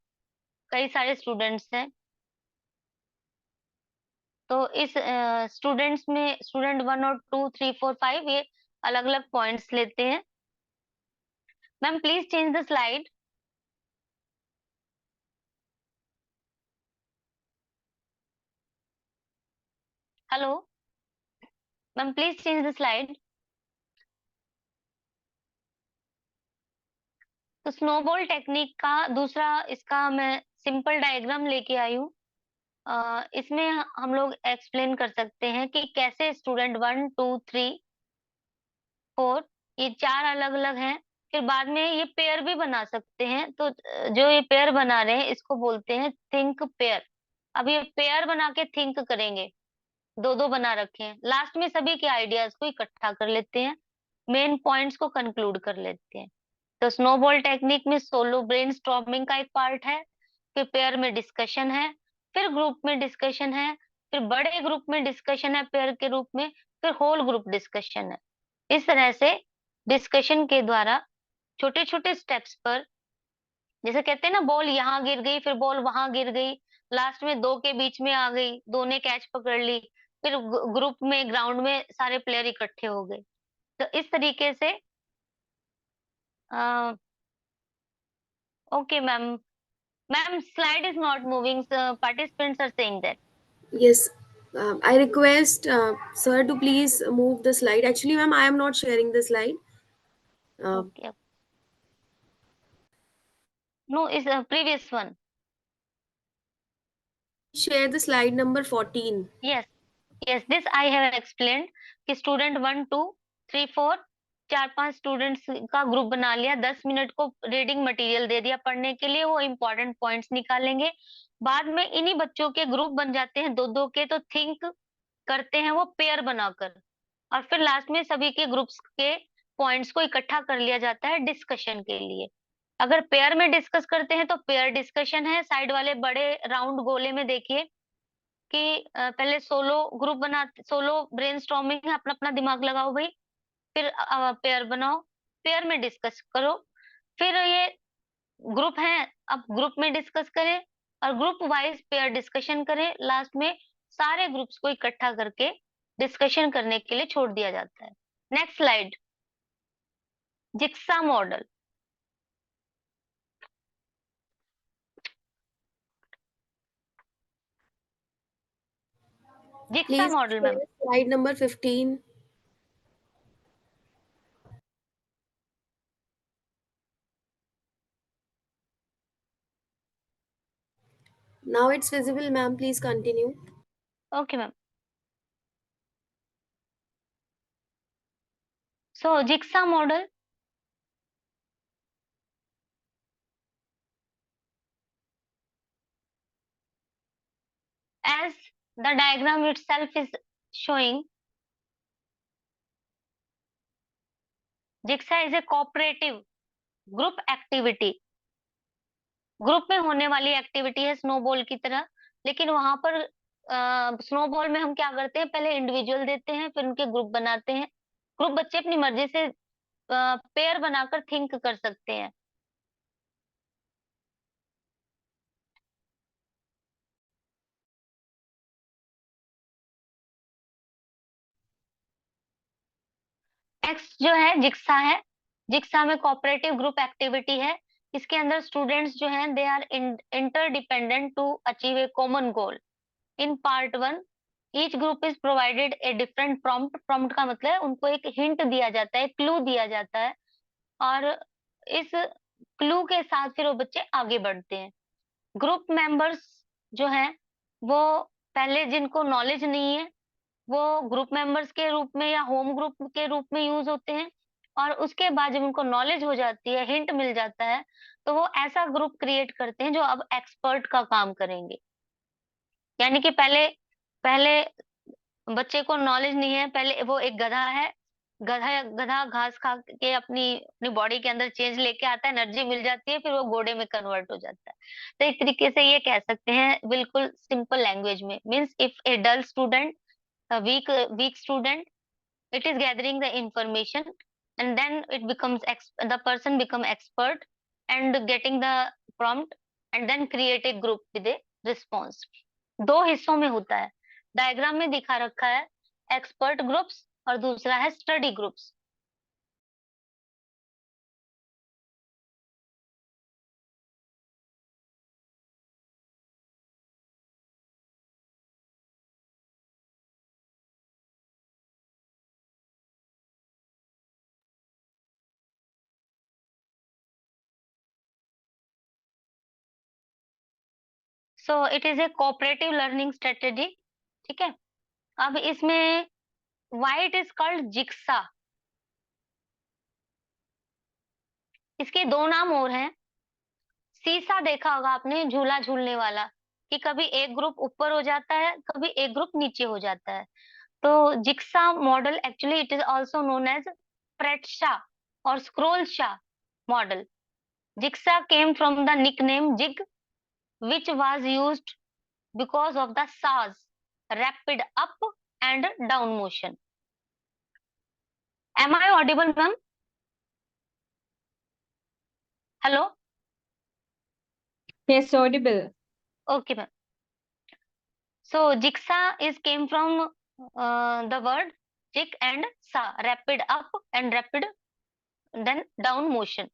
कई सारे स्टूडेंट्स हैं। तो इस स्टूडेंट्स में स्टूडेंट 1 और 2, 3, 4, 5 ये अलग अलग पॉइंट्स लेते हैं। Ma'am please change the slide. Hello ma'am, please change the slide. तो स्नोबॉल टेक्निक का दूसरा, इसका मैं सिंपल डायग्राम लेके आई हूँ। इसमें हम लोग एक्सप्लेन कर सकते हैं कि कैसे स्टूडेंट 1, 2, 3, 4 ये 4 अलग अलग हैं। फिर बाद में ये पेयर भी बना सकते हैं। तो जो ये पेयर बना रहे हैं इसको बोलते हैं थिंक पेयर। अब ये पेयर बना के थिंक करेंगे, दो दो बना रखे हैं, लास्ट में सभी के आइडियाज को इकट्ठा कर लेते हैं, मेन पॉइंट्स को कंक्लूड कर लेते हैं। तो स्नोबॉल टेक्निक में सोलो ब्रेनस्टॉर्मिंग का एक पार्ट है, फिर पेयर में डिस्कशन है, फिर ग्रुप में डिस्कशन है, फिर बड़े ग्रुप में डिस्कशन है पेयर के रूप में, फिर होल ग्रुप डिस्कशन है। इस तरह से डिस्कशन के द्वारा छोटे छोटे स्टेप्स पर, जैसे कहते हैं ना, बॉल यहाँ गिर गई, फिर बॉल वहां गिर गई, लास्ट में दो के बीच में आ गई, दो ने कैच पकड़ ली, फिर ग्रुप में, ग्राउंड में सारे प्लेयर इकट्ठे हो गए। तो इस तरीके से okay ma'am, ma'am slide is not moving, participants are saying that. Yes, I request sir to please move the slide. Actually, ma'am, I am not sharing the slide. Okay. No, is the previous one. Share the slide number 14. Yes, yes, this I have explained कि student 1, 2, 3, 4 4-5 students का group बना लिया, 10 minute को reading material दे दिया पढ़ने के लिए, वो इम्पोर्टेंट पॉइंट्स निकालेंगे। बाद में इन्हीं बच्चों के ग्रुप बन जाते हैं दो दो के, तो थिंक करते हैं वो पेयर बनाकर, और फिर लास्ट में सभी के ग्रुप्स के पॉइंट्स को इकट्ठा कर लिया जाता है डिस्कशन के लिए। अगर पेयर में डिस्कस करते हैं तो पेयर डिस्कशन है। साइड वाले बड़े राउंड गोले में देखिए कि पहले सोलो ग्रुप बना, सोलो ब्रेनस्टॉर्मिंग है, अपना अपना दिमाग लगाओ भाई, फिर पेयर बनाओ, पेयर में डिस्कस करो, फिर ये ग्रुप है, अब ग्रुप में डिस्कस करें और ग्रुप वाइज पेयर डिस्कशन करें, लास्ट में सारे ग्रुप्स को इकट्ठा करके डिस्कशन करने के लिए छोड़ दिया जाता है। Next slide, jigsaw model. Jigsaw Please model share ma'am. slide number 15. Now it's visible, ma'am. Please continue. Okay ma'am. So jigsaw model as the diagram itself is showing, jigsaw is a cooperative group activity। Group में होने वाली activity है snowball की तरह, लेकिन वहां पर snowball में हम क्या करते हैं, पहले इंडिविजुअल देते हैं, फिर उनके ग्रुप बनाते हैं। ग्रुप बच्चे अपनी मर्जी से पेयर बनाकर थिंक कर सकते हैं। नेक्स्ट जो है जिक्सा है। जिक्सा में कोऑपरेटिव ग्रुप एक्टिविटी है। इसके अंदर स्टूडेंट्स जो हैं they are interdependent to achieve a common goal. In part 1 each group is provided a different prompt. Prompt का मतलब है उनको एक हिंट दिया जाता है, क्लू दिया जाता है, और इस क्लू के साथ फिर वो बच्चे आगे बढ़ते हैं। ग्रुप मेंबर्स जो हैं वो पहले जिनको नॉलेज नहीं है वो ग्रुप मेंबर्स के रूप में या होम ग्रुप के रूप में यूज होते हैं, और उसके बाद जब उनको नॉलेज हो जाती है, हिंट मिल जाता है, तो वो ऐसा ग्रुप क्रिएट करते हैं जो अब एक्सपर्ट का काम करेंगे। यानी कि पहले पहले बच्चे को नॉलेज नहीं है, पहले वो एक गधा है, गधा गधा घास खा के अपनी अपनी बॉडी के अंदर चेंज लेके आता है, एनर्जी मिल जाती है, फिर वो घोड़े में कन्वर्ट हो जाता है। तो एक तरीके से ये कह सकते हैं बिल्कुल सिंपल लैंग्वेज में, means if a dull student, a weak student, it is gathering the information, and then the person become expert and getting the prompt, and then create a group with a response। दो हिस्सों में होता है, diagram में दिखा रखा है expert groups और दूसरा है study groups. So it is a cooperative learning strategy. ठीक है, अब इसमें व्हाई इट इज कॉल्ड जिक्सा, इसके दो नाम और हैं। सीसा देखा होगा आपने, झूला झूलने वाला, कि कभी एक ग्रुप ऊपर हो जाता है, कभी एक ग्रुप नीचे हो जाता है। तो jigsaw model actually it is also known as प्रेटशा और स्क्रोलशा model. Jigsaw came from the nickname jig which was used because of the saw's rapid up and down motion। Am I audible, ma'am? Hello? Yes, audible. Okay, ma'am. So jigsaw is came from the word jig and saw, rapid up and rapid then down motion।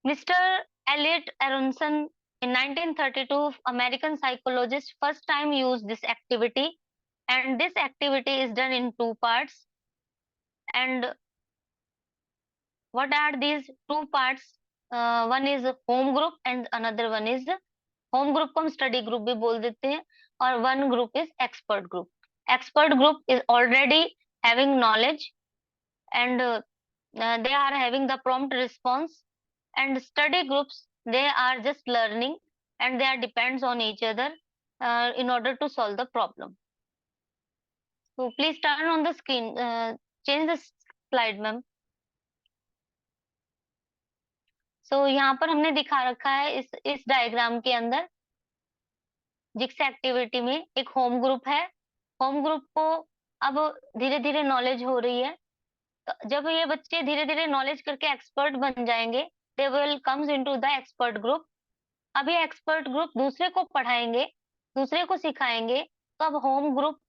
Mr. Elliot Aronson in 1932, American psychologist, first time used this activity, and this activity is done in two parts। And what are these two parts? One is home group and another one is home group को हम study group भी बोल देते हैं, और one group is expert group। Expert group is already having knowledge and they are having the prompt response, and study groups, they are just learning and they are depends on each other in order to solve the problem। So please turn on the screen, change the slide, ma'am। सो यहाँ पर हमने दिखा रखा है इस diagram के अंदर जिक्स activity में एक होम ग्रुप है। होम ग्रुप को अब धीरे धीरे नॉलेज हो रही है, तो जब ये बच्चे धीरे धीरे नॉलेज करके एक्सपर्ट बन जाएंगे, they will comes into the expert group. अब ये एक्सपर्ट ग्रुप दूसरे को पढ़ाएंगे, दूसरे को सिखाएंगे, तो अब होम ग्रुप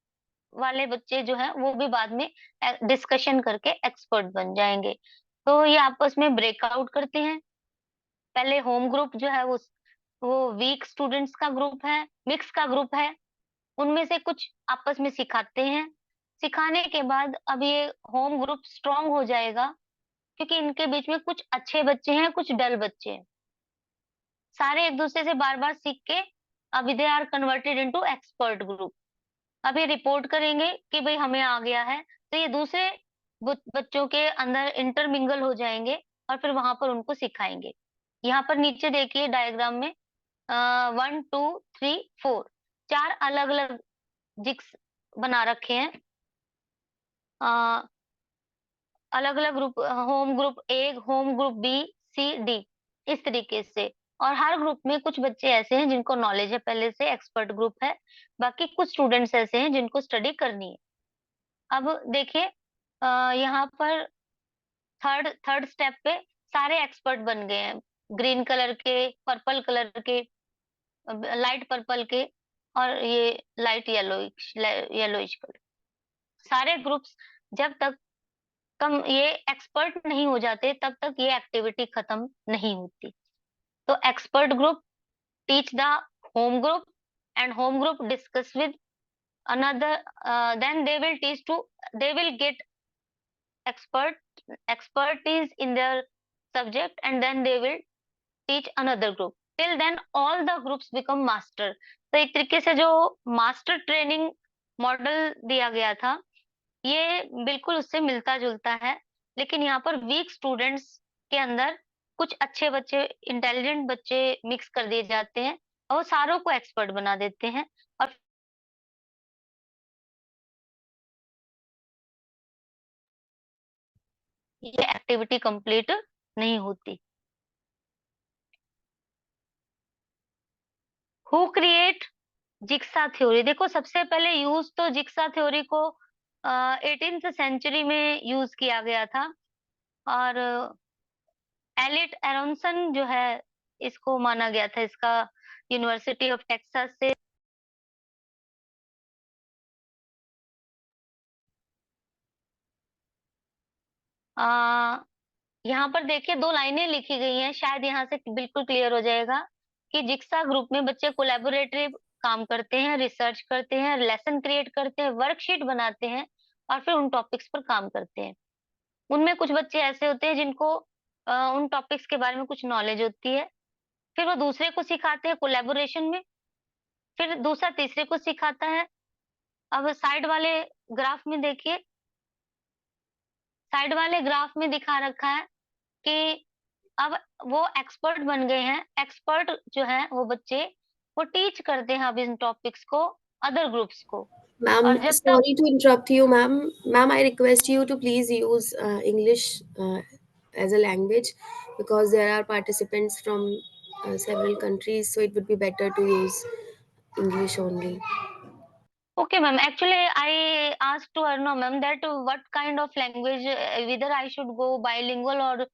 वाले बच्चे जो है वो भी बाद में डिस्कशन करके एक्सपर्ट बन जाएंगे। तो ये आपस में ब्रेकआउट करते हैं। पहले होम ग्रुप जो है वो वीक स्टूडेंट्स का ग्रुप है, मिक्स का ग्रुप है, उनमें से कुछ आपस में सिखाते हैं। सिखाने के बाद अब ये होम ग्रुप स्ट्रांग हो जाएगा, क्योंकि इनके बीच में कुछ अच्छे बच्चे हैं, कुछ डल बच्चे हैं, सारे एक दूसरे से बार बार सीख के अभी they are converted into expert group. अब ये रिपोर्ट करेंगे कि भाई हमें आ गया है, तो ये दूसरे बच्चों के अंदर इंटरमिंगल हो जाएंगे और फिर वहां पर उनको सिखाएंगे। यहाँ पर नीचे देखिए डायग्राम में 1 2 3 4 चार अलग अलग जिक्स बना रखे हैं, अलग अलग group, home group A, home group B, C, D, इस तरीके से। और हर ग्रुप में कुछ बच्चे ऐसे हैं जिनको नॉलेज है पहले से, एक्सपर्ट ग्रुप है, बाकी कुछ स्टूडेंट्स ऐसे हैं जिनको स्टडी करनी है। अब देखिए यहाँ पर थर्ड स्टेप पे सारे एक्सपर्ट बन गए हैं, ग्रीन कलर के, पर्पल कलर के, लाइट पर्पल के, और ये लाइट येलोइश कलर। सारे ग्रुप्स जब तक ये एक्सपर्ट नहीं हो जाते तब तक ये एक्टिविटी खत्म नहीं होती। तो expert group teach the home group and home group discuss with another, then they will get expertise in their subject, and then they will teach another group। till then all the groups become master. तो एक तरीके से जो master training model दिया गया था, ये बिल्कुल उससे मिलता जुलता है, लेकिन यहाँ पर वीक स्टूडेंट्स के अंदर कुछ अच्छे बच्चे, इंटेलिजेंट बच्चे मिक्स कर दिए जाते हैं और वो सारों को एक्सपर्ट बना देते हैं, और ये एक्टिविटी कंप्लीट नहीं होती। Who create jigsaw theory? देखो, सबसे पहले यूज तो जिक्सा थ्योरी को 18th सेंचुरी में यूज किया गया था, और एलिट एरोनसन जो है इसको माना गया था, इसका यूनिवर्सिटी ऑफ टेक्सास से। यहाँ पर देखिए 2 लाइनें लिखी गई हैं, शायद यहाँ से बिल्कुल क्लियर हो जाएगा कि जिक्सा ग्रुप में बच्चे कोलैबोरेटिव काम करते हैं, रिसर्च करते हैं, लेसन क्रिएट करते हैं, वर्कशीट बनाते हैं और फिर उन टॉपिक्स पर काम करते हैं। उनमें कुछ बच्चे ऐसे होते हैं जिनको उन टॉपिक्स के बारे में कुछ नॉलेज होती है, फिर वो दूसरे को सिखाते हैं कोलैबोरेशन में, फिर दूसरा तीसरे को सिखाता है। अब साइड वाले ग्राफ में देखिए, साइड वाले ग्राफ में दिखा रखा है कि अब वो एक्सपर्ट बन गए हैं। एक्सपर्ट जो है वो बच्चे वो टीच करते हैं अब इन टॉपिक्स को अदर ग्रुप्स को। Ma'am, और जब तक sorry to interrupt you, ma'am. Ma'am, I request you to please use English as a language, because there are participants from several countries, so it would be better to use English only. Okay, ma'am. Actually, I asked to Arno, ma'am, that what kind of language, whether I should go bilingual or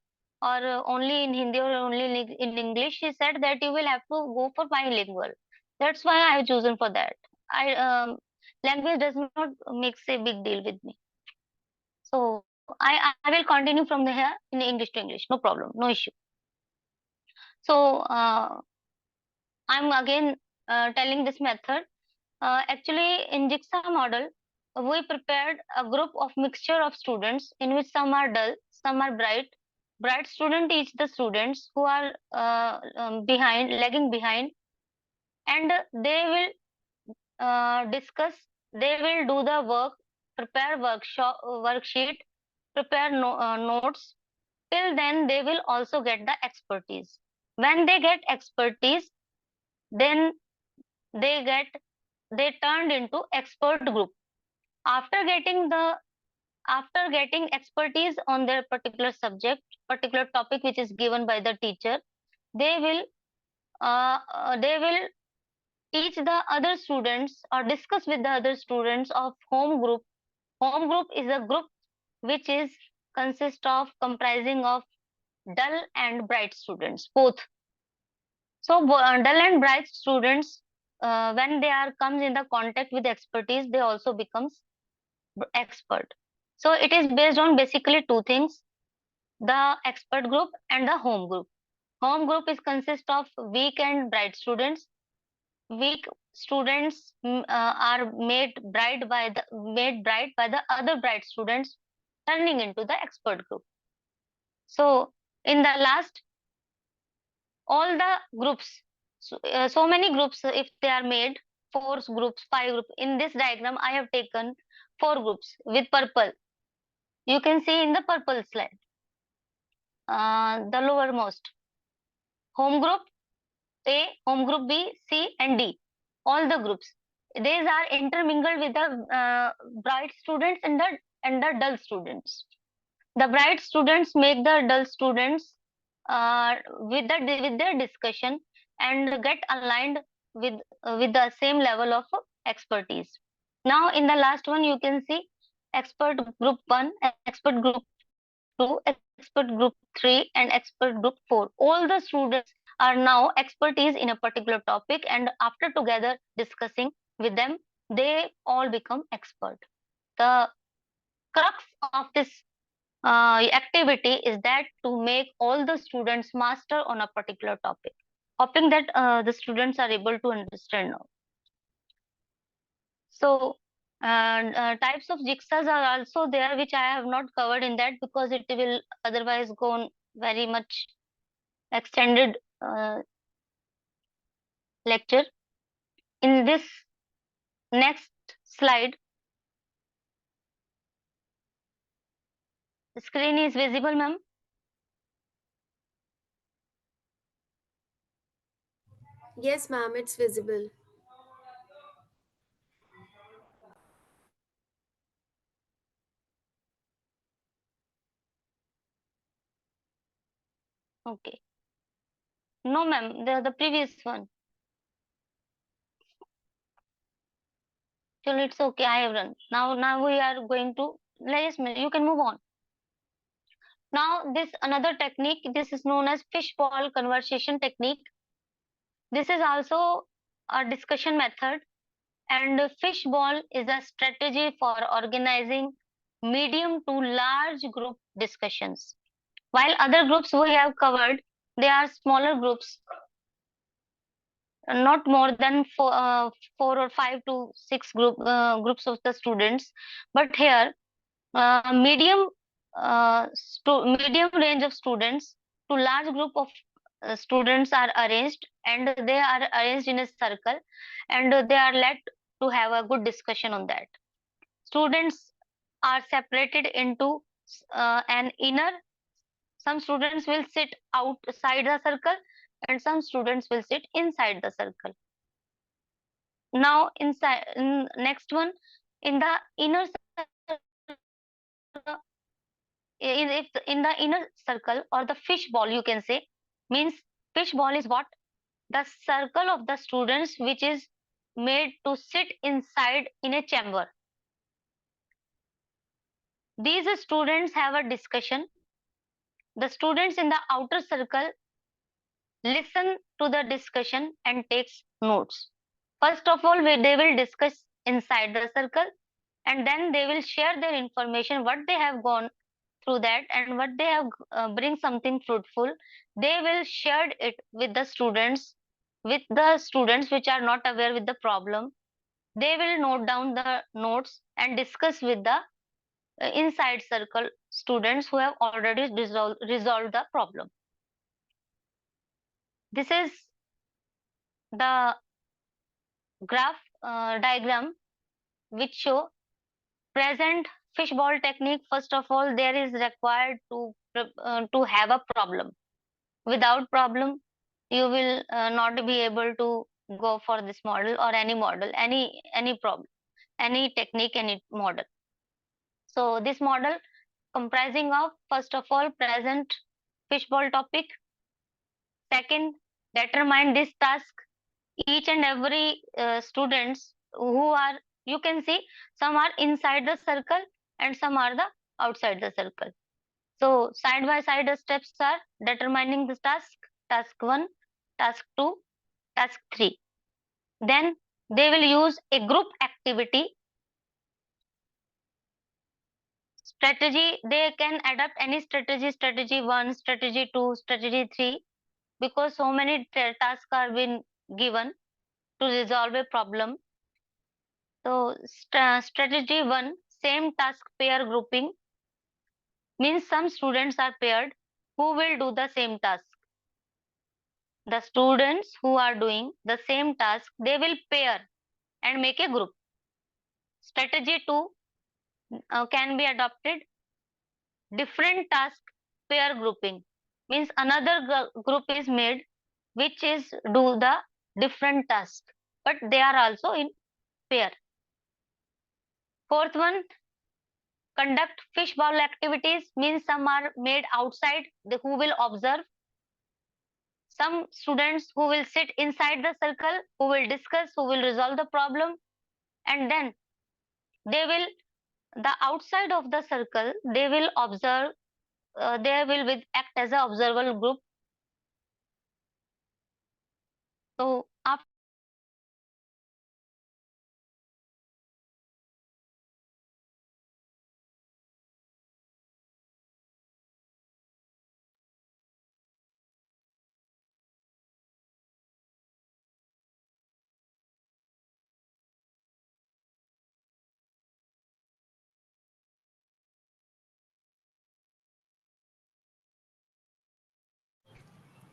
only in Hindi or only in English. She said that you will have to go for bilingual. That's why I have chosen for that. Language does not makes a big deal with me. So I will continue from the here in English to English. No problem, no issue. So I'm again telling this method. Actually, in Jigsaw model, we prepared a group of mixture of students in which some are dull, some are bright. Bright student teach the students who are lagging behind, and they will discuss. They will do the work, prepare worksheet, prepare notes. Till then, they will also get the expertise. When they get expertise, then they turned into expert group. After getting expertise on their particular subject, particular topic which is given by the teacher, they will teach the other students or discuss with the other students of home group. Home group is a group which is comprising of dull and bright students, both. So dull and bright students, when they comes in the contact with expertise, they also becomes expert. So it is based on basically two things: the expert group and the home group. Home group is consist of weak and bright students. Weak students are made bright by the other bright students, turning into the expert group. So in the last, all the groups, so many groups, if they are made, 4 groups, 5 groups. In this diagram, I have taken 4 groups with purple. You can see in the purple slide, the lowermost. Home group A, home group B, C, and D. All the groups. These are intermingled with the bright students and the dull students. The bright students make the dull students with their discussion and get aligned with the same level of expertise. Now, in the last one, you can see expert group 1, expert group 2, expert group 3, and expert group 4. All the students are now expertise in a particular topic, and after together discussing with them, they all become expert. The crux of this activity is that to make all the students master on a particular topic. Hoping that the students are able to understand now. So types of jigsaws are also there, which I have not covered in that because it will otherwise go on very much extended lecture. In this next slide, the screen is visible, ma'am. Yes, ma'am, it's visible. Okay. No, ma'am, the previous one. Till it's okay, I have run. Now we are going to, yes, ma'am, you can move on. Now this another technique, this is known as fishbowl conversation technique. This is also a discussion method, and fishbowl is a strategy for organizing medium to large group discussions. While other groups we have covered, they are smaller groups, not more than 4 or 5 to 6 groups of the students. But here, medium range of students to large group of students are arranged, and they are arranged in a circle, and they are led to have a good discussion on that. Students are separated into an inner. Some students will sit outside the circle, and some students will sit inside the circle. Now, next one, in the inner in the inner circle, or the fish ball, you can say, means fish ball is what? The circle of the students which is made to sit inside in a chamber. These students have a discussion. The students in the outer circle listen to the discussion and takes notes. First of all, they will discuss inside the circle, and then they will share their information, what they have gone through that, and what they have bring something fruitful. They will share it with the students which are not aware with the problem. They will note down the notes and discuss with the inside circle students who have already resolved the problem. This is the graph diagram which show present fishbowl technique. First of all, there is required to have a problem. Without problem, you will not be able to go for this model or any model, any problem, any technique, any model. So this model comprising of, first of all, present fishbowl topic. Second, determine this task. Each and every students who are, you can see, some are inside the circle and some are the outside the circle. So side by side steps are determining the task 1, task 2, task 3. Then they will use a group activity strategy. They can adapt any strategy 1, strategy 2, strategy 3, because so many tasks are been given to resolve a problem. So strategy 1, same task pair grouping, means some students are paired who will do the same task. The students who are doing the same task, they will pair and make a group. Strategy 2 can be adopted. Different task pair grouping, means another group is made which is do the different task, but they are also in pair. Fourth one, conduct fishbowl activities, means some are made outside, who will observe. Some students who will sit inside the circle, who will discuss, who will resolve the problem, and then they will, the outside of the circle, they will observe. They will act as a observer group. So after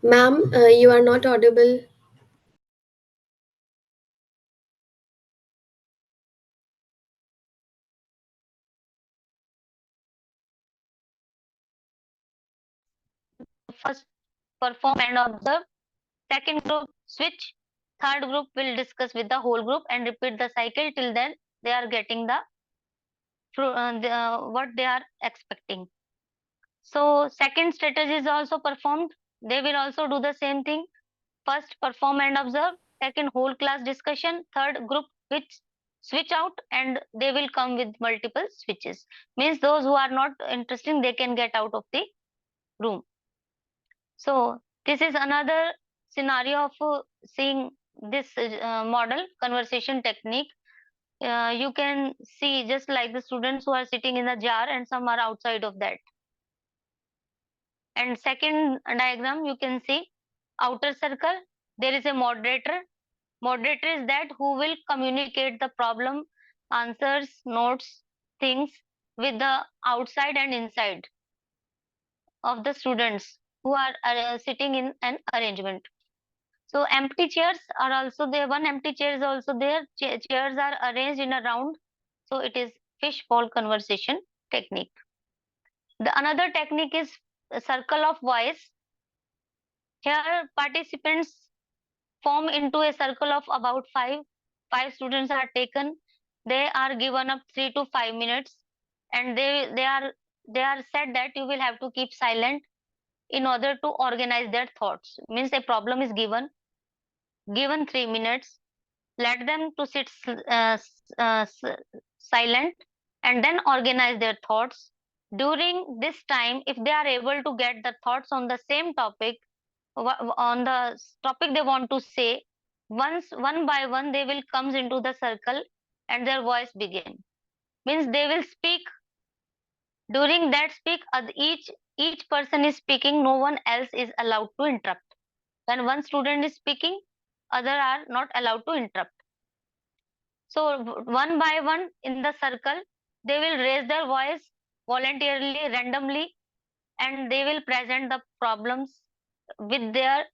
Ma'am, you are not audible. first perform and observe, second group switch, third group will discuss with the whole group and repeat the cycle till then they are getting the what they are expecting. So second strategy is also performed. They will also do the same thing. First perform and observe, second whole class discussion, third group which switch out and they will come with multiple switches. Means those who are not interested, they can get out of the room. So this is another scenario of seeing this model conversation technique. You can see just like the students who are sitting in the jar and some are outside of that. And second diagram, you can see outer circle, there is a moderator. Moderator is that who will communicate the problem, answers, notes, things with the outside and inside of the students who are sitting in an arrangement. So empty chairs are also there. One empty chair is also there. Chairs are arranged in a round. So it is fishbowl conversation technique. The another technique is a circle of voice. Here participants form into a circle of about five. Five students are taken. They are given up 3 to 5 minutes, and they are said that you will have to keep silent in order to organize their thoughts. Means a problem is given 3 minutes. Let them to sit silent and then organize their thoughts. During this time, if they are able to get the thoughts on the same topic, on the topic they want to say, one by one they will comes into the circle and their voice begin. Means they will speak. During that speak, each person is speaking, no one else is allowed to interrupt. When one student is speaking, other are not allowed to interrupt. So one by one in the circle, they will raise their voice voluntarily, randomly, and they will present the problems with their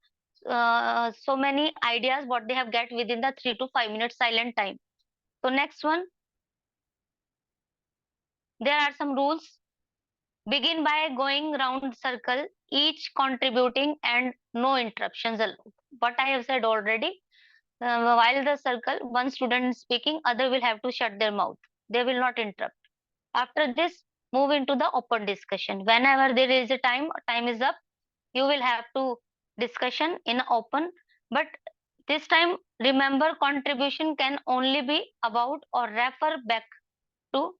so many ideas what they have get within the 3 to 5 minutes silent time. So next one, there are some rules. Begin by going round circle, each contributing and no interruptions allowed. What I have said already, while the circle, one student is speaking, other will have to shut their mouth. They will not interrupt. After this, move into the open discussion. Whenever there is a time is up, you will have to discussion in open. But this time, remember contribution can only be about or refer back to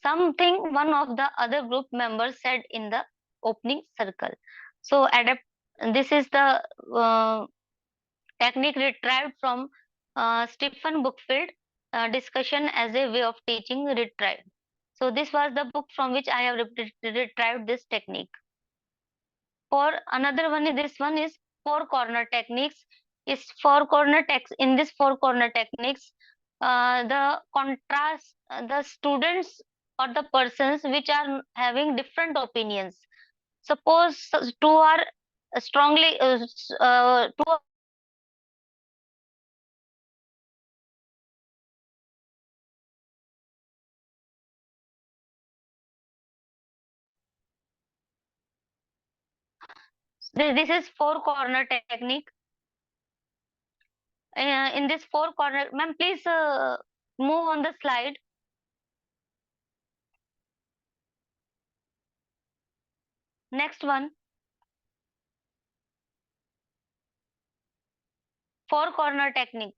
something one of the other group members said in the opening circle. So this is the technique retrieved from Stephen Bookfield, discussion as a way of teaching retrieved. So this was the book from which I have retrieved this technique. For another one, this one is four corner techniques. Is four corner text in this four corner techniques, the contrast, the students or the persons which are having different opinions. Suppose two are strongly two this is four corner technique. In this four corner, ma'am, please move on the slide. Next one, four corner technique.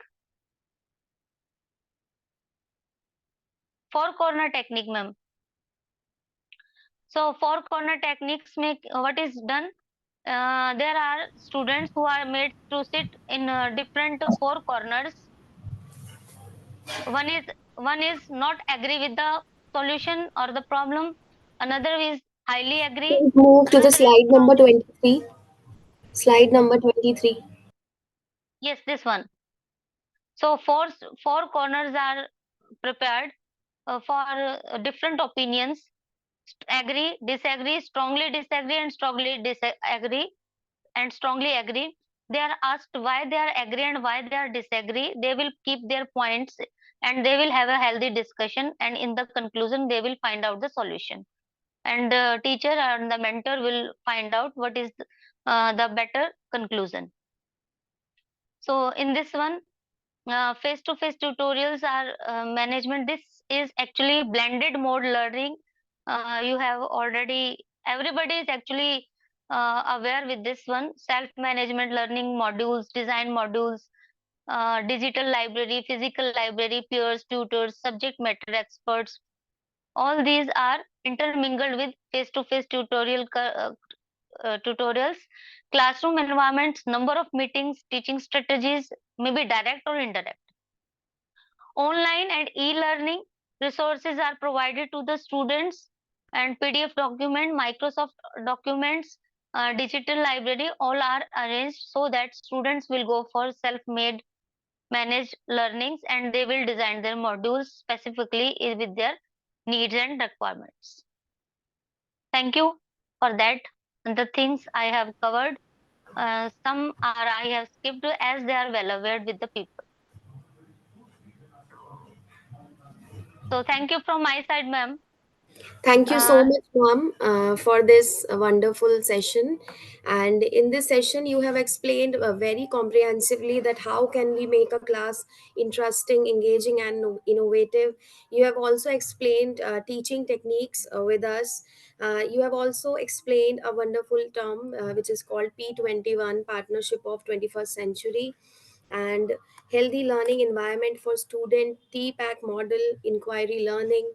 Four corner technique, ma'am. So four corner techniques make what is done. There are students who are made to sit in different four corners. One is not agree with the solution or the problem. Another is highly agree. Please move to the Another is slide number strongly. 23. Slide number 23. Yes, this one. So four corners are prepared for different opinions. Agree, disagree, strongly disagree, and strongly disagree, and strongly agree. They are asked why they are agree and why they are disagree. They will keep their points and they will have a healthy discussion. And in the conclusion, they will find out the solution. And the teacher and the mentor will find out what is the better conclusion. So in this one, face-to-face tutorials are management. This is actually blended mode learning. You have already, everybody is actually aware with this one. Self-management learning modules, design modules, digital library, physical library, peers, tutors, subject matter experts. All these are intermingled with face-to-face tutorials, classroom environments, number of meetings, teaching strategies, maybe direct or indirect. Online and e-learning resources are provided to the students, and PDF document, Microsoft documents, digital library, all are arranged so that students will go for self-made managed learnings, and they will design their modules specifically with their needs and requirements. Thank you for that. The things I have covered, some are I have skipped as they are well aware with the people. So thank you from my side, ma'am. Thank you so Uh, much, ma'am, for this wonderful session. And in this session, you have explained very comprehensively that how can we make a class interesting, engaging, and innovative. You have also explained teaching techniques with us. You have also explained a wonderful term which is called P21, Partnership of 21st Century, and healthy learning environment for student, TPAC model, inquiry learning,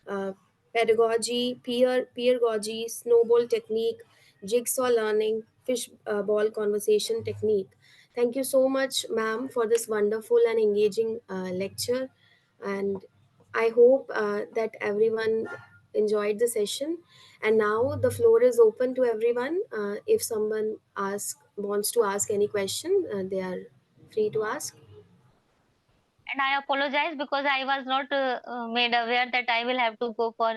uh, pedagogy, pedagogy, snowball technique, jigsaw learning, fish ball conversation technique. Thank you so much, ma'am, for this wonderful and engaging lecture. And I hope that everyone enjoyed the session. And now the floor is open to everyone. If someone wants to ask any question, they are free to ask. and I apologize because I was not made aware that I will have to go for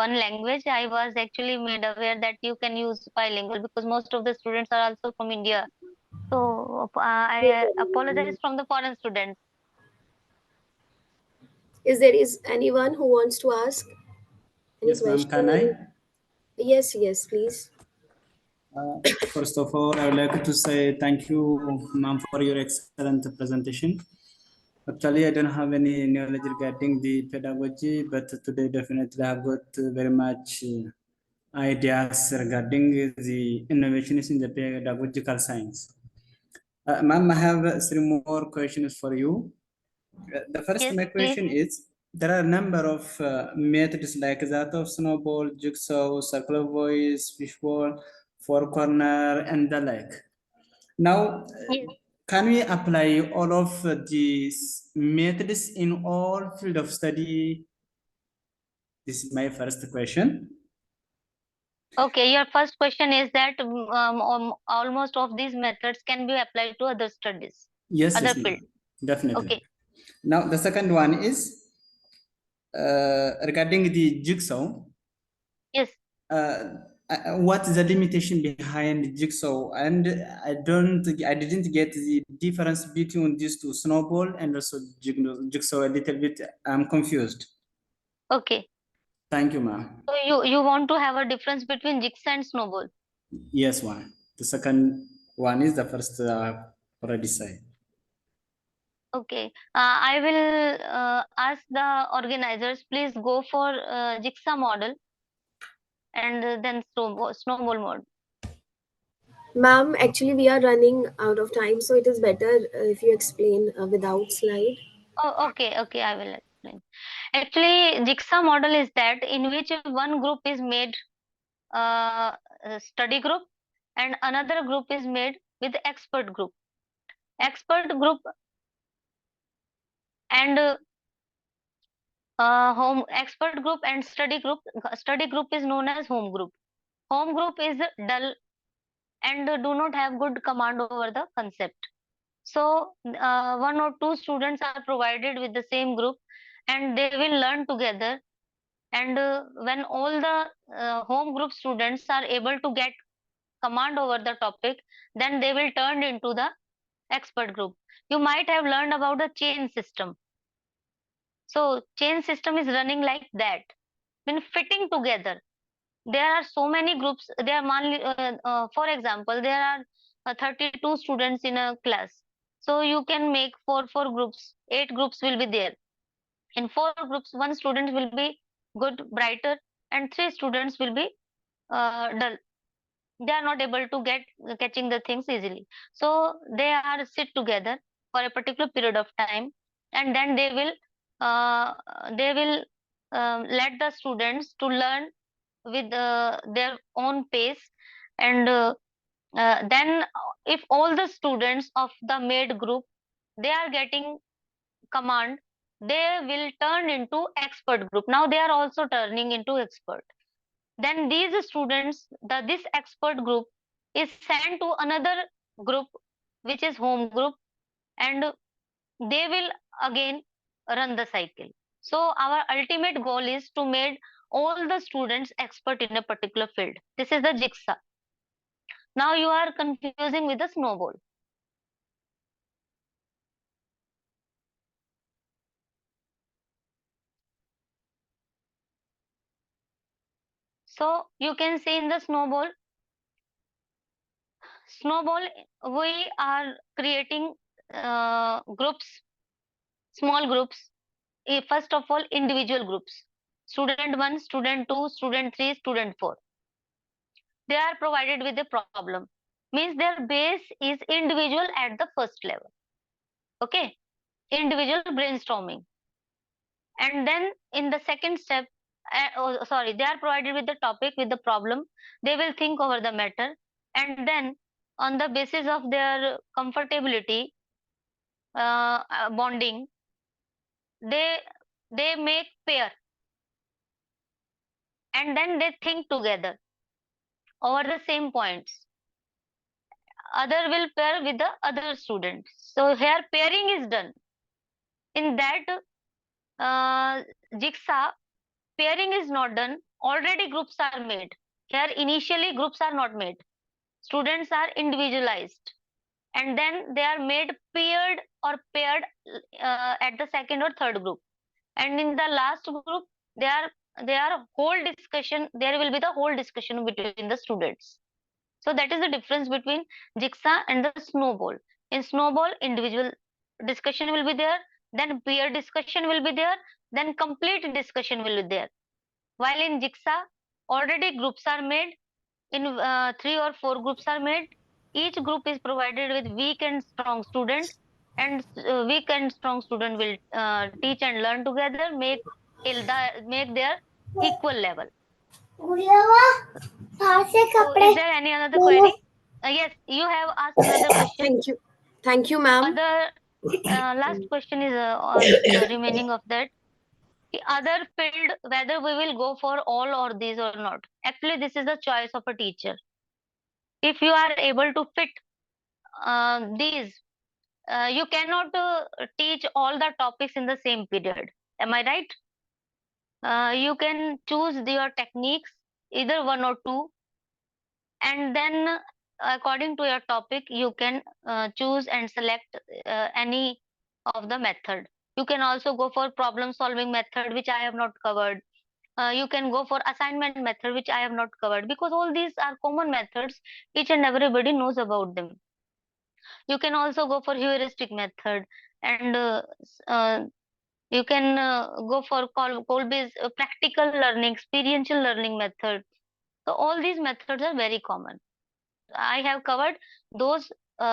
one language. I was actually made aware that you can use bilingual because most of the students are also from India. So No I problem. apologize from the foreign students. Is anyone who wants to ask any Yes, ma'am. Can question? I? Yes, yes, please. Uh, First of all, I would like to say thank you, ma'am, for your excellent presentation. Actually, I don't have any knowledge regarding the pedagogy, but today definitely I have got very much ideas regarding the innovations in the pedagogical science. Ma'am, I have three more questions for you. The first Yes, my please. question is, there are a number of methods like that of snowball, jigsaw, circular voice, fishbowl, four corner, and the like. Now, Yes. can we apply all of these methods in all field of study? This is my first question. Okay, your first question is that almost of these methods can be applied to other studies, Yes, other yes, field. ma'am. Definitely. Okay. Now, the second one is regarding the jigsaw. Yes. What is the limitation behind jigsaw? And I didn't get the difference between these two, snowball and also jigsaw a little bit. I'm confused. Okay. Thank you, ma'am. So you want to have a difference between jigsaw and snowball. Yes, one. The second one is the first already said. Okay. I will ask the organizers, please go for jigsaw model and then snowball mode. Ma'am, actually, we are running out of time, so it is better if you explain without slide. Oh, okay, okay, I will explain. Actually, jigsaw model is that in which one group is made a study group and another group is made with expert group. Expert group and home expert group and study group. Study group is known as home group. Home group is dull and do not have good command over the concept. So one or two students are provided with the same group and they will learn together. And when all the home group students are able to get command over the topic, then they will turn into the expert group. You might have learned about the chain system. So chain system is running like that, mean fitting together. there are so many groups. There are for example, there are 32 students in a class. So you can make four groups. 8 groups will be there. In 4 groups, 1 student will be good, brighter, and 3 students will be dull. They are not able to get catching the things easily. So they are sit together for a particular period of time, and then uh, they will let the students to learn with their own pace. And then if all the students of the made group, they are getting command, they will turn into expert group. Now they are also turning into expert. Then these students, this expert group is sent to another group, which is home group, and they will again run the cycle. So our ultimate goal is to make all the students expert in a particular field. This is the jigsaw. Now you are confusing with the snowball. So you can see in the snowball, we are creating groups, small groups. First of all, individual groups. Student 1, student 2, student 3, student 4. They are provided with a problem. Means their base is individual at the first level. Okay. Individual brainstorming. And then in the second step, they are provided with the topic, with the problem. They will think over the matter. And then on the basis of their comfortability, bonding, they make pair, and then they think together over the same points. Other will pair with the other students. So here pairing is done. In that jigsaw, pairing is not done. Already groups are made. Here initially groups are not made. Students are individualized, and then they are made paired or paired at the second or third group. And in the last group, they are whole discussion. There will be the whole discussion between the students. So that is the difference between jigsaw and the snowball. In snowball, individual discussion will be there, then peer discussion will be there, then complete discussion will be there. While in jigsaw, already groups are made. In 3 or 4 groups are made. Each group is provided with weak and strong student, and weak and strong student will teach and learn together, make their equal level. So is there any other query? Yes, you have asked another question. Thank you, ma'am. Other last question is remaining of that. The other field, whether we will go for all or these or not. Actually, this is the choice of a teacher. If you are able to fit these, you cannot teach all the topics in the same period. Am I right? You can choose your techniques, either 1 or 2, and then according to your topic, you can choose and select any of the method. You can also go for problem solving method, which I have not covered. You can go for assignment method, which I have not covered, because all these are common methods. Each and everybody knows about them. You can also go for heuristic method, and you can go for Kolbe's practical learning, experiential learning method. So all these methods are very common. I have covered those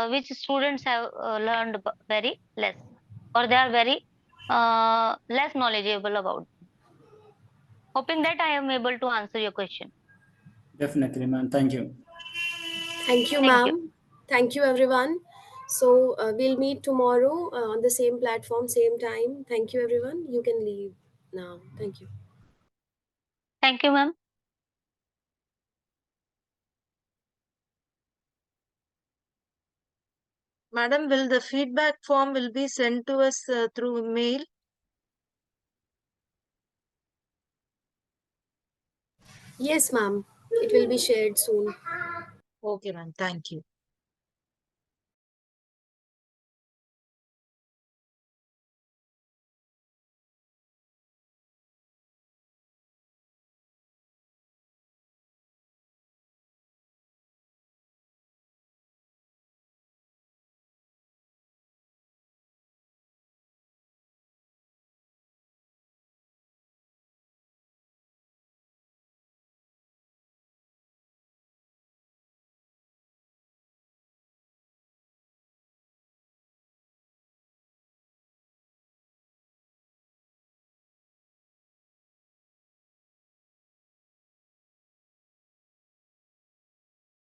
which students have learned very less, or they are very less knowledgeable about. Hoping that I am able to answer your question. Definitely, ma'am. Thank you. Thank you, ma'am. Thank you, everyone. So we'll meet tomorrow on the same platform, same time. Thank you, everyone. You can leave now. Thank you. Thank you, ma'am. Madam, will the feedback form will be sent to us through mail? Yes, ma'am. It will be shared soon. Okay, ma'am. Thank you.